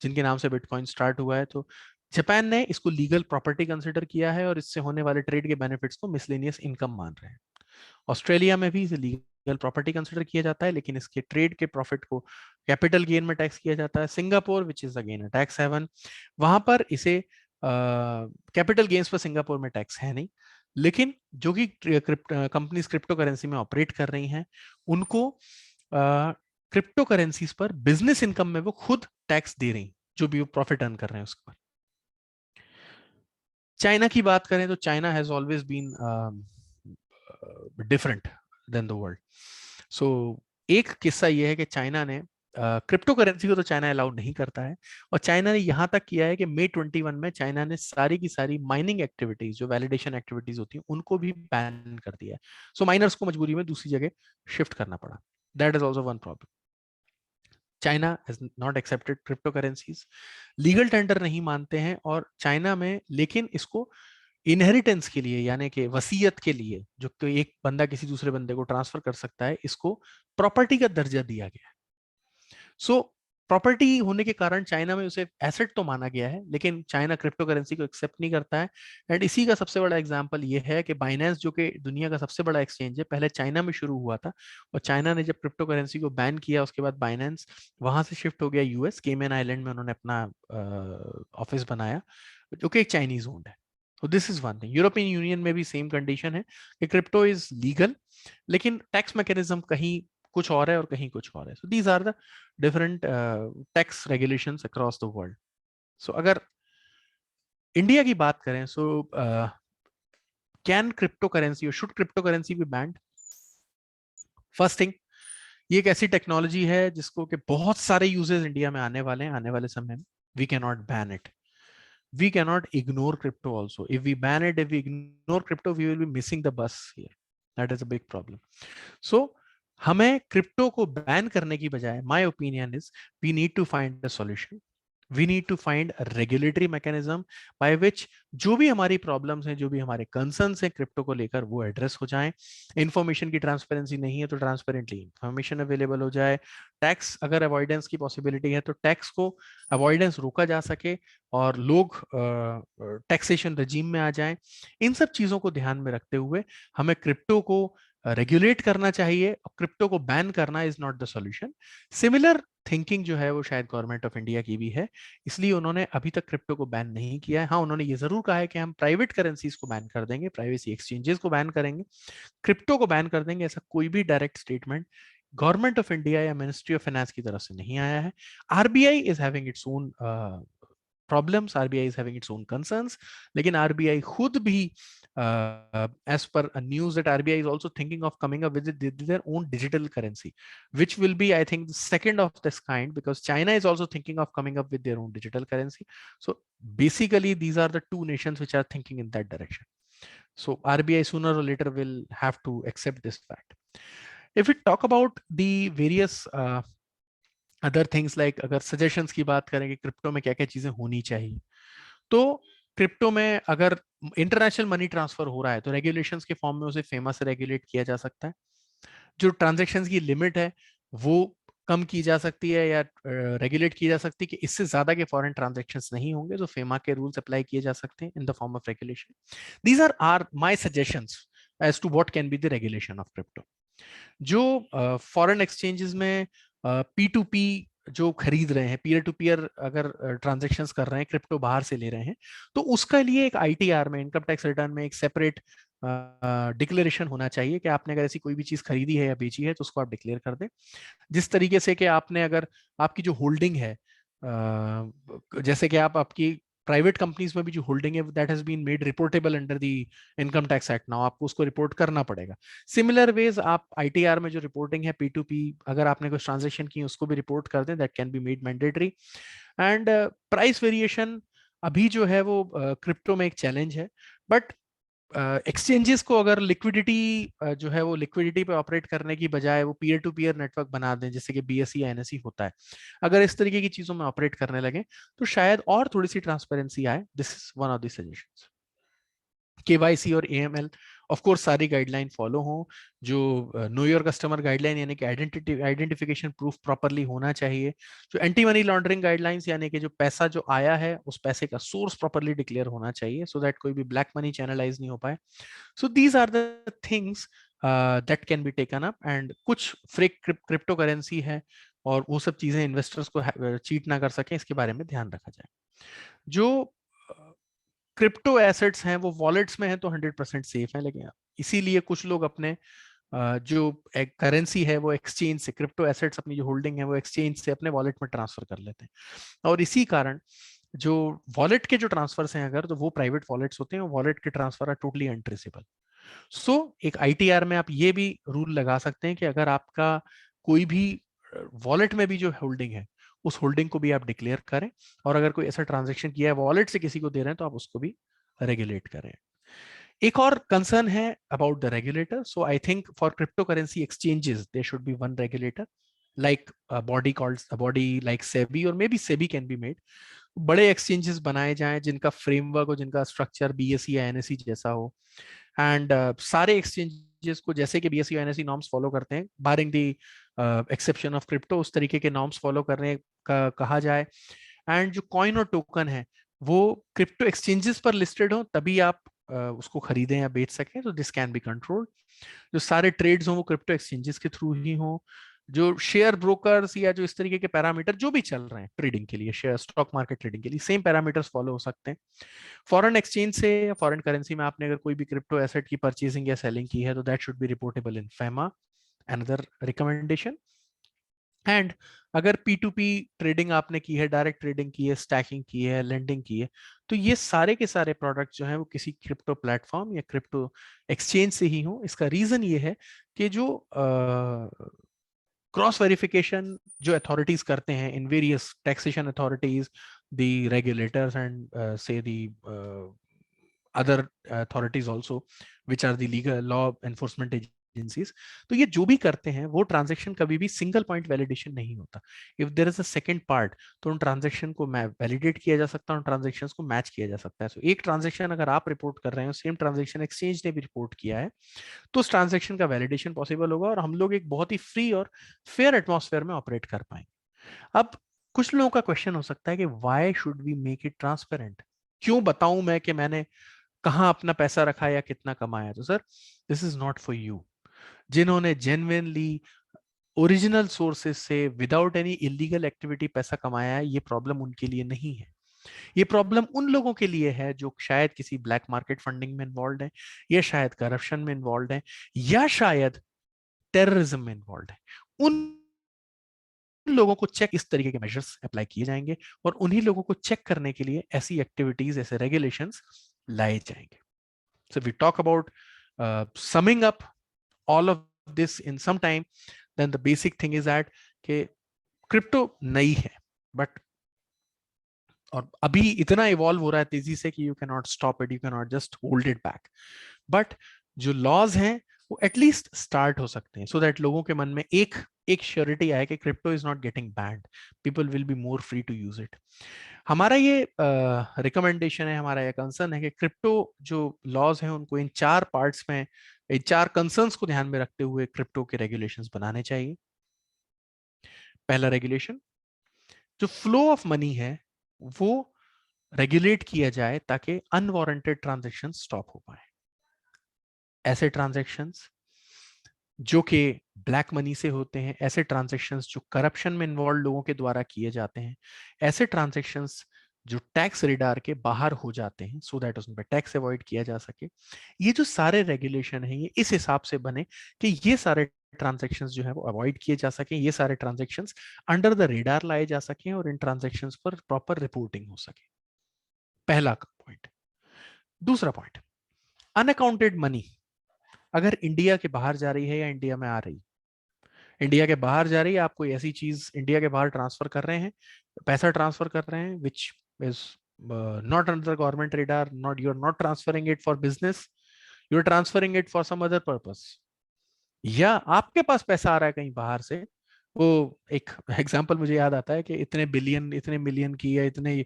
जिनके नाम से बिटकॉइन स्टार्ट हुआ है। तो जापान ने इसको लीगल प्रॉपर्टी कंसिडर किया है और इससे होने वाले ट्रेड के बेनिफिट्स को मिसलेनियस इनकम मान रहे हैं। ऑस्ट्रेलिया में भी इसे लीगल प्रॉपर्टी कंसिडर किया जाता है, लेकिन इसके ट्रेड के प्रॉफिट को कैपिटल गेन में टैक्स किया जाता है। Singapore which is again a tax haven, वहां पर इसे कैपिटल गेन्स पर सिंगापुर में टैक्स है नहीं, लेकिन जो कि कंपनीज क्रिप्टो करेंसी में ऑपरेट कर रही हैं उनको क्रिप्टो करेंसीज पर बिजनेस इनकम में वो खुद टैक्स दे रही, जो भी वो प्रॉफिट अर्न कर रहे हैं उस पर। चाइना की बात करें तो China has always been different than the world. So एक किस्सा ये है कि चाइना ने क्रिप्टो करेंसी को तो चाइना अलाउड नहीं करता है, और चाइना ने यहां तक किया है कि मई 21 में चाइना ने सारी की सारी माइनिंग एक्टिविटीज, जो वैलिडेशन एक्टिविटीज होती हैं, उनको भी बैन कर दिया है। सो माइनर्स को मजबूरी में दूसरी जगह शिफ्ट करना पड़ा। That is also one problem. China has not accepted crypto currencies, legal tender नहीं मानते हैं, और चाइना में लेकिन इसको इनहेरिटेंस के लिए, यानी कि वसीयत के लिए, जो कि एक बंदा किसी दूसरे बंदे को ट्रांसफर कर सकता है, इसको प्रॉपर्टी का दर्जा दिया गया है। सो प्रॉपर्टी होने के कारण चाइना में उसे एसेट तो माना गया है, लेकिन चाइना क्रिप्टो करेंसी को एक्सेप्ट नहीं करता है। एंड इसी का सबसे बड़ा एग्जांपल ये है कि बाइनेंस, जो कि दुनिया का सबसे बड़ा एक्सचेंज है, पहले चाइना में शुरू हुआ था, और चाइना ने जब क्रिप्टो करेंसी को बैन किया, उसके बाद बाइनेंस वहां से शिफ्ट हो गया यूएस, केमन आइलैंड में उन्होंने अपना ऑफिस बनाया, जो कि एक चाइनीज ओन्ड है। तो this is one thing. European Union में भी सेम कंडीशन है कि क्रिप्टो इज लीगल, लेकिन टैक्स मैकेनिज्म कहीं कुछ और है और कहीं कुछ और है। So these are the different tax regulations across the world. So अगर इंडिया की बात करें, सो कैन क्रिप्टो करेंसी और should crypto currency be banned? First thing, ये एक ऐसी टेक्नोलॉजी है जिसको कि बहुत सारे यूजेस इंडिया में आने वाले हैं आने वाले समय में। We can not ban it, we cannot ignore crypto also. If we ban it, if we ignore crypto, we will be missing the bus here. That is a big problem. So हमें crypto को ban करने की बजाय, my opinion is, we need to find a solution. We need to find a regulatory mechanism by which जो भी हमारी problems हैं, जो भी हमारे कंसर्न्स हैं क्रिप्टो को लेकर, वो एड्रेस हो जाएं। इंफॉर्मेशन की ट्रांसपेरेंसी नहीं है तो ट्रांसपेरेंटली इंफॉर्मेशन अवेलेबल हो जाए। टैक्स अगर अवॉइडेंस की पॉसिबिलिटी है तो टैक्स को अवॉइडेंस रोका जा सके और लोग टैक्सेशन रजीम में आ जाएं। इन सब चीजों को ध्यान में रखते हुए हमें क्रिप्टो को रेगुलेट करना चाहिए। क्रिप्टो को बैन करना is not the solution. Similar thinking जो है वो शायद गवर्नमेंट ऑफ इंडिया की भी है, इसलिए उन्होंने अभी तक क्रिप्टो को बैन नहीं किया है। हाँ, उन्होंने ये जरूर कहा है कि हम प्राइवेट करेंसीज को बैन कर देंगे, प्राइवेसी एक्सचेंजेस को बैन करेंगे, क्रिप्टो को बैन कर देंगे, ऐसा कोई भी direct statement government of India या मिनिस्ट्री ऑफ फाइनेंस की तरफ से नहीं आया है। RBI is having its own problems, RBI is having its own concerns, लेकिन RBI खुद भी as per a news that RBI is also thinking of coming up with their own digital currency, which will be, I think, the second of this kind, because China is also thinking of coming up with their own digital currency. So basically these are the two nations which are thinking in that direction. So RBI sooner or later will have to accept this fact. If we talk about the various other things like, अगर suggestions की बात करें कि crypto में क्या क्या चीजें होनी चाहिए, तो क्रिप्टो में अगर इंटरनेशनल मनी ट्रांसफर हो रहा है तो रेगुलेशंस के फॉर्म में उसे फेमस रेगुलेट किया जा सकता है। जो ट्रांजैक्शंस की लिमिट है वो कम की जा सकती है या रेगुलेट की जा सकती है कि इससे ज्यादा के फॉरेन ट्रांजैक्शंस नहीं होंगे, तो फेमा के रूल्स अप्लाई किए जा सकते हैं in the form of regulation. These are my suggestions as to what can be the regulation of crypto. जो फॉरेन एक्सचेंजेस में P2P जो खरीद रहे हैं, पीयर टू पीयर अगर ट्रांजैक्शंस कर रहे हैं, क्रिप्टो बाहर से ले रहे हैं, तो उसका लिए एक ITR में, इनकम टैक्स रिटर्न में, एक सेपरेट डिक्लेरेशन होना चाहिए कि आपने अगर ऐसी कोई भी चीज खरीदी है या बेची है तो उसको आप डिक्लेयर कर दें। जिस तरीके से कि आपने अगर आपकी जो होल्डिंग है, जैसे कि आपकी प्राइवेट कंपनीज में भी जो होल्डिंग है, that has been made reportable under the income tax act, now आपको उसको रिपोर्ट करना पड़ेगा। सिमिलर वेज आप ITR में जो रिपोर्टिंग है P2P, अगर आपने कुछ ट्रांजेक्शन की उसको भी रिपोर्ट कर दें, that can be made mandatory. And price variation अभी जो है वो क्रिप्टो में एक चैलेंज है, बट एक्सचेंजेस को अगर लिक्विडिटी जो है वो लिक्विडिटी पे ऑपरेट करने की बजाय वो पीयर टू पीयर नेटवर्क बना दें, जैसे कि BSE या NSE होता है, अगर इस तरीके की चीजों में ऑपरेट करने लगे तो शायद और थोड़ी सी ट्रांसपेरेंसी आए। This is one of the suggestions. KYC और AML ऑफ कोर्स सारी गाइडलाइन फॉलो हो, जो नो योर कस्टमर गाइडलाइन यानी कि आइडेंटिफिकेशन प्रूफ प्रॉपरली होना चाहिए, जो एंटी मनी लॉन्ड्रिंग गाइडलाइंस यानी कि जो पैसा जो आया है उस पैसे का सोर्स प्रॉपरली डिक्लेयर होना चाहिए, सो दैट कोई भी ब्लैक मनी चैनलाइज नहीं हो पाए. So these are the things that can be taken up. And कुछ फेक क्रिप्टो करेंसी है और वो सब चीजें इन्वेस्टर्स को चीट ना कर सके, इसके बारे में ध्यान रखा जाए. जो क्रिप्टो एसेट्स हैं वो वॉलेट्स में है तो 100% सेफ है, लेकिन इसीलिए कुछ लोग अपने जो एक करेंसी है वो एक्सचेंज से, क्रिप्टो एसेट्स अपनी जो होल्डिंग है वो एक्सचेंज से अपने वॉलेट में ट्रांसफर कर लेते हैं. और इसी कारण जो वॉलेट के जो ट्रांसफर्स हैं अगर, तो वो प्राइवेट वॉलेट्स होते हैं, वॉलेट के ट्रांसफर आर टोटली अनट्रेसेबल. सो एक आईटीआर में आप ये भी रूल लगा सकते हैं कि अगर आपका कोई भी वॉलेट में भी जो होल्डिंग है उस होल्डिंग को भी आप डिक्लेयर करें, और अगर कोई ऐसा ट्रांजेक्शन किया है वॉलेट से किसी को दे रहे हैं तो आप उसको भी रेगुलेट करें. एक और कंसर्न है about the regulator. So I think for crypto currency exchanges there should be one regulator, like a body like SEBI, or maybe SEBI can be made. बड़े एक्सचेंजेस बनाए जाएं जिनका फ्रेमवर्क हो, जिनका स्ट्रक्चर बीएसई या NSE जैसा हो. And सारे एक्सचेंजेस को जैसे कि बीएसई या एनएसई नॉर्म्स फॉलो करते हैं, बारिंग दी एक्सेप्शन ऑफ क्रिप्टो, उस तरीके के नॉर्म्स फॉलो करने का कहा जाए. एंड जो कॉइन और टोकन है वो क्रिप्टो एक्सचेंजेस पर लिस्टेड हो तभी आप उसको खरीदें या बेच सकें, तो दिस कैन बी कंट्रोल्ड. जो सारे ट्रेड्स हो वो क्रिप्टो एक्सचेंजेस के थ्रू ही हो. जो शेयर ब्रोकर्स या जो इस तरीके के पैरामीटर जो भी चल रहे हैं ट्रेडिंग के लिए, शेयर स्टॉक मार्केट ट्रेडिंग के लिए सेम पैरामीटर्स फॉलो हो सकते हैं. फॉरेन एक्सचेंज से या फॉरेन करेंसी में आपने अगर कोई भी क्रिप्टो एसेट की परचेसिंग या सेलिंग की है तो that should be reportable in FEMA, another recommendation. And अगर P2P ट्रेडिंग आपने की है, डायरेक्ट ट्रेडिंग की है, स्टैकिंग की है, लेंडिंग की है, तो ये सारे के सारे प्रोडक्ट जो हैं वो किसी क्रिप्टो प्लेटफॉर्म या क्रिप्टो एक्सचेंज से ही हो. इसका रीजन ये है कि जो क्रॉस वेरिफिकेशन जो अथॉरिटीज करते हैं in various taxation authorities, the regulators and से the other authorities also which are the legal law enforcement agencies, तो ये जो भी करते हैं वो ट्रांजैक्शन कभी भी सिंगल पॉइंट वैलिडेशन नहीं होता. If there is a second part तो उन ट्रांजैक्शन को वैलिडेट किया जा सकता है, उन ट्रांजैक्शंस को मैच किया जा सकता है. सो एक ट्रांजैक्शन अगर आप रिपोर्ट कर रहे हैं, सेम ट्रांजैक्शन एक्सचेंज ने भी रिपोर्ट किया है, तो उस ट्रांजैक्शन का वैलिडेशन पॉसिबल होगा और हम लोग एक बहुत ही फ्री और फेयर एटमॉस्फेयर में ऑपरेट कर पाएंगे. अब कुछ लोगों का क्वेश्चन हो सकता है कि why should we make it transparent, क्यों बताऊं मैं कि मैंने कहां अपना पैसा रखा या कितना कमाया. तो sir this is not for you. जिन्होंने जेन्युइनली ओरिजिनल सोर्सेस से विदाउट एनी इलीगल एक्टिविटी पैसा कमाया है, ये प्रॉब्लम उनके लिए नहीं है. ये प्रॉब्लम उन लोगों के लिए है जो शायद किसी ब्लैक मार्केट फंडिंग में इन्वॉल्व है, या शायद करप्शन में इन्वॉल्व है, या शायद टेररिज्म में इन्वॉल्व है. उन लोगों को चेक इस तरीके के मेजर्स अप्लाई किए जाएंगे और उन्हीं लोगों को चेक करने के लिए ऐसी एक्टिविटीज, ऐसे रेगुलेशंस लाए जाएंगे. So if we talk about summing up all of this in some time, then the basic thing is that कि क्रिप्टो नई है, बट और अभी इतना इवॉल्व हो रहा है तेजी से कि you can not stop it, you can not just hold it back. But जो लॉज हैं वो एटलीस्ट स्टार्ट हो सकते हैं, सो दैट लोगों के मन में एक श्योरिटी आए कि crypto is not getting banned, people will be more free to use it. हमारा ये रिकमेंडेशन है, हमारा ये कंसर्न है कि क्रिप्टो जो लॉज हैं उनको इन 4 पार्ट्स में, इन 4 कंसर्न्स को ध्यान में रखते हुए क्रिप्टो के रेगुलेशंस बनाने चाहिए. पहला रेगुलेशन, जो फ्लो ऑफ मनी है वो रेगुलेट किया जाए ताकि अनवारंटेड ट्रांजैक्शन स्टॉप हो पाए. ऐसे ट्रांजैक्शंस जो कि ब्लैक मनी से होते हैं, ऐसे ट्रांजैक्शंस जो करप्शन में इन्वॉल्व लोगों के द्वारा किए जाते हैं, ऐसे ट्रांजैक्शंस जो टैक्स रेडार के बाहर हो जाते हैं, सो दैट उसमें टैक्स अवॉइड किया जा सके. ये जो सारे रेगुलेशन है ये इस हिसाब से बने कि ये सारे ट्रांजैक्शंस जो है वो अवॉइड किए जा सके, ये सारे ट्रांजैक्शंस अंडर द रेडार लाए जा सके और इन ट्रांजैक्शंस पर प्रॉपर रिपोर्टिंग हो सके. पहला पॉइंट. दूसरा पॉइंट, अनअकाउंटेड मनी अगर इंडिया के बाहर जा रही है या इंडिया में आ रही, इंडिया के बाहर जा रही है, आप कोई ऐसी चीज इंडिया के बाहर ट्रांसफर कर रहे हैं, पैसा ट्रांसफर कर रहे हैं which is not under government radar, not, you are not transferring it for business, you are transferring it for some other purpose, या आपके पास पैसा आ रहा है कहीं बाहर से. वो एक एग्जांपल मुझे याद आता है कि इतने बिलियन, इतने मिलियन की या इतने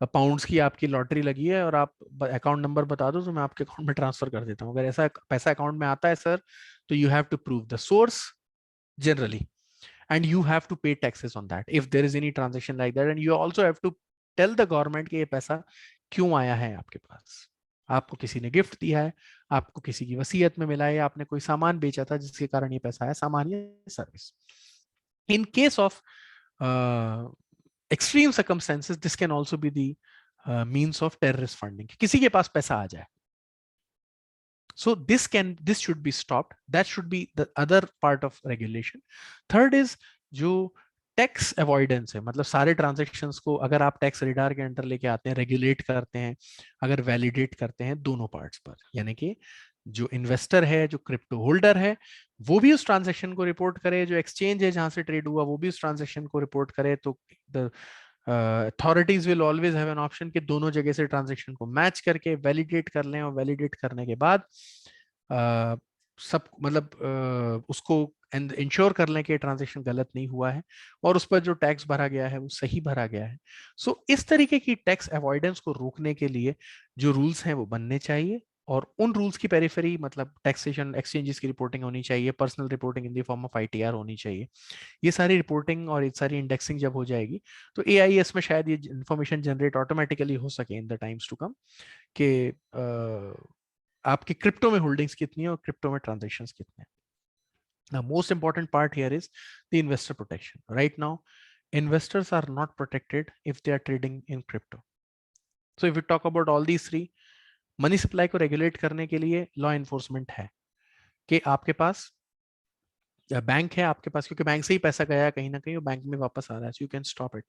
पाउंड्स की आपकी लॉटरी लगी है और आप अकाउंट नंबर बता दो तो मैं आपके अकाउंट में ट्रांसफर कर देता हूँ। अगर ऐसा पैसा अकाउंट में आता है सर, तो you have to prove the source generally, and you have to pay taxes on that if there is any transaction like that, and you also have to tell the government कि ये पैसा क्यों आया है आपके पास। आपको किसी ने गिफ्ट दिया है, आपको किसी की वसीयत में मिला है, या आपने कोई सामान बेचा था जिसके कारण ये पैसा आया, सामान या service. in case of extreme circumstances, this can also be the means of terrorist funding, किसी के पास पैसा आ जाए। So this should be stopped. That should be the other part of regulation. Third is जो टैक्स अवॉइडेंस है, मतलब सारे transactions को अगर आप टैक्स रिडार के अंडर लेके आते हैं, रेगुलेट करते हैं, अगर वैलिडेट करते हैं दोनों पार्ट्स पर, यानी कि जो इन्वेस्टर है, जो क्रिप्टो होल्डर है, वो भी उस ट्रांजेक्शन को रिपोर्ट करे, जो एक्सचेंज है जहां से ट्रेड हुआ वो भी उस ट्रांजेक्शन को रिपोर्ट करे, तो the authorities will always have an option कि दोनों जगह से ट्रांजेक्शन को मैच करके वैलिडेट कर लें, और वैलिडेट करने के बाद सब मतलब उसको इंश्योर कर लें कि ट्रांजेक्शन गलत नहीं हुआ है और उस पर जो टैक्स भरा गया है वो सही भरा गया है। सो इस तरीके की टैक्स अवॉइडेंस को रोकने के लिए जो रूल्स हैं वो बनने चाहिए, और उन रूल्स की पेरिफेरी मतलब टैक्सेशन, एक्सचेंजेस की रिपोर्टिंग होनी चाहिए, personal reporting in the form of ITR होनी चाहिए। ये सारी रिपोर्टिंग और ये सारी इंडेक्सिंग जब हो जाएगी तो एआईएस में शायद ये इंफॉर्मेशन जनरेट ऑटोमेटिकली हो सके in the times to come कि आपकी क्रिप्टो में होल्डिंग्स कितनी है और क्रिप्टो में ट्रांजेक्शंस कितने हैं। Now, most important part here is the investor protection. Right now, investors are not protected if they are trading in crypto. So if we talk about all these three, money supply को regulate करने के लिए law enforcement है कि आपके पास bank है, आपके पास क्योंकि बैंक से ही पैसा गया कहीं ना कहीं वो बैंक में वापस आ रहा है, so you can stop it.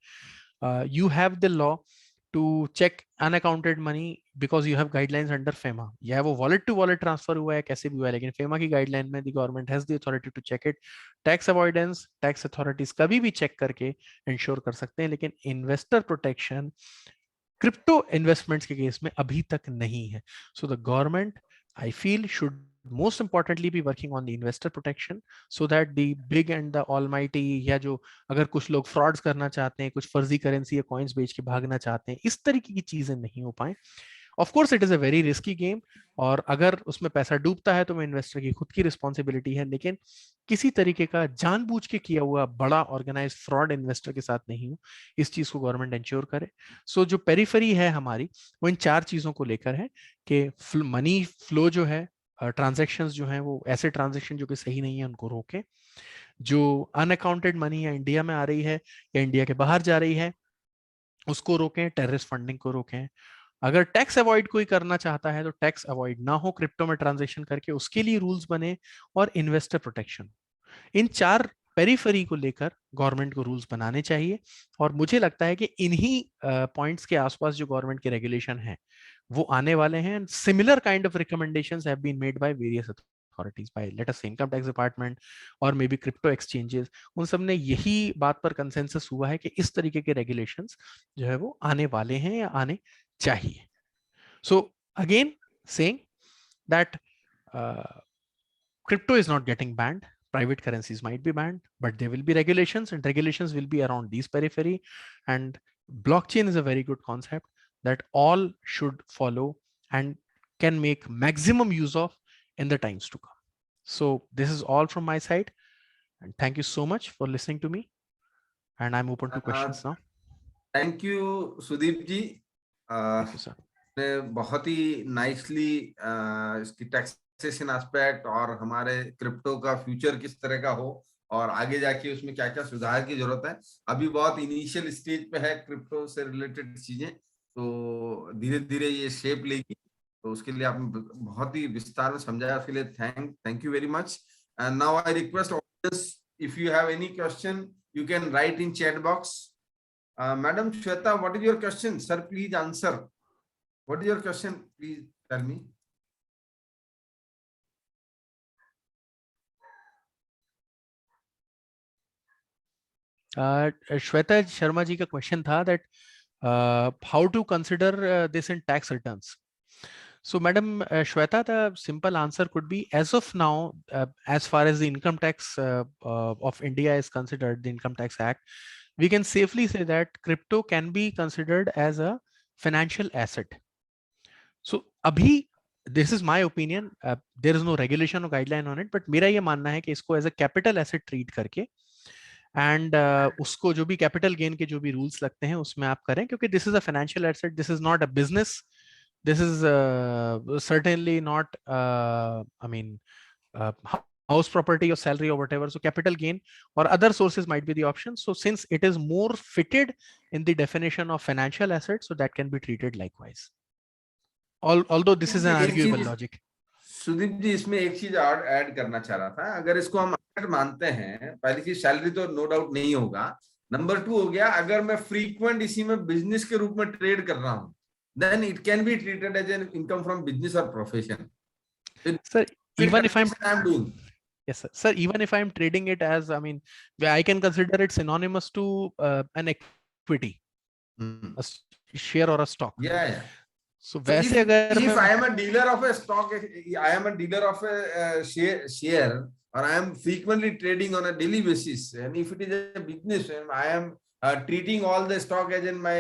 You have the law to check unaccounted money because you have guidelines under FEMA, या वो वॉलेट टू वॉलेट ट्रांसफर हुआ है कैसे भी हुआ है, लेकिन फेमा की गाइडलाइन में the government has the authority to check it. Tax avoidance tax authorities कभी भी चेक करके इंश्योर कर सकते हैं, लेकिन इन्वेस्टर प्रोटेक्शन क्रिप्टो इन्वेस्टमेंट्स के केस में अभी तक नहीं है। So the government I feel should most importantly be working on the investor protection so that the big and the almighty, या जो अगर कुछ लोग फ्रॉड्स करना चाहते हैं, कुछ फर्जी करेंसी या कॉइन्स बेच के भागना चाहते हैं, इस तरीके की चीजें नहीं हो पाए। Of course it is a very risky game, और अगर उसमें पैसा डूबता है तो वो इन्वेस्टर की खुद की रिस्पॉन्सिबिलिटी है, लेकिन किसी तरीके का जानबूझ के किया हुआ बड़ा ऑर्गेनाइज फ्रॉड इन्वेस्टर के साथ नहीं हो, इस चीज को गवर्नमेंट इंश्योर करे। सो जो पेरिफेरी है हमारी वो इन चार चीजों को लेकर है कि मनी फ्लो जो है, ट्रांजैक्शंस जो हैं वो ऐसे ट्रांजैक्शन जो कि सही नहीं है उनको रोकें, जो अनअकाउंटेड मनी या इंडिया में आ रही है या इंडिया के बाहर जा रही है उसको रोकें, टेररिस्ट फंडिंग को रोकें। अगर टैक्स अवॉइड कोई करना चाहता है तो टैक्स अवॉइड ना हो, क्रिप्टो में ट्रांजैक्शन करके उसके लिए रूल्स बने, और इन्वेस्टर प्रोटेक्शन। इन चार पेरिफेरी को लेकर गवर्नमेंट को रूल्स बनाने चाहिए, और मुझे लगता है कि इन्हीं पॉइंट्स के आसपास जो गवर्नमेंट के रेगुलेशन हैं वो आने वाले हैं। Similar kind of recommendations have been made by various authorities, by let us say income tax department और मे बी क्रिप्टो एक्सचेंजेस। उन सब ने यही बात पर कंसेंसस हुआ है कि इस तरीके के रेगुलेशंस जो है वो आने वाले हैं या आने चाहिए। So again saying that crypto is not getting banned, private currencies might be banned, but there will be regulations, and regulations will be around these periphery. And blockchain is a very good concept that all should follow and can make maximum use of in the times to come. So this is all from my side, and thank you so much for listening to me, and I'm open to questions now. Thank you Sudeep ji. Thank you, sir. बहुत ही nicely इसकी taxation aspect और हमारे crypto का future किस तरह का हो और आगे जाके उसमें क्या क्या सुधार की जरूरत है। अभी बहुत इनिशियल स्टेज पे है क्रिप्टो से रिलेटेड चीजें, तो धीरे धीरे ये शेप लेगी, तो उसके लिए आपने बहुत ही विस्तार में समझाया, उसके लिए thank you very much. And now I request audience, if you have any question you can right in chat box. Madam Shweta, what is your question? Sir, please answer. What is your question? Please tell me. Shweta Sharma ji का question था that how to consider this in tax returns. So, Madam Shweta, the simple answer could be, as of now, as far as the income tax of India is considered, the Income Tax Act, we can safely say that crypto can be considered as a financial asset. So abhi, this is my opinion, there is no regulation or guideline on it, but मेरा ये मानना है कि इसको as a capital asset treat करके and उसको जो भी कैपिटल गेन के जो भी रूल्स लगते हैं उसमें आप करें, क्योंकि this is a financial asset, this is not a business, this is certainly not I mean house property or salary or whatever. So capital gain or other sources might be the option. So since it is more fitted in the definition of financial asset, so that can be treated likewise. Although this is an एक arguable चीज logic. Sudeep जी, इसमें एक चीज और add करना चाह रहा था। अगर इसको हम asset मानते हैं, पहली चीज सैलरी तो नो डाउट नहीं होगा। नंबर 2 हो गया, अगर मैं फ्रीक्वेंट इसी में बिजनेस के रूप में ट्रेड कर रहा हूँ, then it can be treated as an income from business और profession. Sir, even if I'm doing, yes, sir, even if I'm trading it as, I mean, I can consider it synonymous to an equity, a share or a stock. yeah. So So वैसे अगर if मैं I am a dealer of a stock, I am a dealer of a share, or I am frequently trading on a daily basis, and if it is a business and I am treating all the stock as in my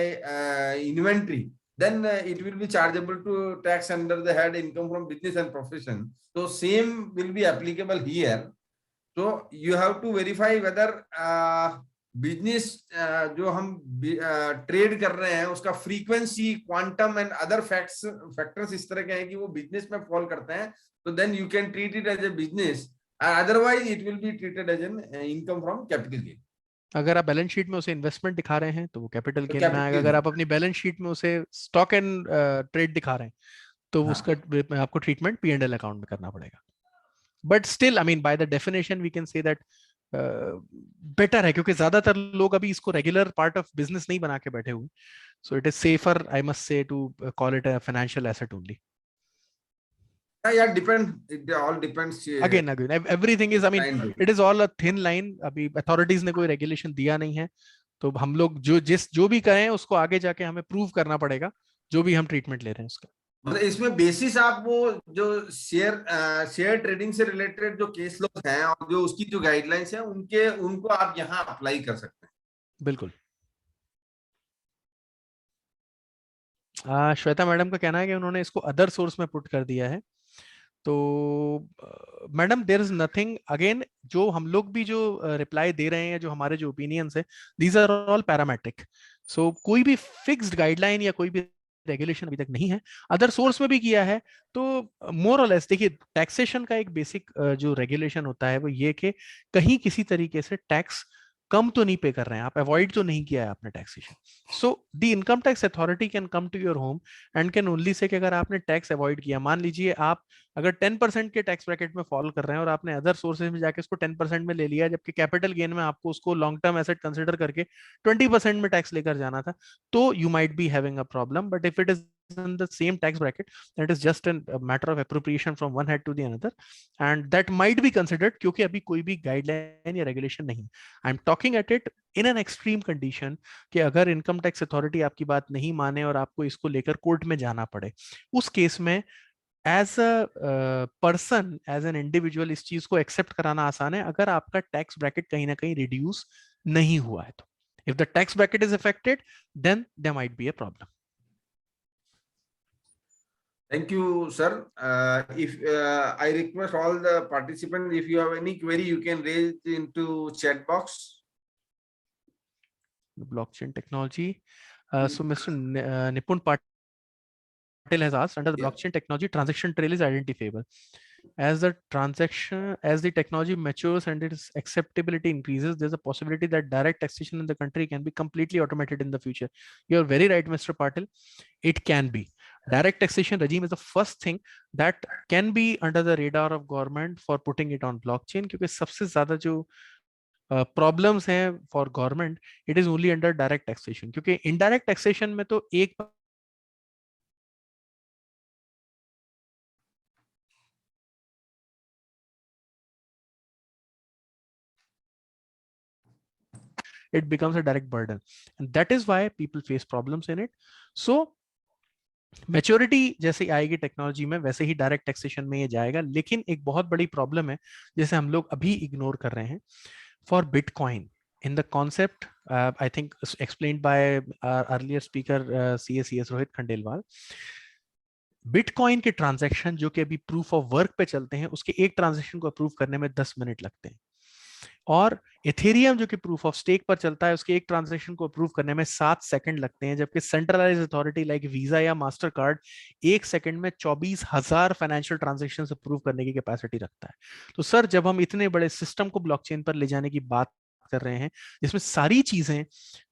inventory, then it will be chargeable to tax under the head income from business and profession. So same will be applicable here. So you have to verify whether business जो हम trade कर रहे हैं उसका frequency, quantum and other factors इस तरह के हैं कि वो बिजनेस में फॉल करते हैं, तो then you can treat it as a business, otherwise it will be treated as an income from capital gain. अगर आप बैलेंस शीट में उसे इन्वेस्टमेंट दिखा रहे हैं तो वो कैपिटल तो गेन में आएगा। capital अगर gain। आप अपनी बैलेंस शीट में उसे स्टॉक एंड ट्रेड दिखा रहे हैं तो हाँ। उसका आपको ट्रीटमेंट P&L अकाउंट में करना पड़ेगा। But still, I mean, by the definition we can say that better है, क्योंकि ज्यादातर लोग अभी इसको रेगुलर पार्ट ऑफ बिजनेस नहीं बना के बैठे हुए। So it is safer, I must say, to call it a financial asset only. Yeah, it all depends again everything is, I mean, line by it is all a thin line. अभी authorities ने कोई regulation दिया नहीं है, तो हम लोग जो भी करें उसको आगे जाके हमें प्रूव करना पड़ेगा, जो भी हम ट्रीटमेंट ले रहे हैं उसका। मतलब इसमें बेसिस आप वो जो शेयर ट्रेडिंग से रिलेटेड जो केस लॉ हैं और जो उसकी जो गाइडलाइंस हैं उनको आप यहाँ अप्लाई कर सकते हैं। बिल्कुल। श्वेता मैडम का कहना है कि उन्होंने इसको अदर सोर्स में पुट कर दिया है। तो madam, there is nothing, again जो हम लोग भी जो रिप्लाई दे रहे हैं, जो हमारे जो ओपिनियंस है, दीज आर ऑल पैरामेट्रिक। सो कोई भी फिक्स्ड गाइडलाइन या कोई भी रेगुलेशन अभी तक नहीं है। अदर सोर्स में भी किया है तो मोर और लेस, देखिए, टैक्सेशन का एक बेसिक जो रेगुलेशन होता है वो ये कि कहीं किसी तरीके से टैक्स कम तो नहीं पे कर रहे हैं आप, अवॉइड तो नहीं किया है आपने taxation. So the income tax authority can come to your home and can only say कि अगर आपने टैक्स अवॉइड किया, मान लीजिए आप अगर 10% के टैक्स ब्रैकेट में फॉल कर रहे हैं और आपने अदर सोर्सेज में जाके उसको 10% में ले लिया, जबकि कैपिटल गेन में आपको उसको लॉन्ग टर्म एसेट कंसिडर करके 20% में टैक्स लेकर जाना था, तो you might be having a problem. But if it is in the same tax bracket, that is just a matter of appropriation from one head to the another, and that might be considered, क्योंकि अभी कोई भी guideline या regulation नहीं। आई am talking at it in an extreme condition कि अगर income tax authority आपकी बात नहीं माने और आपको इसको लेकर कोर्ट में जाना पड़े, उस केस में as a person, as an individual, इस चीज को एक्सेप्ट कराना आसान है अगर आपका टैक्स ब्रैकेट कहीं ना कहीं रिड्यूस नहीं हुआ है। तो if the tax bracket is affected, then there might be a problem. Thank you, sir. If I request all the participants, if you have any query, you can raise it into chat box. Blockchain technology. So Mr. Nipun Patel has asked, under the blockchain technology, transaction trail is identifiable. As the technology matures and its acceptability increases, there's a possibility that direct taxation in the country can be completely automated in the future. You're very right, Mr. Patel. It can be. Direct taxation regime is the first thing that can be under the radar of government for putting it on blockchain, क्योंकि सबसे ज्यादा जो problems हैं for government, it is only under direct taxation, क्योंकि indirect taxation में तो एक it becomes a direct burden, and that is why people face problems in it. So maturity जैसे आएगी टेक्नोलॉजी में, वैसे ही डायरेक्ट टैक्सेशन में ये जाएगा। लेकिन एक बहुत बड़ी प्रॉब्लम है जिसे हम लोग अभी इग्नोर कर रहे हैं। For bitcoin, in the concept I think explained by our earlier speaker, CS Rohit Khandelwal. Bitcoin के ट्रांजैक्शन जो कि अभी प्रूफ ऑफ वर्क पे चलते हैं, उसके एक ट्रांजैक्शन को अप्रूव करने में 10 मिनट लगते हैं, और इथेरियम जो कि प्रूफ ऑफ स्टेक पर चलता है, उसके एक ट्रांजैक्शन को अप्रूव करने में 7 सेकंड लगते हैं, जबकि सेंट्रलाइज्ड अथॉरिटी लाइक वीजा या मास्टर कार्ड एक सेकंड में 24,000 फाइनेंशियल ट्रांजैक्शन अप्रूव करने की कैपेसिटी रखता है। तो सर, जब हम इतने बड़े सिस्टम को ब्लॉकचेन पर ले जाने की बात कर रहे हैं, जिसमें सारी चीजें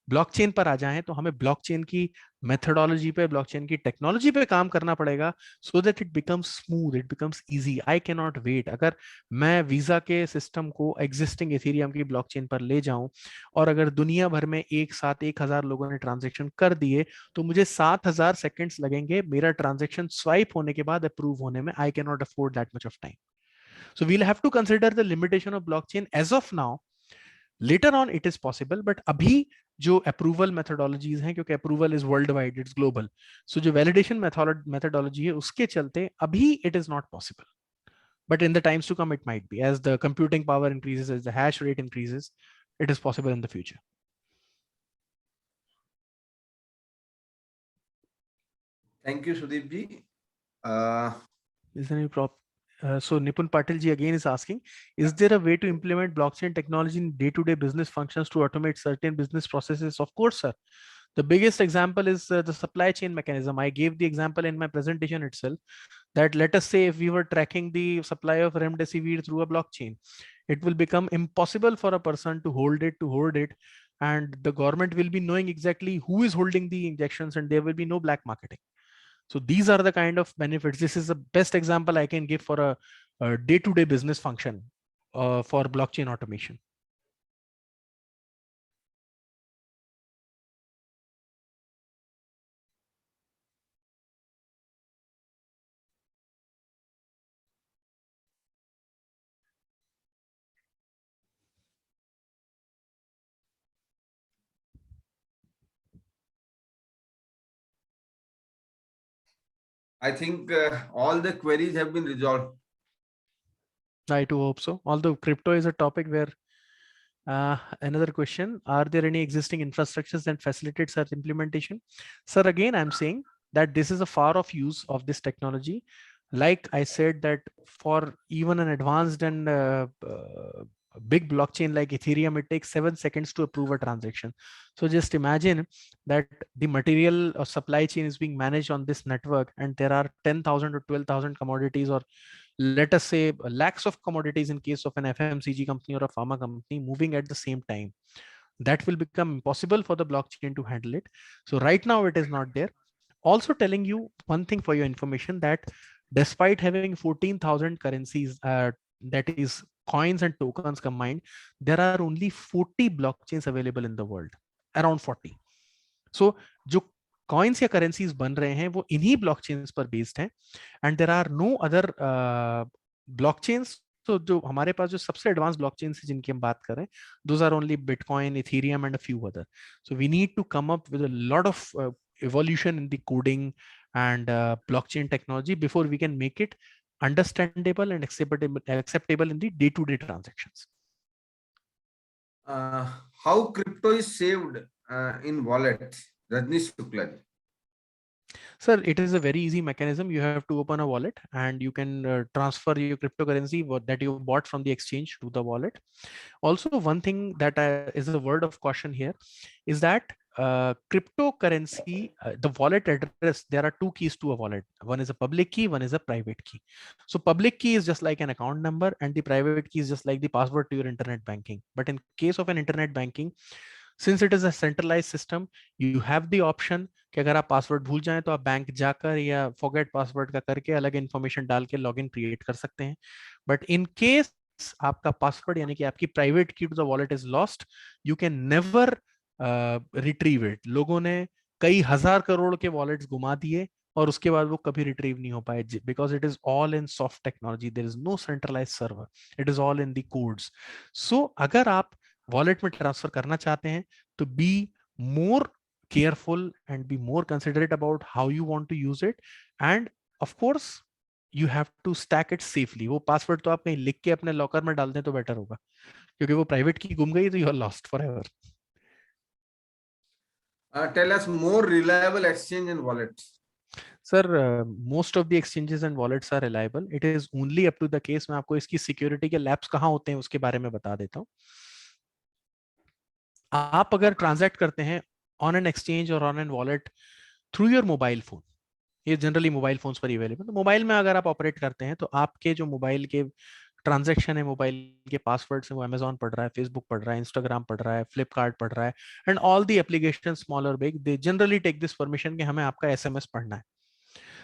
ब्लॉकचेन पर आ जाएं, तो हमें ब्लॉकचेन की मेथोडोलॉजी पे, ब्लॉकचेन की टेक्नोलॉजी पे काम करना पड़ेगा, so that it becomes smooth, it becomes easy. I can not wait. अगर मैं वीजा के सिस्टम को एग्जिस्टिंग इथेरियम की ब्लॉकचेन पर ले जाऊं, और अगर दुनिया भर में एक साथ 1,000 लोगों ने ट्रांजेक्शन कर दिए, तो मुझे 7,000 सेकेंड्स लगेंगे मेरा ट्रांजेक्शन स्वाइप होने के बाद अप्रूव होने में। आई can not afford that much of time. So we'll have to consider the limitation of blockchain as of now. Later on it is possible, but अभी जो approval methodologies हैं, क्योंकि approval is worldwide, it's global, so जो validation methodology है उसके चलते अभी it is not possible, but in the times to come it might be. As the computing power increases, as the hash rate increases, it is possible in the future. Thank you, Sudeep ji. Is there any problem? So Nipun Patil ji again is asking, is there a way to implement blockchain technology in day-to-day business functions to automate certain business processes? Of course, sir. The biggest example is the supply chain mechanism. I gave the example in my presentation itself, that let us say if we were tracking the supply of remdesivir through a blockchain, it will become impossible for a person to hoard it, and the government will be knowing exactly who is holding the injections, and there will be no black marketing. So these are the kind of benefits. This is the best example I can give for a day-to-day business function for blockchain automation. I think all the queries have been resolved. I too hope so. Although crypto is a topic where another question, are there any existing infrastructures that facilitate such implementation? Sir, again, I'm saying that this is a far off use of this technology. Like I said, that for even an advanced and big blockchain like Ethereum, it takes 7 seconds to approve a transaction. So just imagine that the material or supply chain is being managed on this network, and there are 10,000 or 12,000 commodities, or let us say lakhs of commodities in case of an FMCG company or a pharma company moving at the same time. That will become impossible for the blockchain to handle it. So right now it is not there. Also telling you one thing for your information, that despite having 14,000 currencies, that is coins and tokens combined, there are only 40 blockchains available in the world, around 40. So जो coins या currencies बन रहे हैं वो इन्हीं blockchains पर based हैं, and there are no other blockchains. तो जो हमारे पास जो सबसे एडवांस ब्लॉकचेन्स है जिनकी हम बात कर रहे हैं, those are only bitcoin, Ethereum and a few other. So we need to come up with a lot of evolution in the coding and blockchain technology before we can make it understandable and acceptable in the day-to-day transactions. How crypto is saved in wallet? Rajnish Shukla ji. Sir, it is a very easy mechanism. You have to open a wallet and you can transfer your cryptocurrency that you bought from the exchange to the wallet. Also, one thing that is a word of caution here is that cryptocurrency, the wallet address, there are two keys to a wallet. One is a public key, one is a private key. So public key is just like an account number, and the private key is just like the password to your internet banking. But in case of an internet banking, since it is a centralized system, you have the option कि अगर आप password भूल जाएं तो आप bank जाकर या forget password का करके अलग इन्फॉर्मेशन डाल के लॉगिन क्रिएट कर सकते हैं। बट इन केस आपका पासवर्ड यानी कि आपकी private key to the wallet is lost, you can never retrieve it. लोगों ने कई हजार करोड़ के वॉलेट्स घुमा दिए और उसके बाद वो कभी रिट्रीव नहीं हो पाए, because it is all in soft technology, there is no centralized server, it is all in the codes. So अगर आप वॉलेट में ट्रांसफर करना चाहते हैं तो be more careful and be more considerate about how you want to use it, and of course you have to stack it safely. वो password तो आप कहीं लिख के अपने लॉकर में डाल दें तो बेटर होगा, क्योंकि वो प्राइवेट की गुम गई तो you are lost forever. Tell us more reliable exchange and wallets. Sir, most of the exchanges and wallets are reliable. It is only up to the case. मैं आपको इसकी सिक्योरिटी के लैब्स कहाँ होते हैं उसके बारे में बता देता हूँ. आप अगर ट्रांजैक्ट करते हैं ऑन एन एक्सचेंज और on an wallet through your mobile phone, ये जनरली मोबाइल फोन्स पर अवेलेबल, तो मोबाइल में अगर आप ऑपरेट करते हैं तो आपके जो मोबाइल के ट्रांजैक्शन है, मोबाइल के पासवर्ड से, वो अमेजॉन पढ़ रहा है, फेसबुक पढ़ रहा है, इंस्टाग्राम पढ़ रहा है, फ्लिपकार्ट पढ़ रहा है, and all the application small और big, they generally take this permission कि हमें आपका एसएमएस पढ़ना है.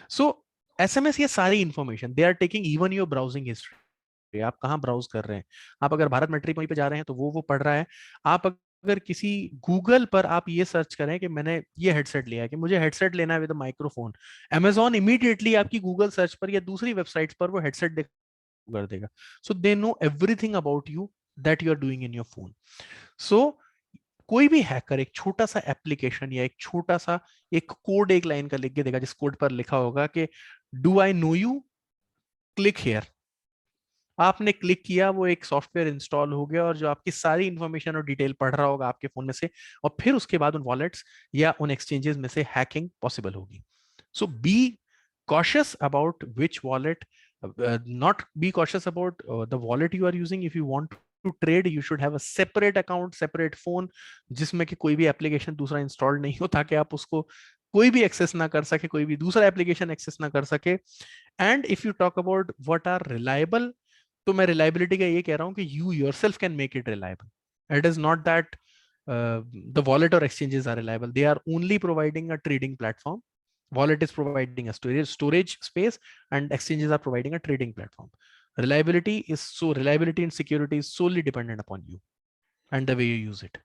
सो एसएमएस, ये सारी information they are taking even your browsing history. आप कहाँ ब्राउज कर रहे हैं, आप अगर भारत मैट्रिमोनी पे जा रहे हैं तो वो पढ़ रहा है. आप अगर किसी गूगल पर आप ये सर्च करें कि मैंने ये हेडसेट लिया है, कि मुझे हेडसेट लेना है विद माइक्रोफोन, अमेजॉन इमीडिएटली आपकी गूगल सर्च पर या दूसरी वेबसाइट्स पर वो हेडसेट कर देगा. So they know everything about you that you are doing in your phone. So कोई भी हैकर एक छोटा सा एप्लीकेशन या एक छोटा सा एक कोड एक लाइन का लिख के देगा, जिस कोड पर लिखा होगा कि do I know you, click here. आपने क्लिक किया, वो एक सॉफ्टवेयर इंस्टॉल हो गया और जो आपकी सारी इंफॉर्मेशन और डिटेल पढ़ रहा होगा आपके फोन में से, और फिर उसके बाद उन वॉलेट्स या उन एक्सचेंजेस में से हैकिंग पॉसिबल होगी. सो B cautious about which wallet, not be cautious about the wallet you are using. If you want to trade, you should have a separate account, separate phone, जिसमें कि कोई भी application दूसरा install नहीं हो, ताकि आप उसको कोई भी एक्सेस ना कर सके, कोई भी दूसरा एप्लीकेशन एक्सेस ना कर सके. And if you talk about what are reliable, तो मैं रिलायबिलिटी का ये कह रहा हूँ कि you yourself can make it reliable. It is not that the wallet or exchanges are reliable. They are only providing a trading platform. Wallet is providing a storage space, and exchanges are providing a trading platform. Reliability and security is solely dependent upon you and the way you use it.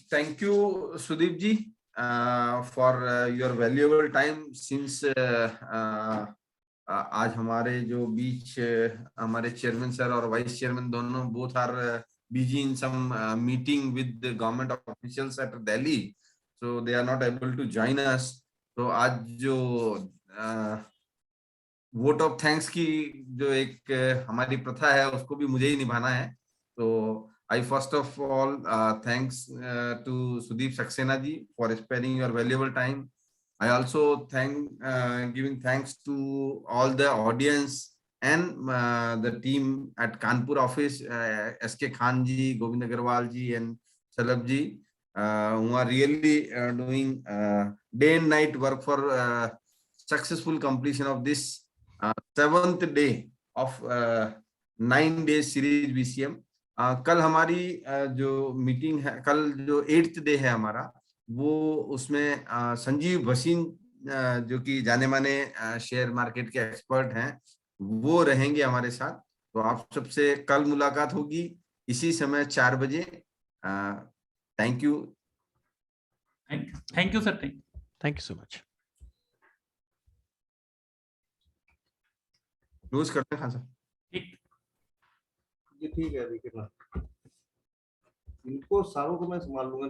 Thank you, Sudeep ji, for your valuable time. Since आज हमारे जो बीच हमारे chairman sir और vice chairman दोनों both are busy in some meeting with the government officials at Delhi, so they are not able to join us. तो आज जो vote of thanks की जो एक हमारी प्रथा है उसको भी मुझे ही निभाना है. तो I first of all thanks to Sudeep Saxena ji for sparing your valuable time. I also giving thanks to all the audience and the team at Kanpur office, SK Khan ji, Govind Agarwal ji and Salab ji, who are really doing day and night work for successful completion of this 7th day of 9 days series BCM. कल हमारी जो meeting है, कल जो 8th day है हमारा, वो उसमें संजीव भसीन जो कि जाने माने शेयर मार्केट के एक्सपर्ट हैं, वो रहेंगे हमारे साथ. तो आप सबसे कल मुलाकात होगी इसी समय 4 बजे. Thank you. Thank you sir. Thank you so much. Close करते हैं खान साहब. ठीक ठीक है, इनको सारों को मैं संभाल लूंगा.